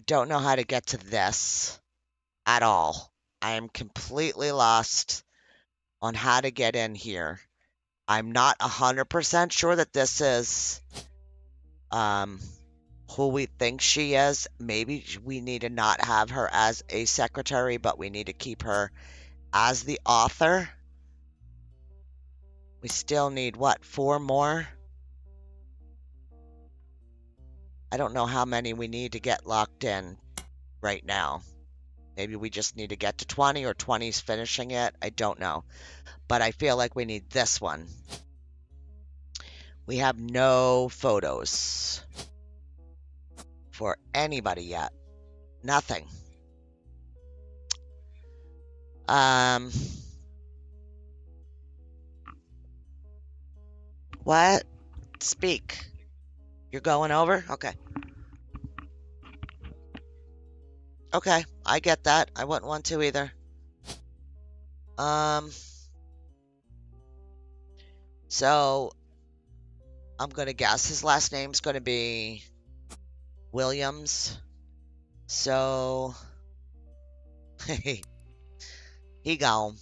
don't know how to get to this at all. I am completely lost on how to get in here. I'm not 100% sure that this is um who we think she is. Maybe we need to not have her as a secretary, but we need to keep her as the author. We still need, what, 4 more? I don't know how many we need to get locked in right now. Maybe we just need to get to 20 or 20's finishing it. I don't know. But I feel like we need this one. We have no photos for anybody yet. Nothing. What? Speak. You're going over? Okay. Okay, I get that. I wouldn't want to either. So I'm gonna guess his last name's gonna be Williams. So he gone.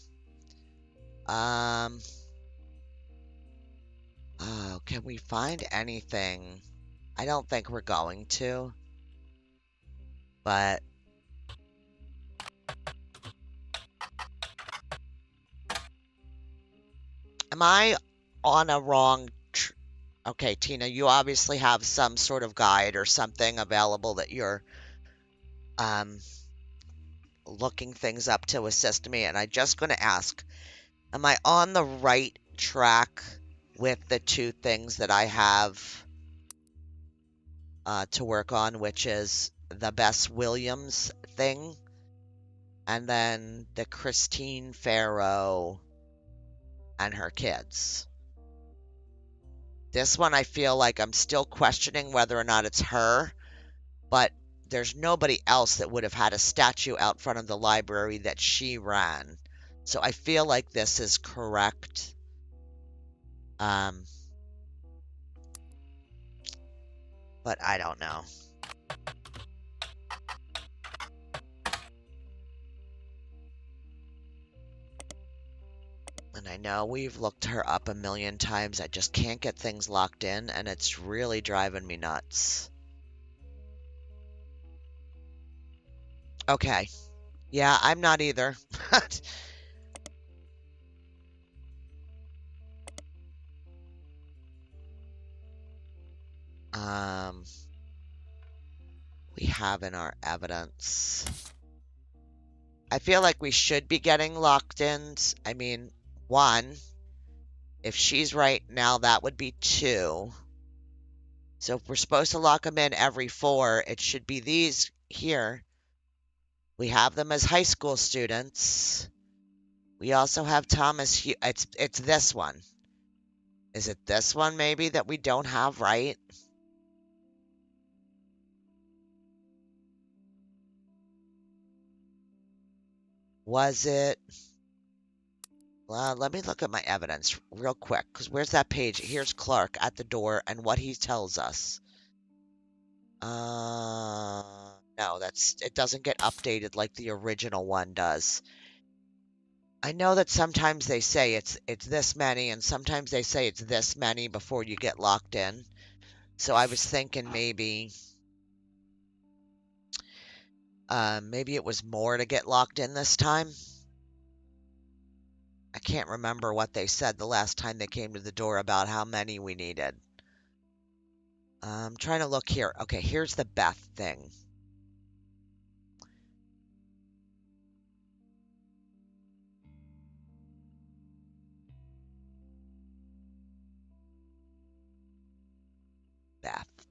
Oh, can we find anything? I don't think we're going to, but am I on a wrong okay, Tina, you obviously have some sort of guide or something available that you're um looking things up to assist me, and I'm just going to ask, am I on the right track with the 2 things that I have to work on, which is the Bess Williams thing and then the Christine Farrow and her kids? This one I feel like I'm still questioning whether or not it's her, but there's nobody else that would have had a statue out front of the library that she ran. So I feel like this is correct. But I don't know. And I know we've looked her up a million times. I just can't get things locked in, and it's really driving me nuts. Okay. Yeah, I'm not either. um, we have in our evidence. I feel like we should be getting locked ins. I mean, 1. If she's right now, that would be 2. So if we're supposed to lock them in every 4, it should be these here. We have them as high school students. We also have Thomas. It's this one. Is it this one maybe that we don't have right? Was it? Well, let me look at my evidence real quick, because where's that page? Here's Clark at the door and what he tells us. No, it doesn't get updated like the original one does. I know that sometimes they say it's this many, and sometimes they say it's this many before you get locked in. So I was thinking maybe it was more to get locked in this time. I can't remember what they said the last time they came to the door about how many we needed. I'm trying to look here. Okay, here's the Beth thing.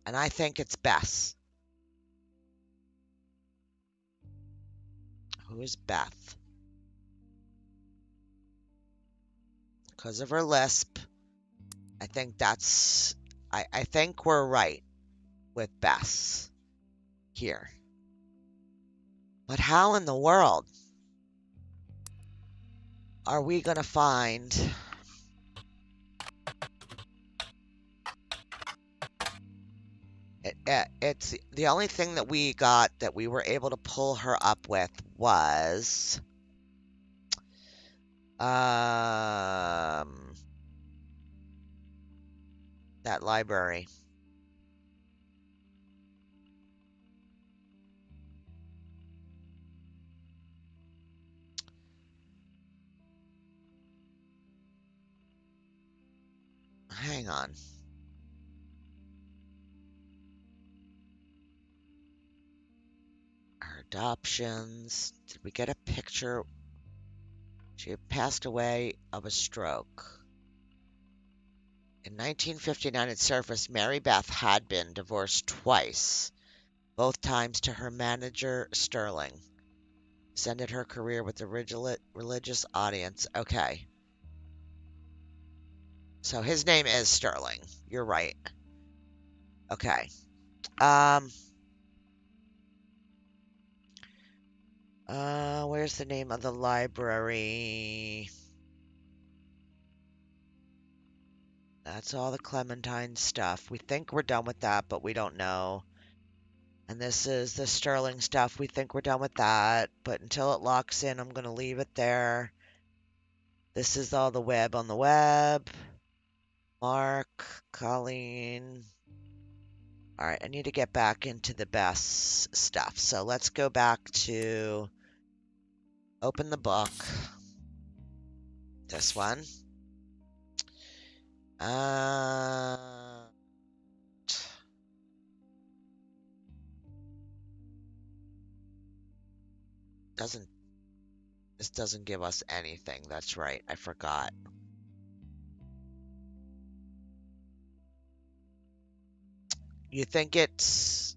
And I think it's Bess. Who is Beth? Because of her lisp, I think that's... I think we're right with Bess here. But how in the world are we going to find... It's the only thing that we got that we were able to pull her up with was that library. Hang on. Her adoptions. Did we get a picture? She had passed away of a stroke. In 1959, it surfaced Mary Beth had been divorced twice, both times to her manager, Sterling. Ascended her career with the religious audience. Okay. So his name is Sterling. You're right. Okay. Where's the name of the library? That's all the Clementine stuff. We think we're done with that, but we don't know. And this is the Sterling stuff. We think we're done with that, but until it locks in, I'm going to leave it there. This is all the web on the web. Mark, Colleen. All right, I need to get back into the best stuff. So let's go back to open the book. This one. This doesn't give us anything. That's right. I forgot. You think it's...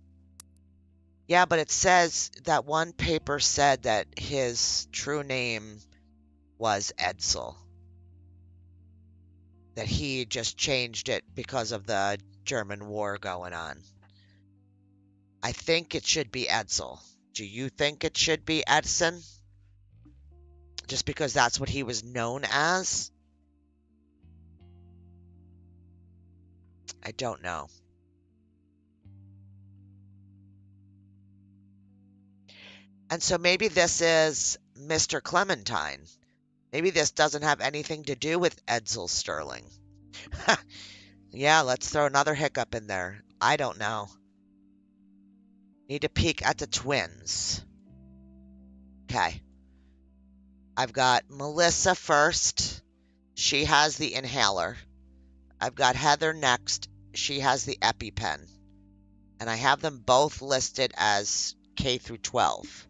Yeah, but it says that one paper said that his true name was Edsel. That he just changed it because of the German war going on. I think it should be Edsel. Do you think it should be Edson? Just because that's what he was known as? I don't know. And so maybe this is Mr. Clementine. Maybe this doesn't have anything to do with Edsel Sterling. Yeah, let's throw another hiccup in there. I don't know. Need to peek at the twins. Okay. I've got Melissa first. She has the inhaler. I've got Heather next. She has the EpiPen. And I have them both listed as K through 12.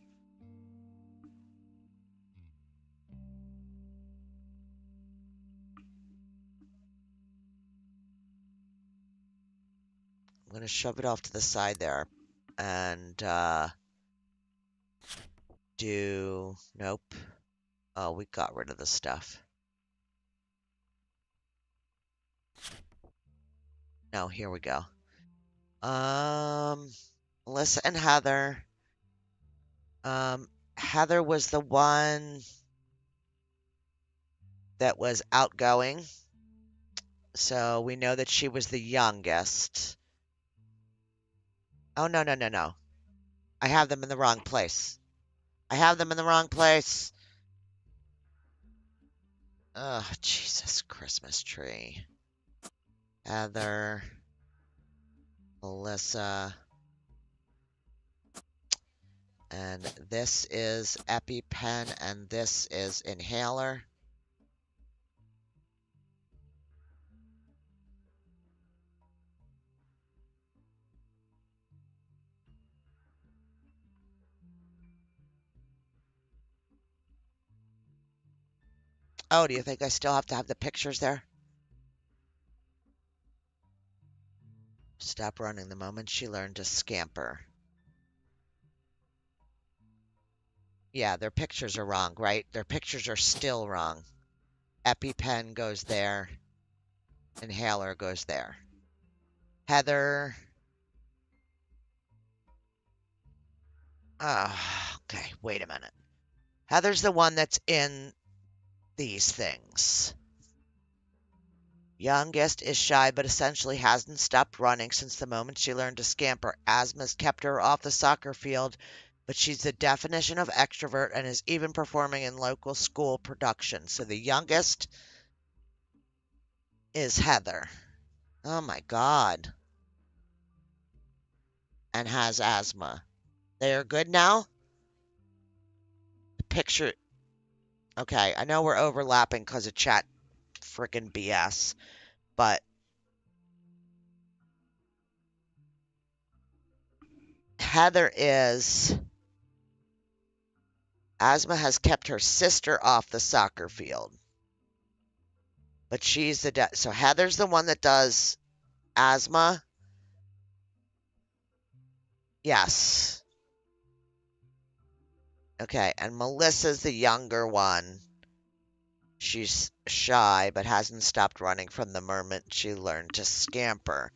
I'm going to shove it off to the side there and do... Nope. Oh, we got rid of the stuff. No, here we go. Melissa and Heather. Heather was the one that was outgoing. So we know that she was the youngest. Oh, no, no, no, no. I have them in the wrong place. I have them in the wrong place. Oh, Jesus, Christmas tree. Heather. Melissa. And this is EpiPen, and this is inhaler. Oh, do you think I still have to have the pictures there? Stop running the moment she learned to scamper. Yeah, their pictures are wrong, right? Their pictures are still wrong. EpiPen goes there. Inhaler goes there. Heather. Okay, wait a minute. Heather's the one that's in these things. Youngest is shy, but essentially hasn't stopped running since the moment she learned to scamper. Asthma's kept her off the soccer field, but she's the definition of extrovert and is even performing in local school productions. So the youngest is Heather. Oh my God. And has asthma. They are good now? The picture. Okay, I know we're overlapping because of chat freaking BS, but Heather is. Asthma has kept her sister off the soccer field. But she's the. So Heather's the one that does asthma. Yes. Okay, and Melissa's the younger one. She's shy, but hasn't stopped running from the moment she learned to scamper.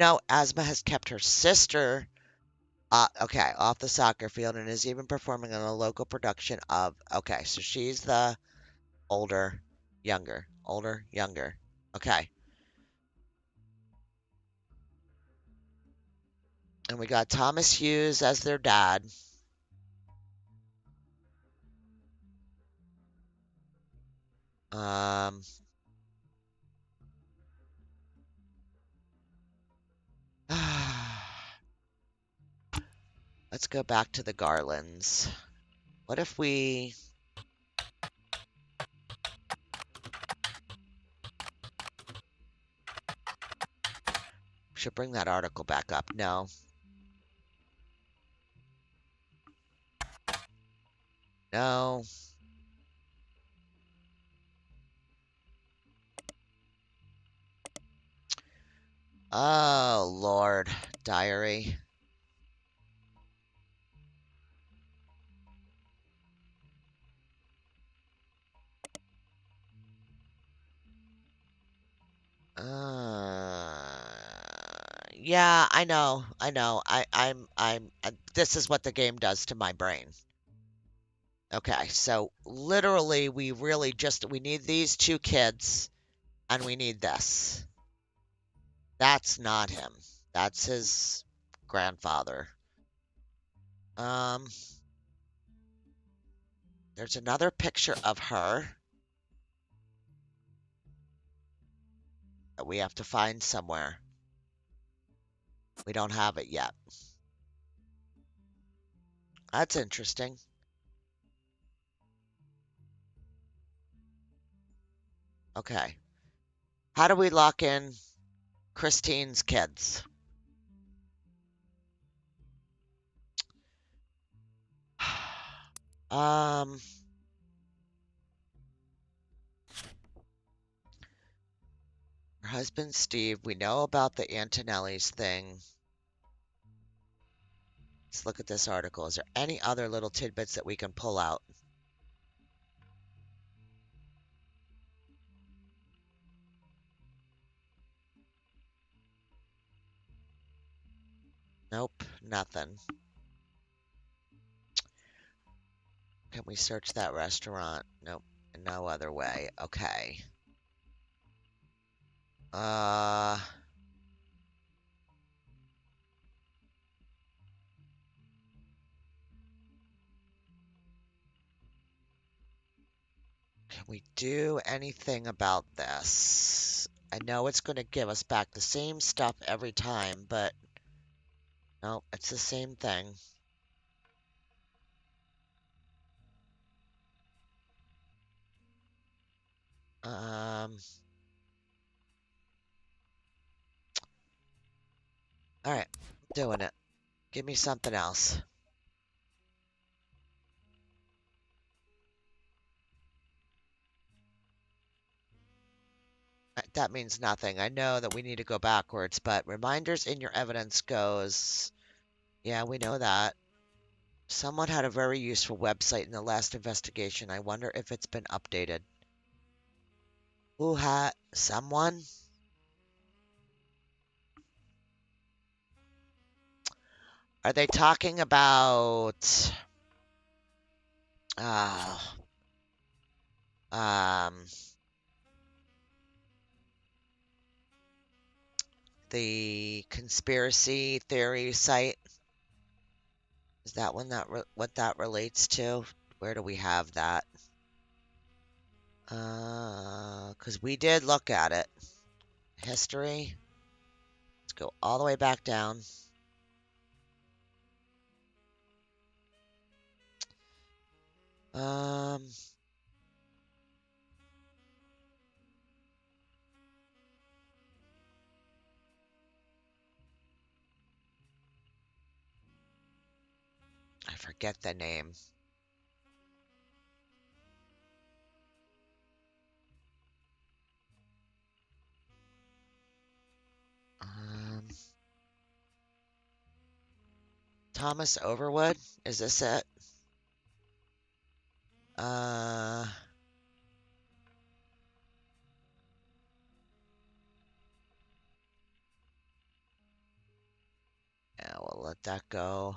No, Asthma has kept her sister, okay, off the soccer field and is even performing in a local production of. Okay, so she's the older, younger, older, younger. Okay. And we got Thomas Hughes as their dad. Um, let's go back to the Garlands. What if we should bring that article back up? No. No. Oh, Lord. Diary. Yeah, I know. I know. This is what the game does to my brain. Okay, so literally, we need these two kids, and we need this. That's not him. That's his grandfather. Um, there's another picture of her that we have to find somewhere. We don't have it yet. That's interesting. Okay. How do we lock in Christine's kids? Um, her husband Steve, we know about the Antonelli's thing. Let's look at this article. Is there any other little tidbits that we can pull out? Nope, nothing. Can we search that restaurant? Nope, no other way. Okay. Uh, can we do anything about this? I know it's going to give us back the same stuff every time, but no, it's the same thing. Um, all right, doing it. Give me something else. that means nothing. I know that we need to go backwards, but reminders in your evidence goes, yeah, we know that. Someone had a very useful website in the last investigation. I wonder if it's been updated. Who had someone? Are they talking about uh um the conspiracy theory site? Is that one what that relates to? Where do we have that? Because we did look at it. History. Let's go all the way back down. Um, I forget the name. Um, Thomas Overwood. Is this it? Uh, yeah, we'll let that go.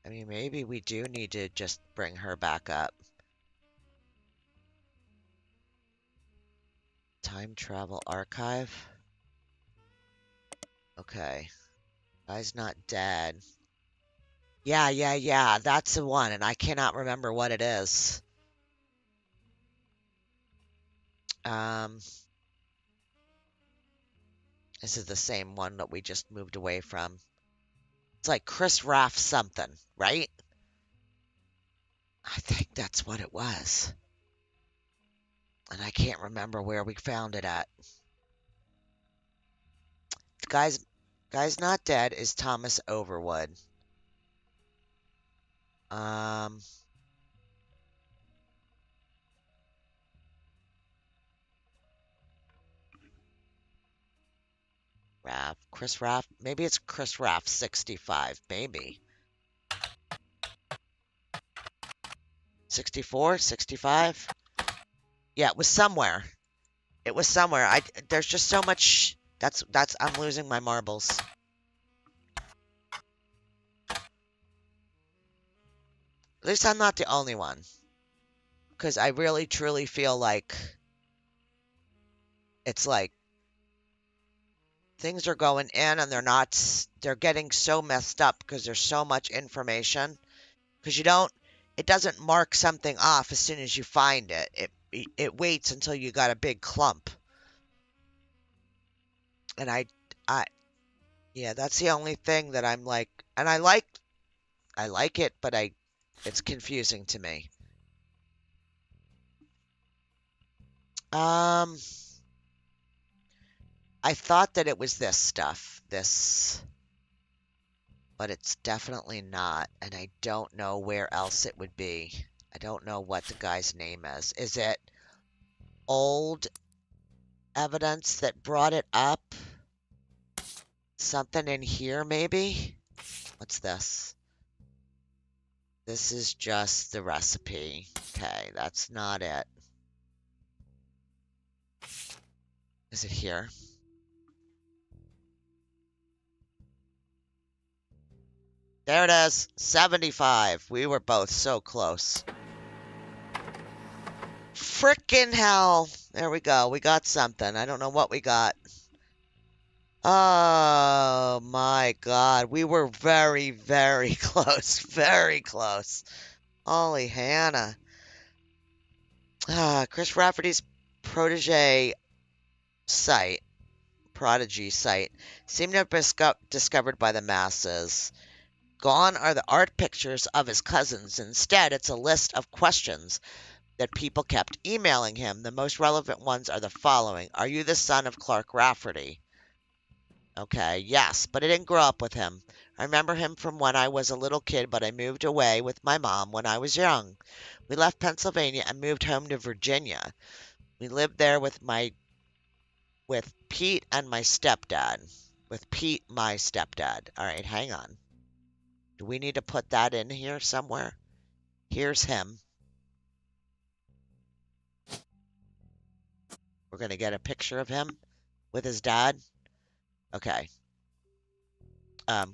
I mean, maybe we do need to just bring her back up. Time Travel Archive. Okay. Guy's not dead. Yeah, yeah, yeah. That's the one, and I cannot remember what it is. Um, this is the same one that we just moved away from. It's like Chris Raff something, right? I think that's what it was. And I can't remember where we found it at. The guy's not dead is Thomas Overwood. Um, Raff, Chris Raff. Maybe it's Chris Raff 65. Maybe 64, 65. Yeah, it was somewhere. It was somewhere. There's just so much. That's. I'm losing my marbles. At least I'm not the only one. Because I really truly feel like it's like things are going in and they're getting so messed up because there's so much information. Because it doesn't mark something off as soon as you find it. It waits until you got a big clump. And I, yeah, that's the only thing that I'm like, and I like it, but it's confusing to me. Um, I thought that it was this stuff, but it's definitely not, and I don't know where else it would be. I don't know what the guy's name is. Is it old evidence that brought it up? Something in here, maybe? What's this? This is just the recipe. Okay, that's not it. Is it here? There it is. 75. We were both so close. Frickin' hell. There we go. We got something. I don't know what we got. Oh my God. We were very, very close. Very close. Holy Hannah. Chris Rafferty's protege site, prodigy site, seemed to have been discovered by the masses. Gone are the art pictures of his cousins. Instead, it's a list of questions that people kept emailing him. The most relevant ones are the following. Are you the son of Clark Rafferty? Okay, yes, but I didn't grow up with him. I remember him from when I was a little kid, but I moved away with my mom when I was young. We left Pennsylvania and moved home to Virginia. We lived there with Pete and my stepdad. With Pete, my stepdad. All right, hang on. Do we need to put that in here somewhere? Here's him. We're going to get a picture of him with his dad. Okay.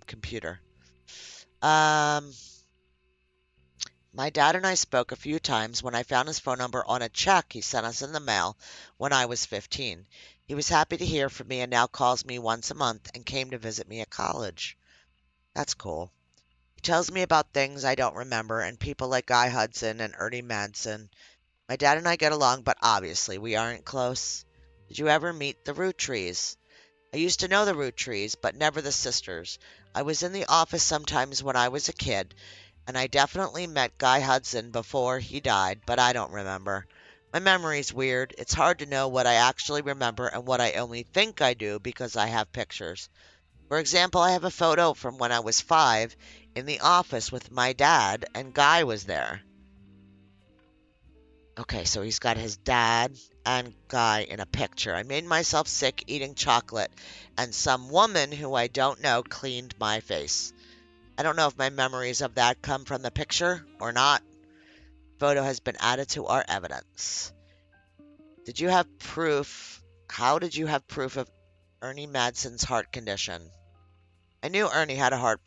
Computer. Um, my dad and I spoke a few times when I found his phone number on a check he sent us in the mail when I was 15. He was happy to hear from me and now calls me once a month and came to visit me at college. That's cool. He tells me about things I don't remember and people like Guy Hudson and Ernie Madsen. My dad and I get along, but obviously we aren't close. Did you ever meet the Roottrees? I used to know the Roottrees, but never the sisters. I was in the office sometimes when I was a kid, and I definitely met Guy Hudson before he died, but I don't remember. My memory's weird. It's hard to know what I actually remember and what I only think I do because I have pictures. For example, I have a photo from when I was 5 in the office with my dad, and Guy was there. Okay, so he's got his dad and Guy in a picture. I made myself sick eating chocolate, and some woman who I don't know cleaned my face. I don't know if my memories of that come from the picture or not. Photo has been added to our evidence. Did you have proof? How did you have proof of Ernie Madsen's heart condition? I knew Ernie had a heart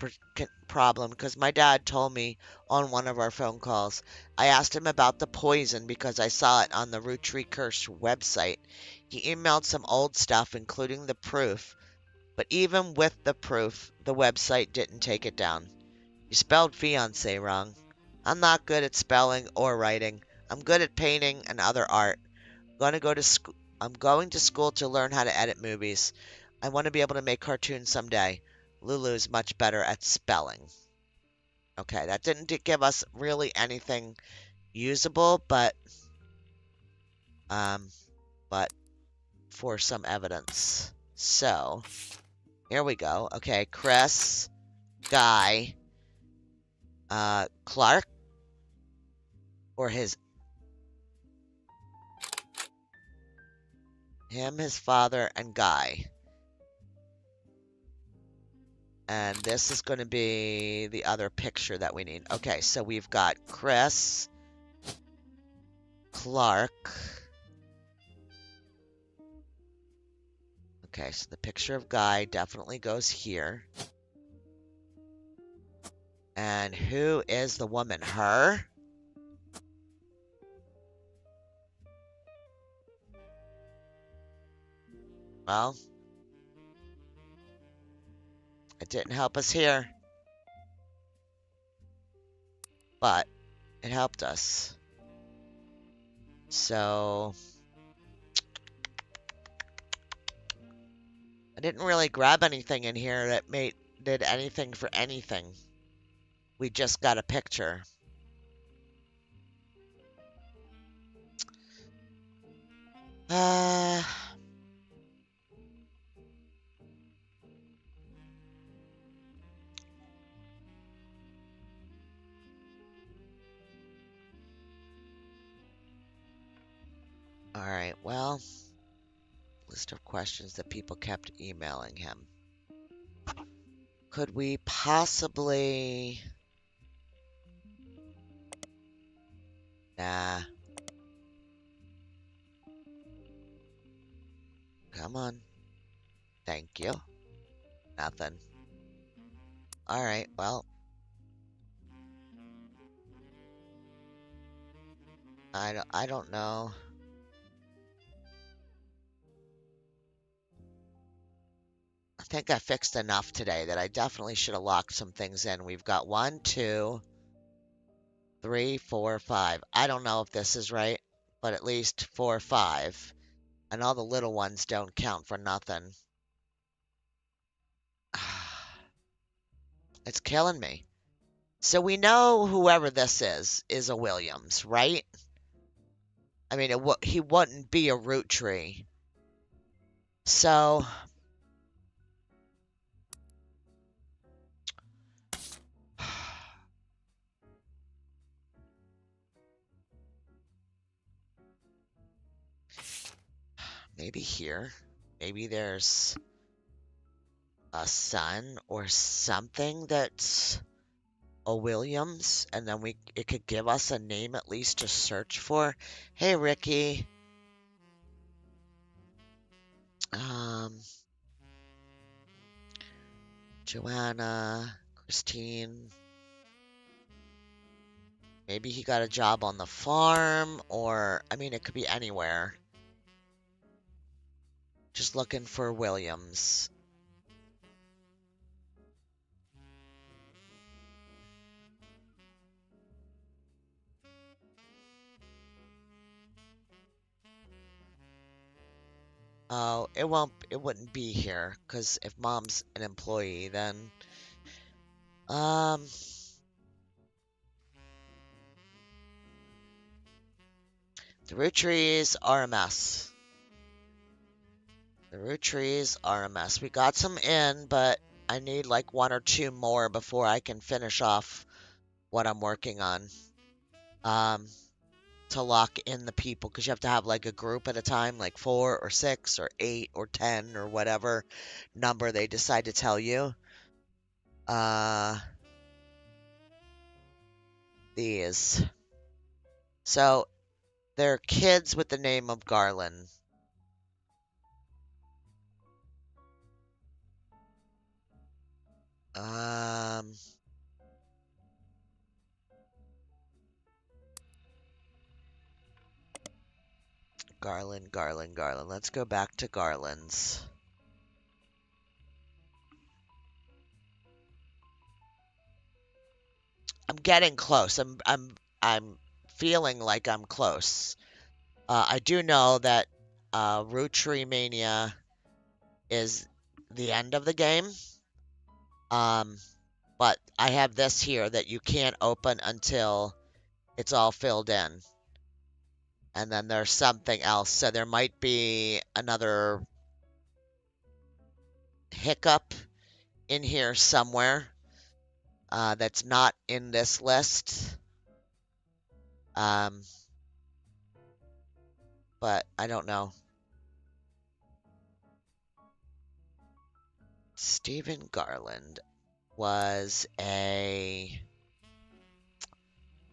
problem because my dad told me on one of our phone calls. I asked him about the poison because I saw it on the Roottree Curse website. He emailed some old stuff, including the proof, but even with the proof, the website didn't take it down. You spelled fiance wrong. I'm not good at spelling or writing. I'm good at painting and other art. I'm going to school to learn how to edit movies. I want to be able to make cartoons someday. Lulu's much better at spelling. Okay, that didn't give us really anything usable, um, but for some evidence. So, here we go. Okay, Chris, Guy, Clark, or his father, and Guy. And this is going to be the other picture that we need. Okay, so we've got Chris, Clark. Okay, so the picture of Guy definitely goes here. And who is the woman? Her? Well, it didn't help us here. But it helped us. So I didn't really grab anything in here that did anything for anything. We just got a picture. All right, well, list of questions that people kept emailing him. Could we possibly... Nah. Come on. Thank you. Nothing. All right, well. I don't know. I think I fixed enough today that I definitely should have locked some things in. We've got 1, 2, 3, 4, 5. I don't know if this is right, but at least 4, 5. And all the little ones don't count for nothing. It's killing me. So we know whoever this is a Williams, right? I mean, he wouldn't be a Roottree. So Maybe here. Maybe there's a son or something that's a Williams, and then it could give us a name at least to search for. Hey, Ricky. Um, Joanna, Christine. Maybe he got a job on the farm, or, I mean, it could be anywhere. Just looking for Williams. Oh, it wouldn't be here, because if mom's an employee, then, um, the Roottrees are a mess. The Roottrees are a mess. We got some in, but I need like one or two more before I can finish off what I'm working on. Um, to lock in the people, because you have to have like a group at a time, like 4 or 6 or 8 or 10 or whatever number they decide to tell you. Uh, these. So they're kids with the name of Garland. Um, Garland, Garland, Garland. Let's go back to Garland's. I'm getting close. I'm feeling like I'm close. I do know that Roottreemania is the end of the game. Um, but I have this here that you can't open until it's all filled in. And then there's something else. So there might be another hiccup in here somewhere that's not in this list. Um, but I don't know. Stephen Garland was a...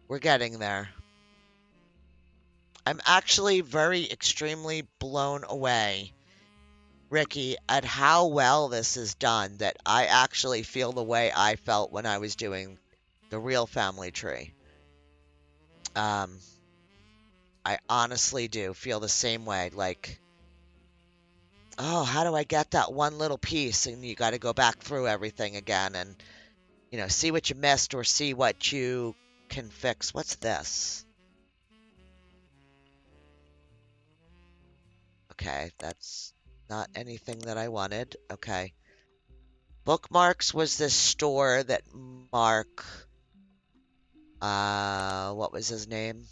We're getting there. I'm actually very extremely blown away, Ricky, at how well this is done, that I actually feel the way I felt when I was doing the real family tree. Um, I honestly do feel the same way. Like, oh, how do I get that one little piece? And you got to go back through everything again and, see what you missed or see what you can fix. What's this? Okay, that's not anything that I wanted. Okay. Bookmarks was this store that Mark, what was his name?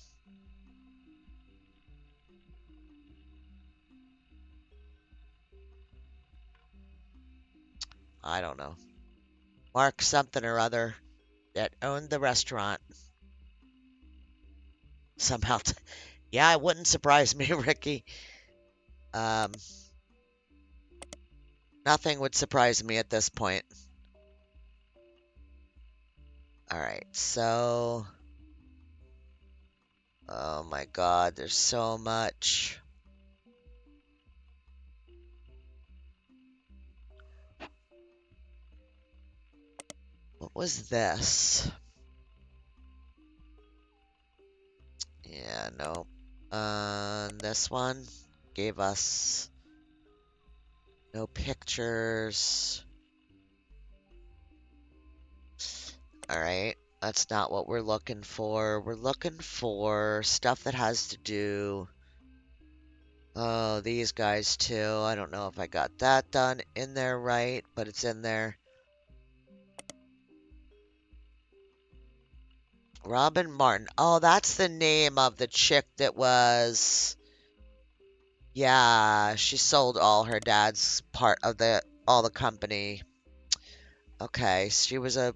I don't know. Mark something or other that owned the restaurant. Somehow, yeah, it wouldn't surprise me, Ricky. Um, nothing would surprise me at this point. All right, so, oh my God, there's so much. What was this? Yeah, no. This one gave us no pictures. All right, that's not what we're looking for. We're looking for stuff that has to do... Oh, these guys too. I don't know if I got that done in there right, but it's in there. Robin Martin. Oh, that's the name of the chick that was... Yeah, she sold all her dad's part of all the company. Okay, she was a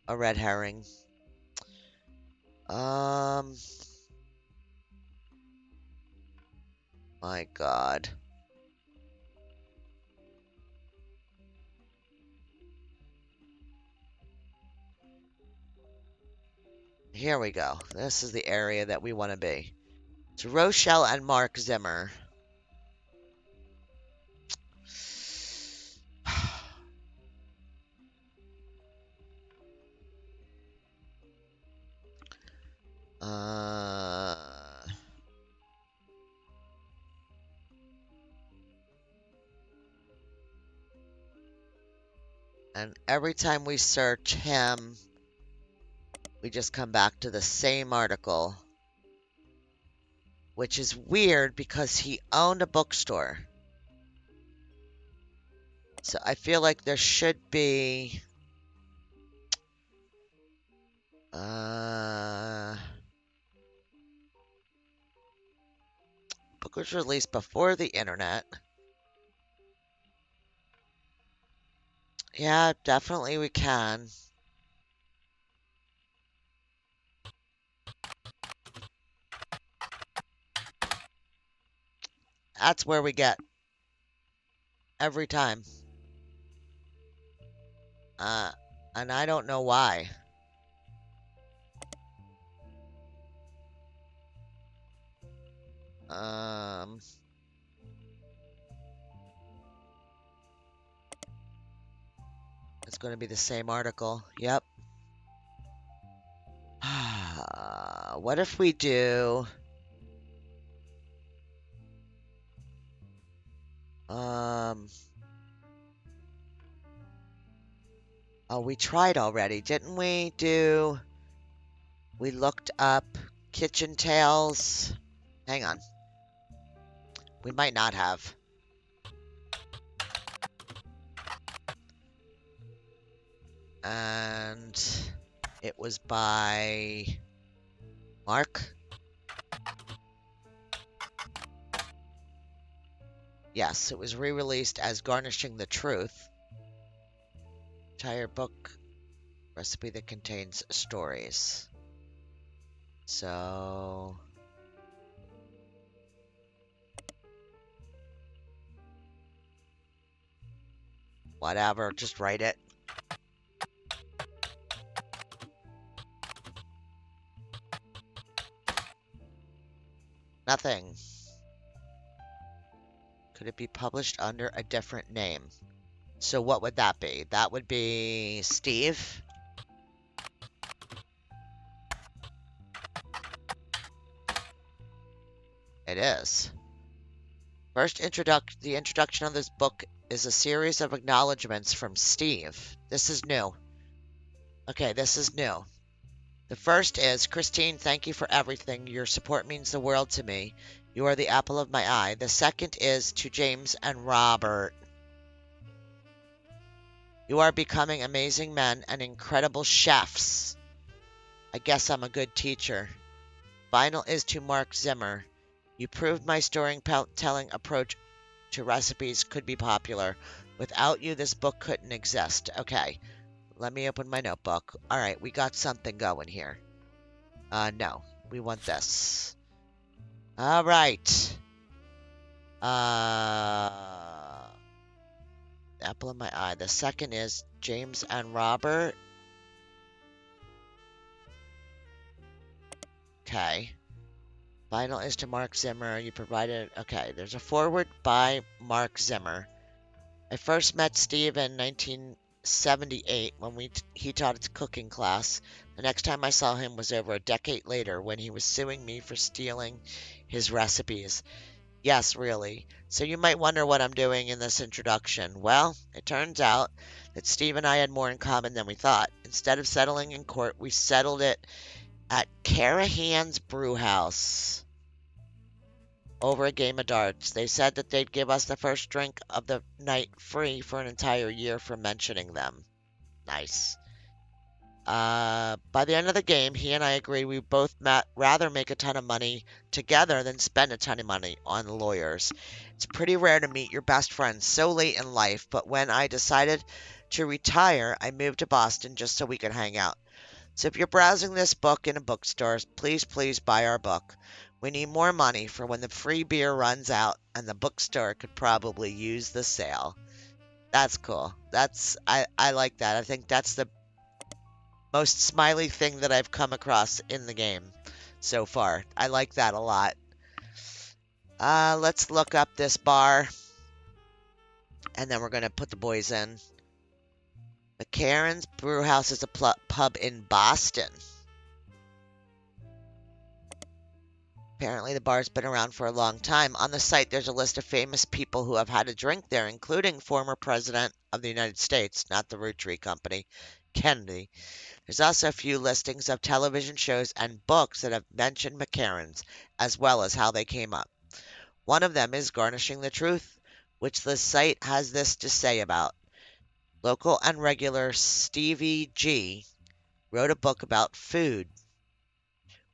red herring. Um, My God. Here we go. This is the area that we want to be. It's Rochelle and Mark Zimmer. Uh, and every time we search him, we just come back to the same article, which is weird because he owned a bookstore. So I feel like there should be book was released before the internet. Yeah, definitely we can. That's where we get every time. And I don't know why. It's going to be the same article. Yep. What if we do... Oh, we tried already, didn't we? We looked up Kitchen Tales. Hang on. We might not have. And it was by Mark. Yes, it was re-released as Garnishing the Truth. Entire book recipe that contains stories. So... whatever, just write it. Nothing. Could it be published under a different name? So what would that be? That would be Steve. It is. The introduction of this book is a series of acknowledgments from Steve. This is new. Okay, this is new. The first is, Christine, thank you for everything. Your support means the world to me. You are the apple of my eye. The second is to James and Robert. You are becoming amazing men and incredible chefs. I guess I'm a good teacher. Final is to Mark Zimmer. You proved my storytelling approach to recipes could be popular. Without you, this book couldn't exist. Okay, let me open my notebook. All right, we got something going here. No, we want this. All right. Apple of my eye. The second is James and Robert. Okay. Final is to Mark Zimmer. You provided... Okay, there's a foreword by Mark Zimmer. I first met Steve in 1978 when he taught a cooking class. The next time I saw him was over a decade later when he was suing me for stealing his recipes. Yes, really. So you might wonder what I'm doing in this introduction. Well, it turns out that Steve and I had more in common than we thought. Instead of settling in court, we settled it at Carahan's Brewhouse over a game of darts. They said that they'd give us the first drink of the night free for an entire year for mentioning them. Nice. By the end of the game, he and I agreed we both rather make a ton of money together than spend a ton of money on lawyers. It's pretty rare to meet your best friend so late in life, but when I decided to retire, I moved to Boston just so we could hang out. So if you're browsing this book in a bookstore, please buy our book. We need more money for when the free beer runs out, and the bookstore could probably use the sale. That's cool. I like that. I think that's the most smiley thing that I've come across in the game so far. I like that a lot. Let's look up this bar, and then we're gonna put the boys in. McCarran's Brewhouse is a pub in Boston. Apparently, the bar's been around for a long time. On the site, there's a list of famous people who have had a drink there, including former President of the United States, not the Roottree Company, Kennedy. There's also a few listings of television shows and books that have mentioned McCarran's, as well as how they came up. One of them is Garnishing the Truth, which the site has this to say about. Local and regular Stevie G wrote a book about food.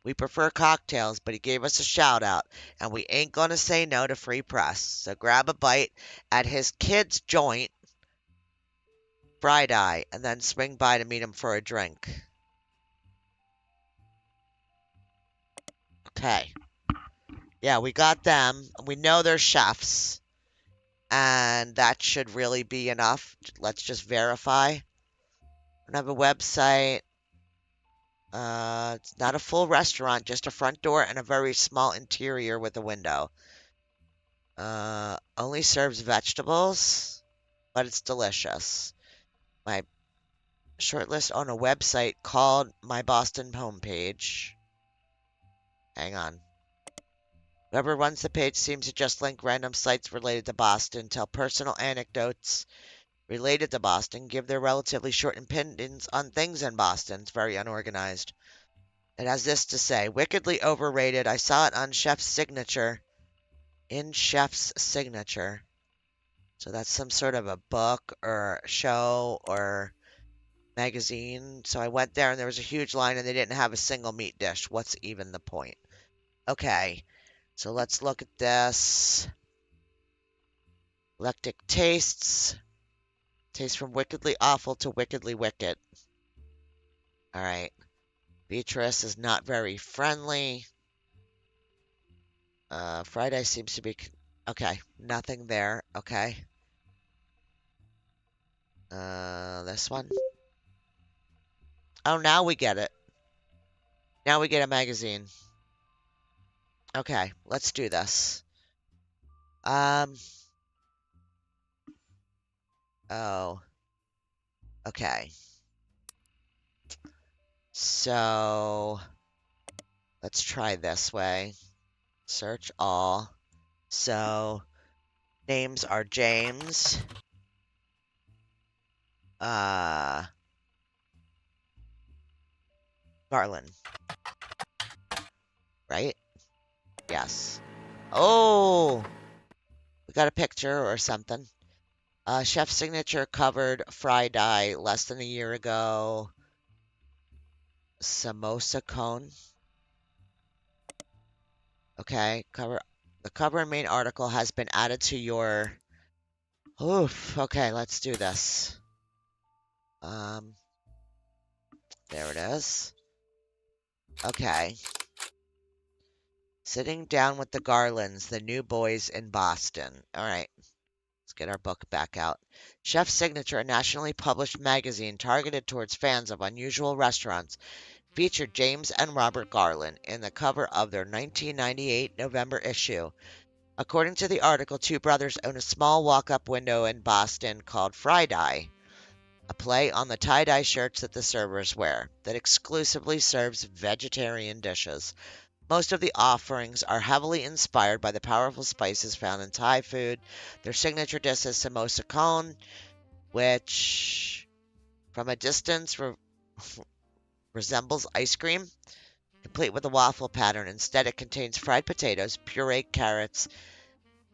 We prefer cocktails, but he gave us a shout out, and we ain't gonna say no to free press. So grab a bite at his kid's joint, Fried Eye, and then swing by to meet him for a drink. Okay. Yeah, we got them. We know they're chefs, and that should really be enough. Let's just verify. We have a website. It's not a full restaurant, just a front door and a very small interior with a window. Only serves vegetables, but it's delicious. My short list on a website called My Boston Homepage. Hang on. Whoever runs the page seems to just link random sites related to Boston, tell personal anecdotes related to Boston, give their relatively short opinions on things in Boston. It's very unorganized. It has this to say, wickedly overrated. I saw it on Chef's Signature. In Chef's Signature. So that's some sort of a book or show or magazine. So I went there and there was a huge line and they didn't have a single meat dish. What's even the point? Okay, so let's look at this. Eclectic tastes. Taste from wickedly awful to wickedly wicked. All right. Beatrice is not very friendly. Friday seems to be... Okay, nothing there. Okay. This one. Oh, now we get it. Now we get a magazine. Okay, let's do this. Oh. Okay. So, let's try this way. Search all. So, names are James. Garland. Right? Yes. Oh! We got a picture or something. Chef Signature covered Fried Eye less than a year ago. Samosa cone. Okay, the cover and main article has been added to your... Oof, okay, let's do this. There it is. Okay. Sitting down with the Garlands, the new boys in Boston. All right, let's get our book back out. Chef Signature, a nationally published magazine targeted towards fans of unusual restaurants, featured James and Robert Garland in the cover of their 1998 November issue. According to the article, two brothers own a small walk-up window in Boston called Fried Eye, a play on the tie-dye shirts that the servers wear, that exclusively serves vegetarian dishes. Most of the offerings are heavily inspired by the powerful spices found in Thai food. Their signature dish is samosa cone, which from a distance resembles ice cream, complete with a waffle pattern. Instead, it contains fried potatoes, pureed carrots,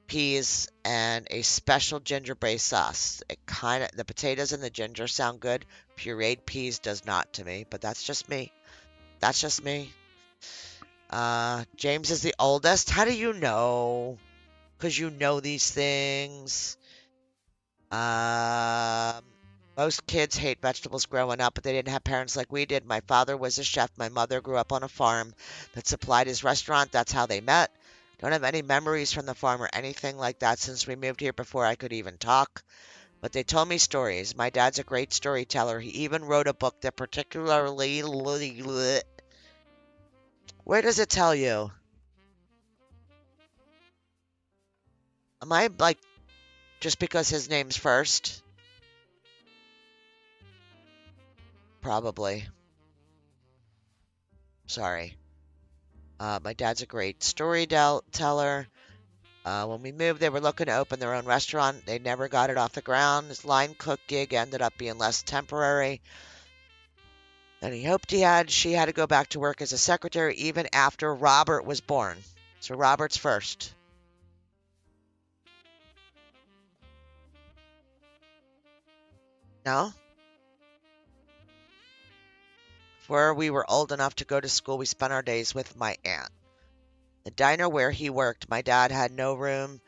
peas, and a special ginger-based sauce. The potatoes and the ginger sound good. Pureed peas does not to me, but that's just me. That's just me. James is the oldest. How do you know? Because you know these things. Most kids hate vegetables growing up, but they didn't have parents like we did. My father was a chef. My mother grew up on a farm that supplied his restaurant. That's how they met. Don't have any memories from the farm or anything like that since we moved here before I could even talk. But they told me stories. My dad's a great storyteller. He even wrote a book that particularly. Where does it tell you? Am I like just because his name's first? Probably. Sorry. My dad's a great storyteller. When we moved, they were looking to open their own restaurant. They never got it off the ground. His line cook gig ended up being less temporary than he hoped she had to go back to work as a secretary even after Robert was born. So Robert's first. No? Before we were old enough to go to school, we spent our days with my aunt. The diner where he worked, my dad had no room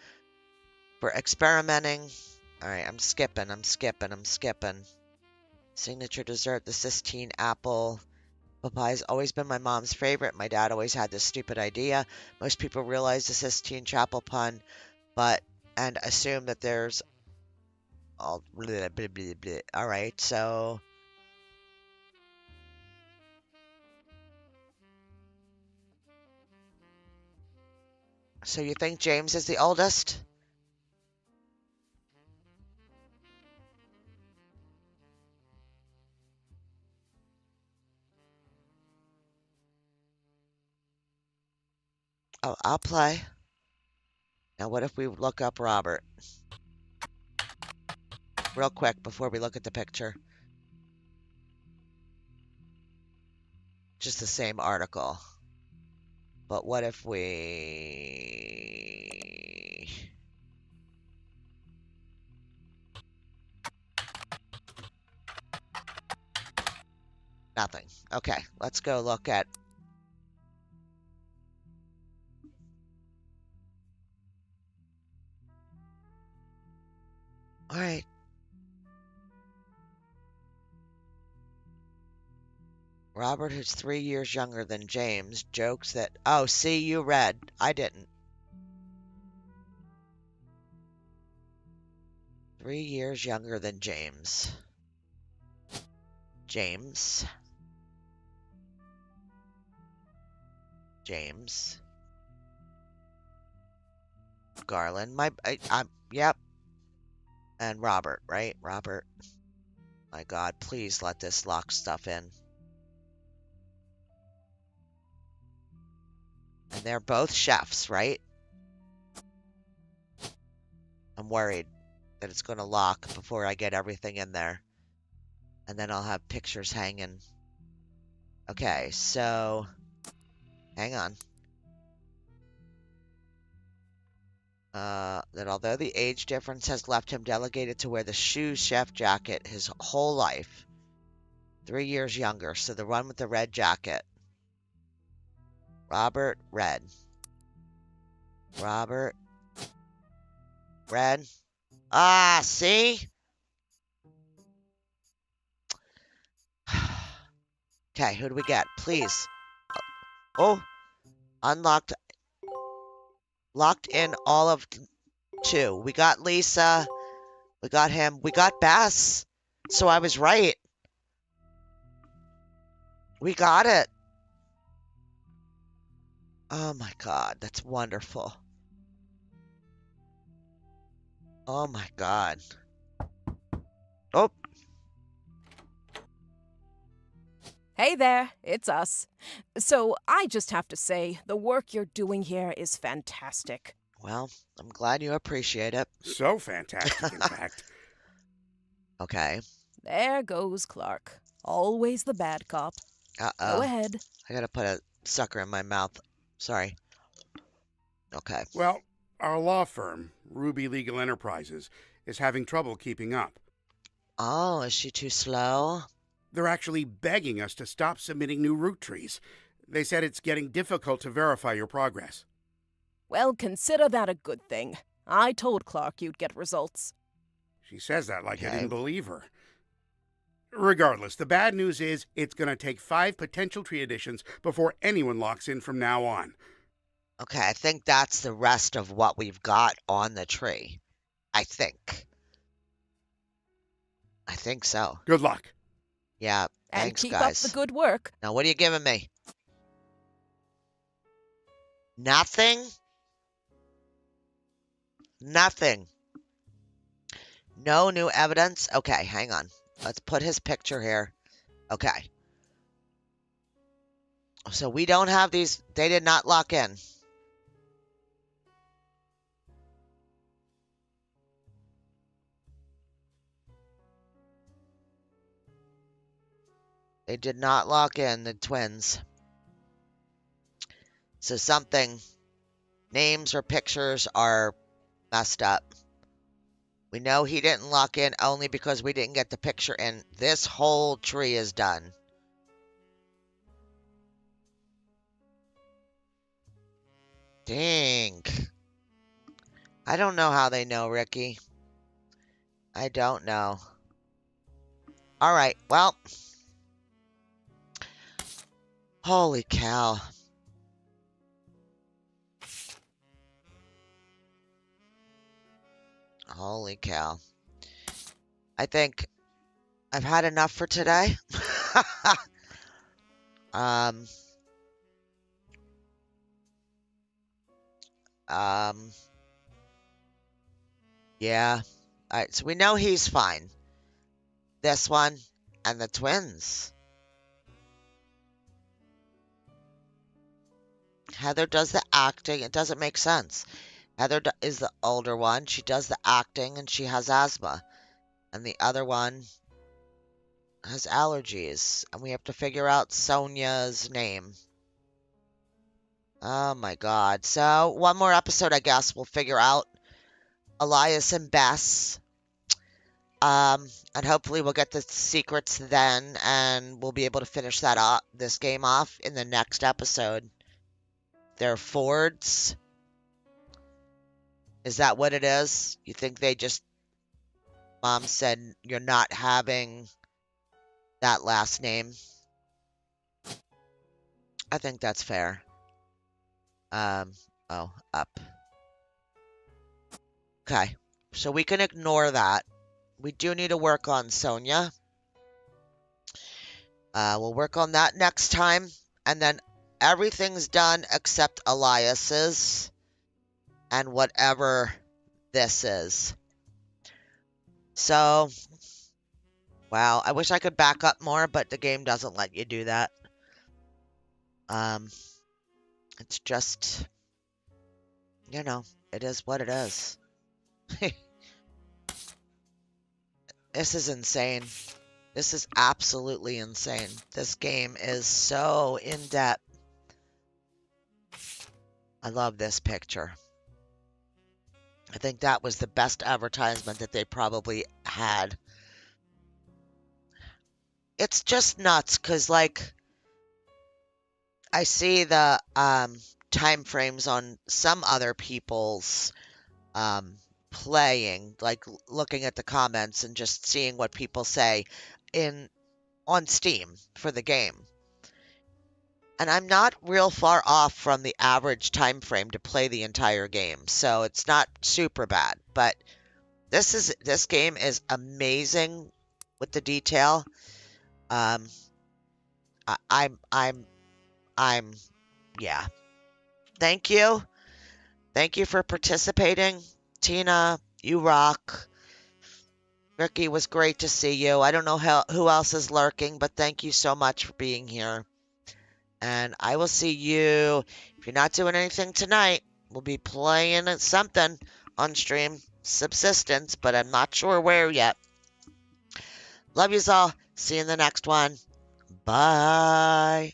for experimenting. All right, I'm skipping. Signature dessert, the Sistine apple. Pie's always been my mom's favorite. My dad always had this stupid idea. Most people realize the Sistine Chapel pun, and assume that there's all blah, blah, blah, blah. All right, so you think James is the oldest? Oh, I'll play. Now, what if we look up Robert? Real quick before we look at the picture. Just the same article. But what if we... Nothing. Okay, let's go look at... All right. Robert, who's 3 years younger than James, jokes that... Oh, see, you read. I didn't. 3 years younger than James. James. Garland. Yep. And Robert, right? Robert. My God, please let this lock stuff in. And they're both chefs, right? I'm worried that it's going to lock before I get everything in there. And then I'll have pictures hanging. Okay, so... Hang on. That although the age difference has left him delegated to wear the shoe chef jacket his whole life. 3 years younger, so the one with the red jacket. Robert, red. Robert, red. Ah, see? Okay, who do we get? Please. Oh, unlocked. Locked in all of 2. We got Lisa. We got him. We got Bess. So I was right. We got it. Oh my God, that's wonderful. Oh my God. Oh.
Hey there, it's us. So I just have to say, the work you're doing here is fantastic.
Well, I'm glad you appreciate it.
So fantastic, in fact.
Okay.
There goes Clark. Always the bad cop.
Uh-oh.
Go ahead.
I gotta put a sucker in my mouth. Sorry. Okay.
Well, our law firm, Ruby Legal Enterprises, is having trouble keeping up.
Oh, is she too slow?
They're actually begging us to stop submitting new Roottrees. They said it's getting difficult to verify your progress.
Well, consider that a good thing. I told Clark you'd get results.
She says that like I
Okay.
didn't believe her. Regardless, the bad news is it's going to take 5 potential tree additions before anyone locks in from now on.
Okay, I think that's the rest of what we've got on the tree. I think. I think so.
Good luck.
Yeah,
And
thanks,
keep
guys.
up the good work.
Now, what are you giving me? Nothing? Nothing. No new evidence? Okay, hang on. Let's put his picture here. Okay. So we don't have these. They did not lock in. They did not lock in the twins. So something, names or pictures are messed up. We know he didn't lock in only because we didn't get the picture in. This whole tree is done. Dang. I don't know how they know, Ricky. I don't know. All right, well. Holy cow. Holy cow. I think I've had enough for today. um, yeah. All right, so we know he's fine. This one and the twins. Heather does the acting. It doesn't make sense. Heather is the older one. She does the acting and she has asthma. And the other one has allergies. And we have to figure out Sonia's name. Oh my god. So, one more episode, I guess. We'll figure out Elias and Bess. And hopefully we'll get the secrets then. And we'll be able to finish that up, this game off in the next episode. They're Fords. Is that what it is? You think they just... Mom said you're not having that last name? I think that's fair. Oh, up. Okay, so we can ignore that. We do need to work on Sonia. We'll work on that next time. And then everything's done except Elias's. And whatever this is. So, wow, I wish I could back up more, but the game doesn't let you do that. It's just, you know, it is what it is. This is insane. This is absolutely insane. This game is so in-depth. I love this picture. I think that was the best advertisement that they probably had. It's just nuts because, like, I see the time frames on some other people's playing, like looking at the comments and just seeing what people say on Steam for the game. And I'm not real far off from the average time frame to play the entire game, so it's not super bad. But this game is amazing with the detail. Yeah. Thank you. Thank you for participating. Tina, you rock. Ricky, was great to see you. I don't know who else is lurking, but thank you so much for being here. And I will see you. If you're not doing anything tonight, we'll be playing something on stream. Subsistence, but I'm not sure where yet. Love yous all. See you in the next one. Bye.